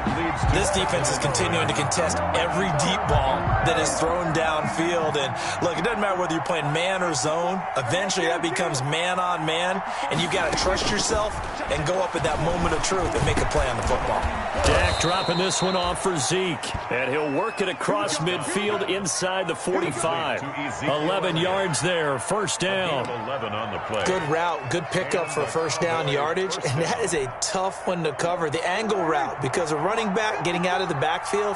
This defense is continuing to contest every deep ball that is thrown downfield. And look, it doesn't matter whether you're playing man or zone. Eventually that becomes man on man, and you've got to trust yourself and go up at that moment of truth and make a play on the football. Dak dropping this one off for Zeke, and he'll work it across midfield inside the 45. 11 yards there, first down. 11 on the play. Good route, good pickup for first down yardage, and that is a tough one to cover. The angle route, because a running back getting out of the backfield,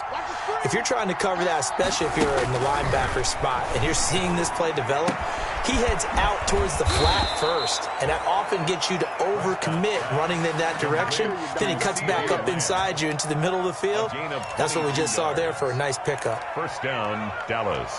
if you're trying to cover that, especially if you're in the linebacker spot, and you're seeing this play develop, he heads out towards the flat first, and that often gets you to overcommit running in that direction. Then he cuts back up inside you into the middle of the field. That's what we just saw there for a nice pickup. First down, Dallas.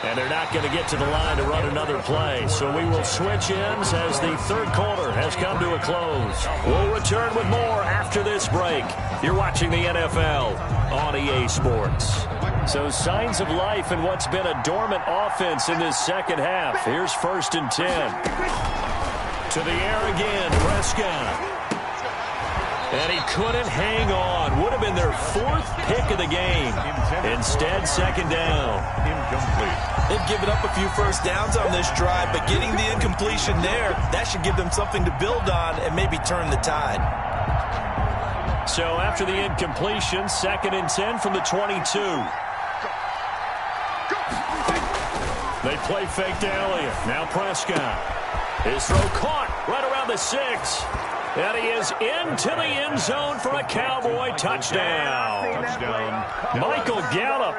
And they're not going to get to the line to run another play. So we will switch ends as the third quarter has come to a close. We'll return with more after this break. You're watching the NFL on EA Sports. So signs of life in what's been a dormant offense in this second half. Here's 1st and 10. To the air again, Prescott. And he couldn't hang on. Would have been their 4th pick of the game. Instead, second down. Incomplete. They've given up a few first downs on this drive, but getting the incompletion there, that should give them something to build on and maybe turn the tide. So after the incompletion, 2nd and 10 from the 22. They play fake to Elliott. Now Prescott. His throw caught right around the 6. And he is into the end zone for a Cowboy touchdown. Michael Gallup,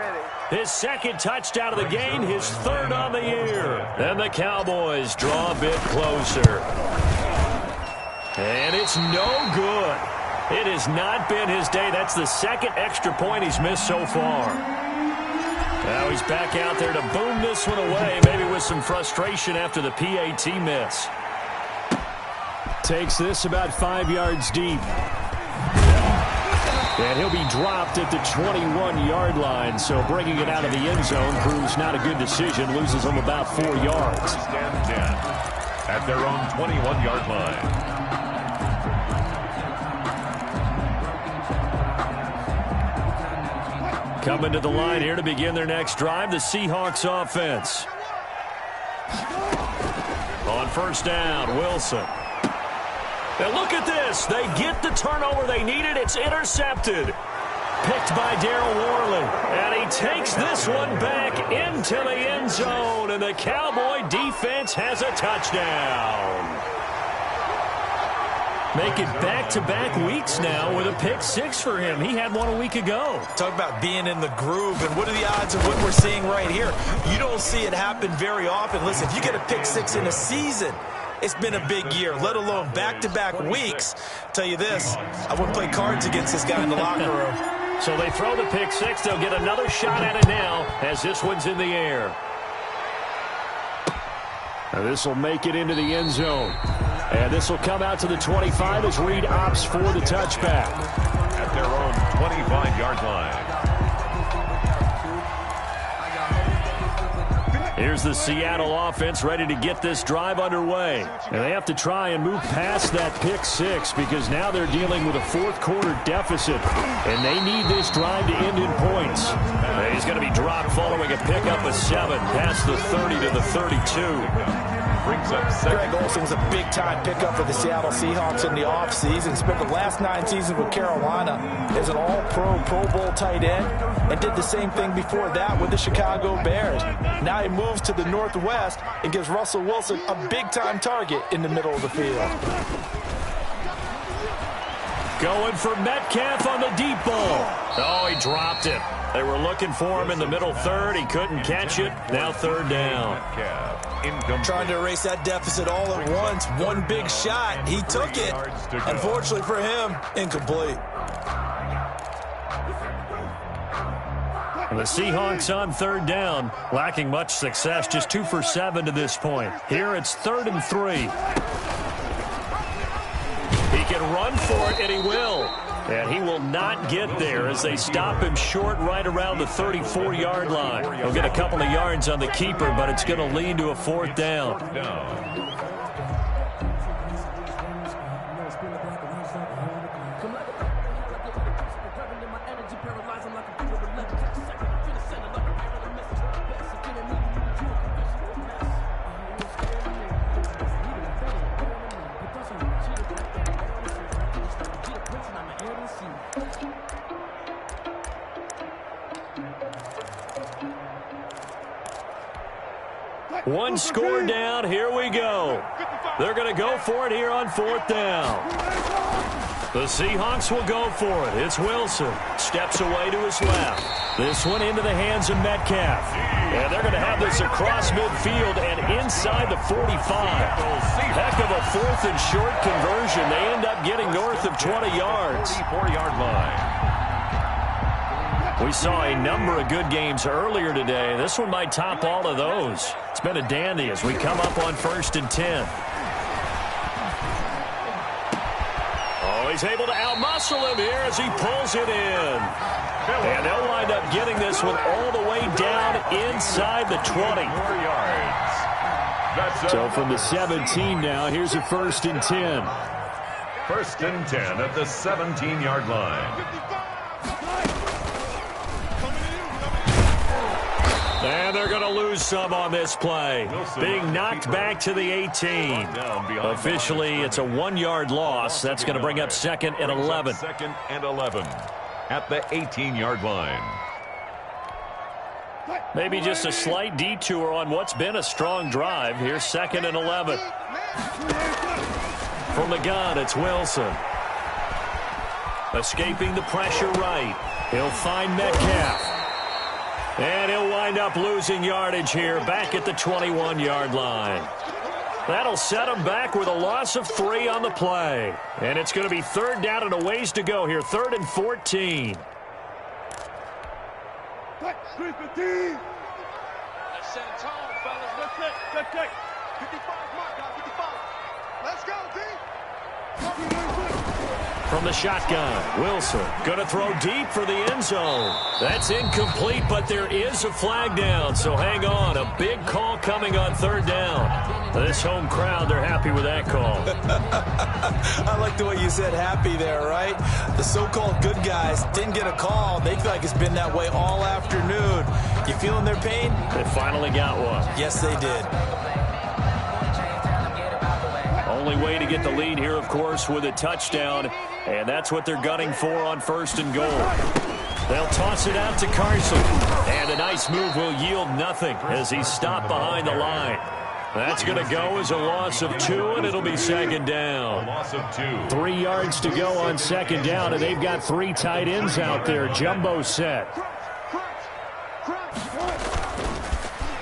his 2nd touchdown of the game, his 3rd on the year. And the Cowboys draw a bit closer. And it's no good. It has not been his day. That's the 2nd extra point he's missed so far. Now he's back out there to boom this one away, maybe with some frustration after the PAT miss. Takes this about 5 yards deep. And he'll be dropped at the 21-yard line, so bringing it out of the end zone proves not a good decision. Loses him about 4 yards. At their own 21-yard line. Coming to the line here to begin their next drive, the Seahawks offense. On first down, Wilson. And look at this. They get the turnover they needed. It's intercepted. Picked by Darryl Worley. And he takes this one back into the end zone. And the Cowboy defense has a touchdown. Make it back-to-back weeks now with a pick six for him. He had one a week ago. Talk about being in the groove, and what are the odds of what we're seeing right here? You don't see it happen very often. Listen, if you get a pick six in a season, it's been a big year, let alone back-to-back weeks. Tell you this, I wouldn't play cards against this guy in the locker room. So they throw the pick six. They'll get another shot at it now as this one's in the air. And this will make it into the end zone. And this will come out to the 25 as Reed opts for the touchback. At their own 25-yard line. Here's the Seattle offense ready to get this drive underway. And they have to try and move past that pick six because now they're dealing with a fourth-quarter deficit. And they need this drive to end in points. And he's going to be dropped following a pickup of 7 past the 30 to the 32. Brings up Greg Olsen was a big-time pickup for the Seattle Seahawks in the offseason. Spent the last 9 seasons with Carolina as an all-pro, Pro Bowl tight end, and did the same thing before that with the Chicago Bears. Now he moves to the Northwest and gives Russell Wilson a big-time target in the middle of the field. Going for Metcalf on the deep ball. Oh, he dropped it. They were looking for him in the middle third. He couldn't catch it. Now third down. Trying to erase that deficit all at once. One big shot. He took it. Unfortunately for him, incomplete. And the Seahawks on third down, lacking much success, just 2 for 7 to this point. Here it's 3rd and 3. He can run for it, and he will. And he will not get there as they stop him short right around the 34-yard line. He'll get a couple of yards on the keeper, but it's going to lead to a 4th down. One score down. Here we go. They're going to go for it here on 4th down. The Seahawks will go for it. It's Wilson. Steps away to his left. This one into the hands of Metcalf. And they're going to have this across midfield and inside the 45. Heck of a 4th and short conversion. They end up getting north of 20 yards. 34-yard line. We saw a number of good games earlier today. This one might top all of those. It's been a dandy as we come up on 1st and 10. Oh, he's able to outmuscle him here as he pulls it in. And they'll wind up getting this one all the way down inside the 20. So from the 17 now, here's a 1st and 10. 1st and 10 at the 17-yard line. And they're going to lose some on this play. Being knocked back to the 18. Officially, it's a 1-yard loss. That's going to bring up 2nd and 11. 2nd and 11 at the 18-yard line. Maybe just a slight detour on what's been a strong drive. Here's 2nd and 11. From the gun, it's Wilson. Escaping the pressure right. He'll find Metcalf. And he'll wind up losing yardage here back at the 21-yard line. That'll set him back with a loss of 3 on the play. And it's going to be 3rd down and a ways to go here. 3rd and 14. Let's set a tone, fellas. Let's it. Good kick. 55, mark out, 55. Let's go, D. From the shotgun, Wilson going to throw deep for the end zone. That's incomplete, but there is a flag down, so hang on. A big call coming on third down. This home crowd, they're happy with that call. I like the way you said happy there, right? The so-called good guys didn't get a call. They feel like it's been that way all afternoon. You feeling their pain? They finally got one. Yes, they did. Only way to get the lead here, of course, with a touchdown, and that's what they're gunning for on 1st and goal. They'll toss it out to Carson, and a nice move will yield nothing as he's stopped behind the line. That's going to go as a loss of 2, and it'll be 2nd down. Loss of 2. 3 yards to go on 2nd down, and they've got 3 tight ends out there. Jumbo set.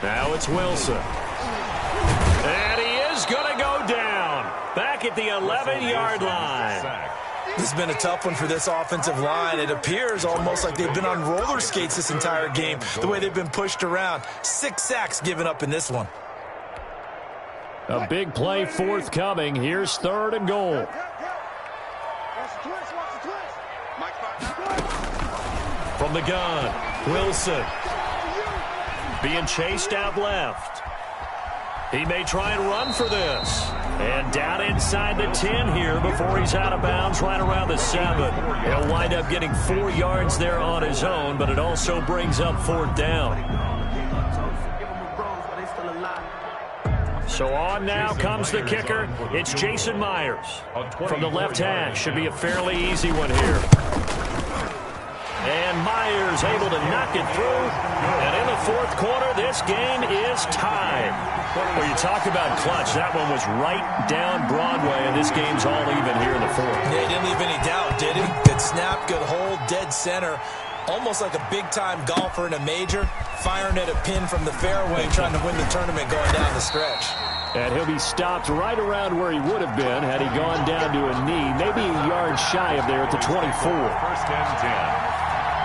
Now it's Wilson. And he is going to go down. Back at the 11-yard line. This has been a tough one for this offensive line. It appears almost like they've been on roller skates this entire game, the way they've been pushed around. 6 sacks given up in this one. A big play forthcoming. Here's 3rd and goal. From the gun, Wilson. Being chased out left. He may try and run for this. And down inside the 10 here before he's out of bounds right around the 7. He'll wind up getting 4 yards there on his own, but it also brings up 4th down. So on now comes the kicker. It's Jason Myers. From the left hash. Should be a fairly easy one here. And Myers able to knock it through. And in the 4th quarter, this game is tied. Well, you talk about clutch. That one was right down Broadway, and this game's all even here in the 4th. Yeah, he didn't leave any doubt, did he? Good snap, good hold, dead center. Almost like a big-time golfer in a major, firing at a pin from the fairway, trying to win the tournament going down the stretch. And he'll be stopped right around where he would have been had he gone down to a knee, maybe a yard shy of there at the 24. 1st and 10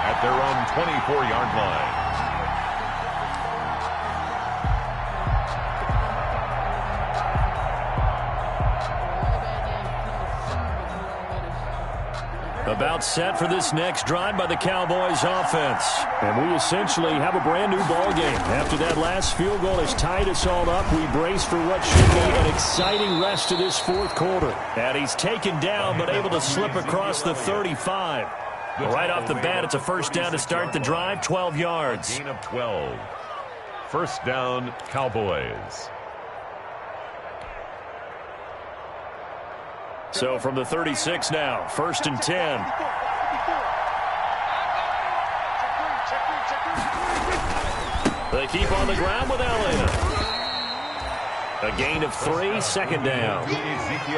at their own 24-yard line. About set for this next drive by the Cowboys offense. And we essentially have a brand new ball game. After that last field goal has tied us all up, we brace for what should be an exciting rest to this 4th quarter. And he's taken down but able to slip across the 35. Right off the bat, it's a 1st down to start the drive, 12 yards. Gain of 12. 1st down, Cowboys. So from the 36 now, 1st and 10. They keep on the ground with Elliott. A gain of 3, 2nd down.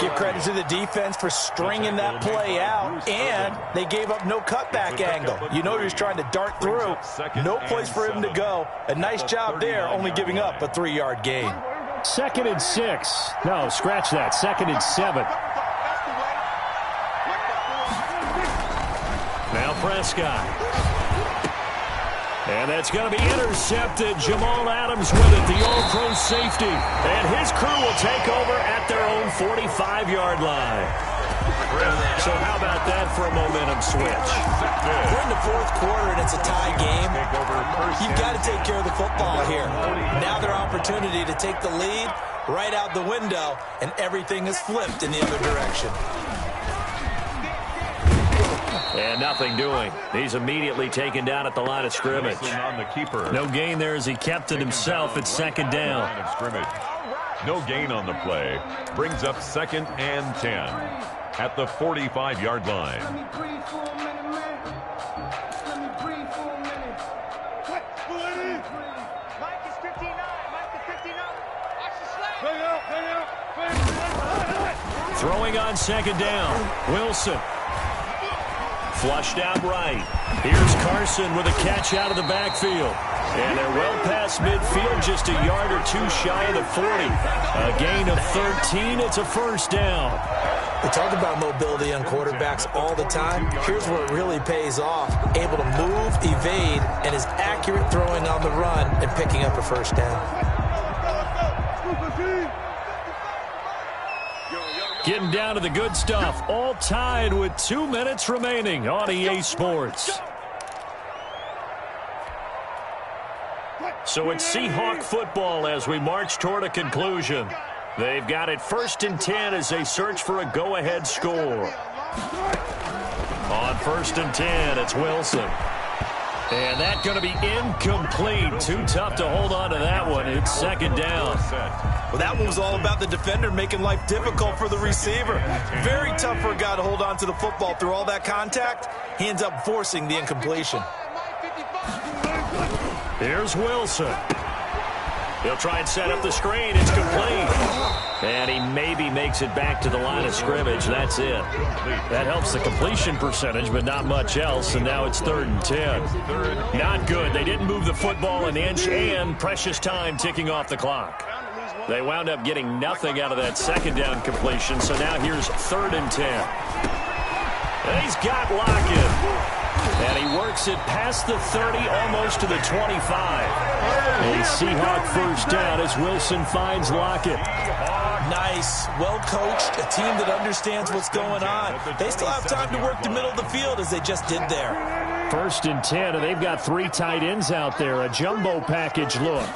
Give credit to the defense for stringing that play out, and they gave up no cutback angle. You know he was trying to dart through. No place for him to go. A nice job there, only giving up a 3-yard gain. 2nd and 6. No, scratch that. 2nd and 7. Now Prescott. And that's going to be intercepted. Jamal Adams with it, the all-pro safety. And his crew will take over at their own 45-yard line. So how about that for a momentum switch? We're in the 4th quarter and it's a tie game. You've got to take care of the football here. Now their opportunity to take the lead right out the window, and everything is flipped in the other direction. And nothing doing. He's immediately taken down at the line of scrimmage. On the keeper. No gain there as he kept it himself at 2nd down. Line of scrimmage. No gain on the play. Brings up 2nd and 10 at the 45-yard line. Let me breathe for a minute, man. Let me breathe for a minute. Mike is 59. Mike is 59. Watch the slap. Throwing on 2nd down. Wilson. Flushed out right. Here's Carson with a catch out of the backfield. And they're well past midfield, just a yard or 2 shy of the 40. A gain of 13. It's a 1st down. We talk about mobility on quarterbacks all the time. Here's where it really pays off. Able to move, evade, and is accurate throwing on the run and picking up a 1st down. Getting down to the good stuff. All tied with 2 minutes remaining on EA Sports. So it's Seahawk football as we march toward a conclusion. They've got it 1st and 10 as they search for a go-ahead score. On 1st and 10, it's Wilson. And that's going to be incomplete. Too tough to hold on to that one. It's 2nd down. Well, that one was all about the defender making life difficult for the receiver. Very tough for a guy to hold on to the football through all that contact. He ends up forcing the incompletion. Here's Wilson. He'll try and set up the screen. It's complete. And he maybe makes it back to the line of scrimmage. That's it. That helps the completion percentage, but not much else. And now it's 3rd and 10. Not good. They didn't move the football an inch, and precious time ticking off the clock. They wound up getting nothing out of that 2nd down completion. So now here's 3rd and 10. And he's got Lockett. And he works it past the 30, almost to the 25. A Seahawk 1st down as Wilson finds Lockett. Nice, well-coached, a team that understands what's going on. They still have time to work the middle of the field as they just did there. 1st and 10, and they've got 3 tight ends out there. A jumbo package look.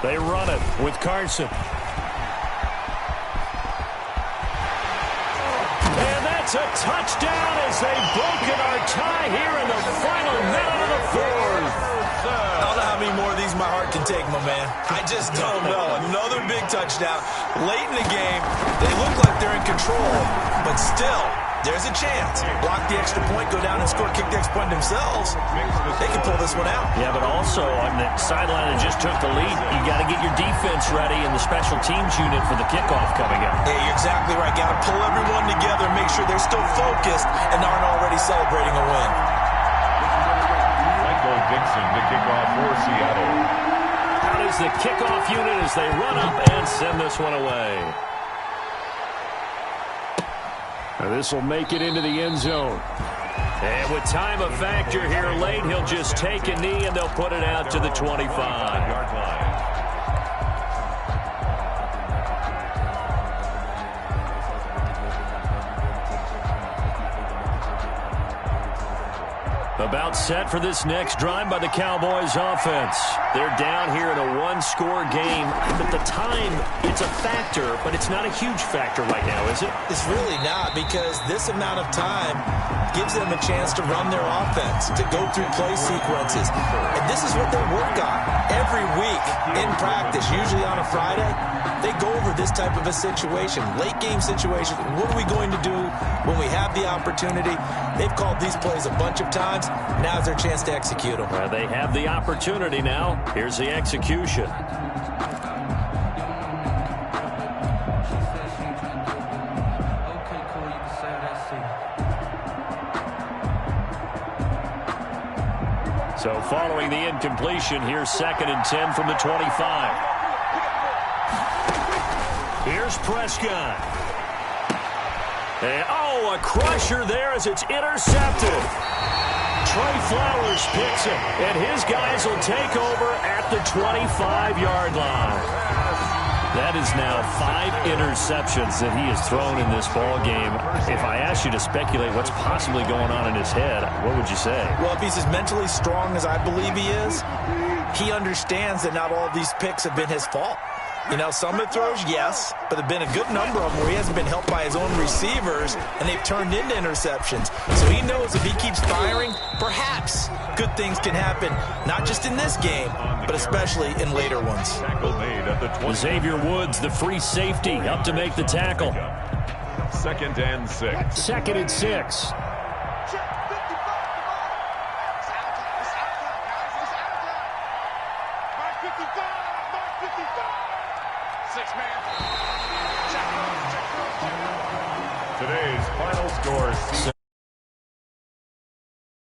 They run it with Carson. It's a touchdown as they've broken our tie here in the final minute of the 4th. I don't know how many more of these my heart can take, my man. I just don't know. Another big touchdown. Late in the game, they look like they're in control, but still, there's a chance. Block the extra point, go down and score, kick the extra point themselves. They can pull this one out. Yeah, but also on the sideline that just took the lead, you got to get your defense ready in the special teams unit for the kickoff coming up. Yeah, you're exactly right. Got to pull everyone together, make sure they're still focused and aren't already celebrating a win. Michael Dixon to kick off for Seattle. Out is the kickoff unit as they run up and send this one away. Now this will make it into the end zone. And with time a factor here late, he'll just take a knee and they'll put it out to the 25-yard line. About set for this next drive by the Cowboys offense. They're down here in a one-score game. At the time, it's a factor, but it's not a huge factor right now, is it? It's really not, because this amount of time gives them a chance to run their offense, to go through play sequences. And this is what they work on every week in practice, usually on a Friday. They go over this type of a situation, late game situation. What are we going to do when we have the opportunity? They've called these plays a bunch of times. Now's their chance to execute them. They have the opportunity now. Here's the execution. So following the incompletion, here's 2nd and 10 from the 25. Here's Prescott. And, a crusher there as it's intercepted. Trey Flowers picks it, and his guys will take over at the 25-yard line. That is now 5 interceptions that he has thrown in this ball game. If I asked you to speculate what's possibly going on in his head, what would you say? Well, if he's as mentally strong as I believe he is, he understands that not all of these picks have been his fault. You know, some of the throws, yes, but there have been a good number of them where he hasn't been helped by his own receivers, and they've turned into interceptions. So he knows if he keeps firing, perhaps good things can happen, not just in this game, but especially in later ones. Xavier Woods, the free safety, up to make the tackle. 2nd and 6. 2nd and 6. Today's final scores